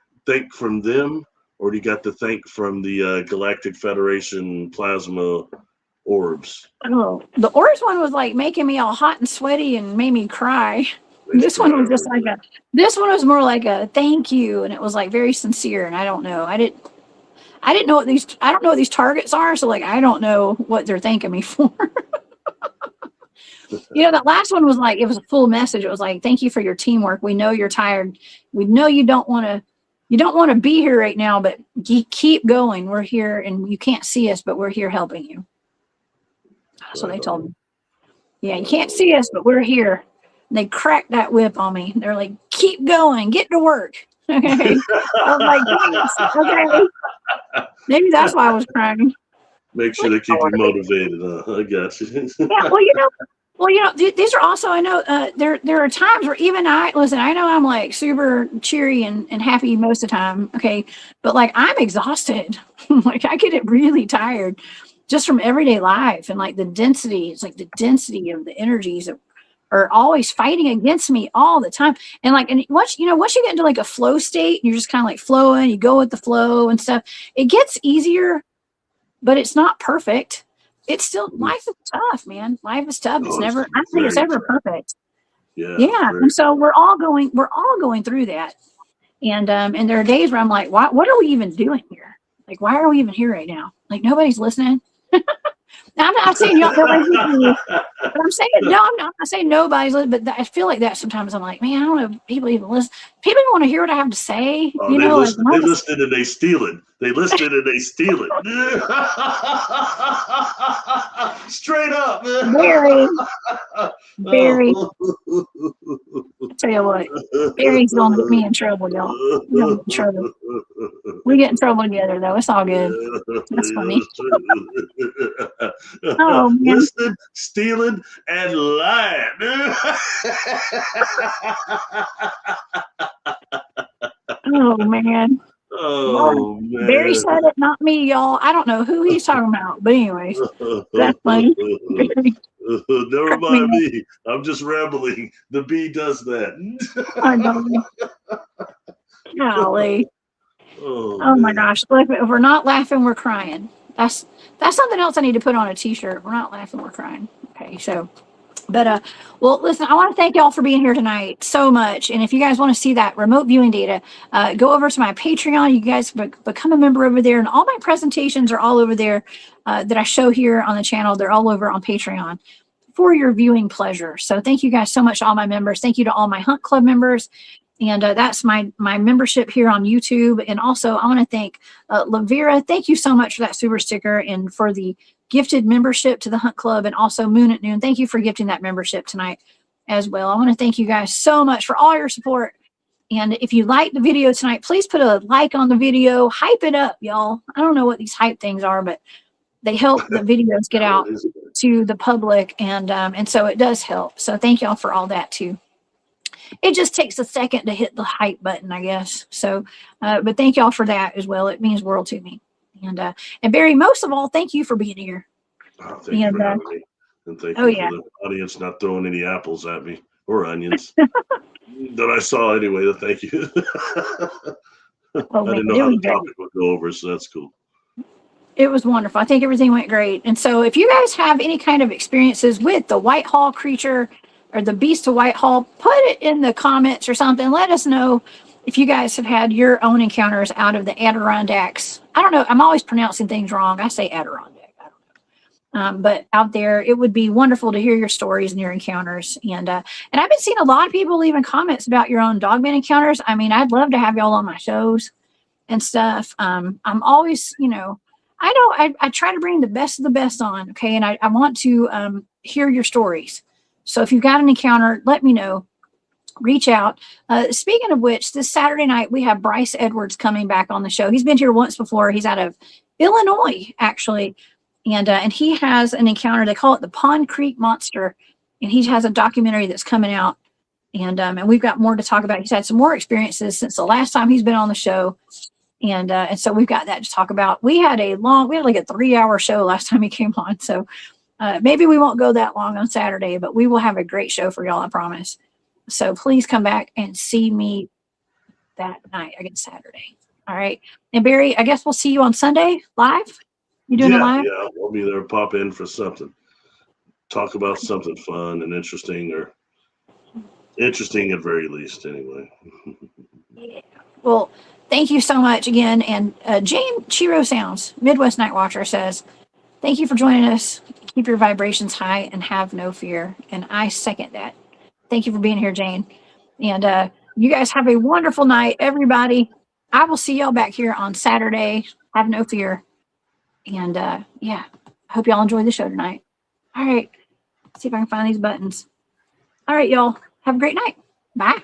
from them, or you got to thank from the Galactic Federation plasma orbs? Oh, the orbs one was like making me all hot and sweaty and made me cry. This one was just like this one was more like a thank you, and it was like very sincere. And I don't know. I didn't know I don't know what these targets are, so like I don't know what they're thanking me for. That last one was like, it was a full message. It was like, thank you for your teamwork. We know you're tired. We know you don't want to be here right now, but keep going. We're here and you can't see us, but we're here helping you. That's what they told me. Yeah, you can't see us, but we're here. And they cracked that whip on me. They're like, keep going, get to work. Okay. I was like, okay. Maybe that's why I was crying. Make sure they keep you motivated. I got you. Yeah, these are also, I know there are times where even I know I'm like super cheery and happy most of the time. Okay. But like, I'm exhausted. Like I get really tired just from everyday life and like the density. It's like the density of the energies are always fighting against me all the time. And like, and once you get into like a flow state, you're just kind of like flowing, you go with the flow and stuff. It gets easier, but it's not perfect. It's still, life is tough, man. Life is tough. It's never, I don't think it's ever perfect. Yeah. And so we're all going through that. And there are days where I'm like, what are we even doing here? Like, why are we even here right now? Like nobody's listening. Now, I'm not saying y'all, but I'm saying, no, I'm not saying nobody's listening, but I feel like that sometimes. I'm like, man, I don't know if people even listen. People want to hear what I have to say. Oh, they listen and they steal it. They listen and they steal it. Straight up, man. Barry. I'll tell you what, Barry's going to get me in trouble, y'all. We're in trouble. We get in trouble together, though. It's all good. That's funny. Oh, man. Listening, stealing, and lying. Oh, man. Oh, man. Barry said it, not me, y'all. I don't know who he's talking about, but anyways, that's funny. Never mind me. I'm just rambling. The bee does that. I know. Golly. Oh my gosh. If we're not laughing, we're crying. That's something else I need to put on a t-shirt. We're not laughing, we're crying. Okay, so but well, listen, I want to thank y'all for being here tonight so much. And if you guys want to see that remote viewing data, go over to my Patreon. You guys become a member over there, and all my presentations are all over there that I show here on the channel. They're all over on Patreon for your viewing pleasure. So thank you guys so much to all my members. Thank you to all my Hunt Club members. And that's my membership here on YouTube. And also I want to thank Lavera. Thank you so much for that super sticker and for the gifted membership to the Hunt Club, and also Moon at Noon. Thank you for gifting that membership tonight as well. I want to thank you guys so much for all your support. And if you like the video tonight, please put a like on the video. Hype it up, y'all. I don't know what these hype things are, but they help the videos get out to the public. And so it does help. So thank y'all for all that too. It just takes a second to hit the hype button, I guess. So, but thank y'all for that as well. It means world to me. And Barry, most of all, thank you for being here. Oh, thank you for having me. And thank you for the audience not throwing any apples at me or onions that I saw anyway. Thank you. I didn't know how the topic would go over, so that's cool. It was wonderful. I think everything went great. And so if you guys have any kind of experiences with the Whitehall creature or the Beast of Whitehall, put it in the comments or something. Let us know if you guys have had your own encounters out of the Adirondacks. I don't know. I'm always pronouncing things wrong. I say Adirondack. I don't know. But out there, it would be wonderful to hear your stories and your encounters. And I've been seeing a lot of people leaving comments about your own Dogman encounters. I mean, I'd love to have y'all on my shows and stuff. I'm always, I try to bring the best of the best on. Okay. And I want to hear your stories. So if you've got an encounter, let me know. Reach out. Speaking of which, this Saturday night, we have Bryce Edwards coming back on the show. He's been here once before. He's out of Illinois, actually. And he has an encounter. They call it the Pond Creek Monster. And he has a documentary that's coming out. And we've got more to talk about. He's had some more experiences since the last time he's been on the show. And so we've got that to talk about. We had like a 3-hour show last time he came on. So maybe we won't go that long on Saturday, but we will have a great show for y'all, I promise. So please come back and see me that night, against Saturday. All right. And Barry, I guess we'll see you on Sunday live. You doing a live? Yeah, we'll be there. Pop in for something. Talk about something fun and interesting, or interesting at very least, anyway. Yeah. Well, thank you so much again. And Jane Chiro Sounds, Midwest Night Watcher, says, thank you for joining us. Keep your vibrations high and have no fear. And I second that. Thank you for being here, Jane. And you guys have a wonderful night, everybody. I will see y'all back here on Saturday. Have no fear. And yeah, I hope y'all enjoy the show tonight. All right. See if I can find these buttons. All right, y'all. Have a great night. Bye.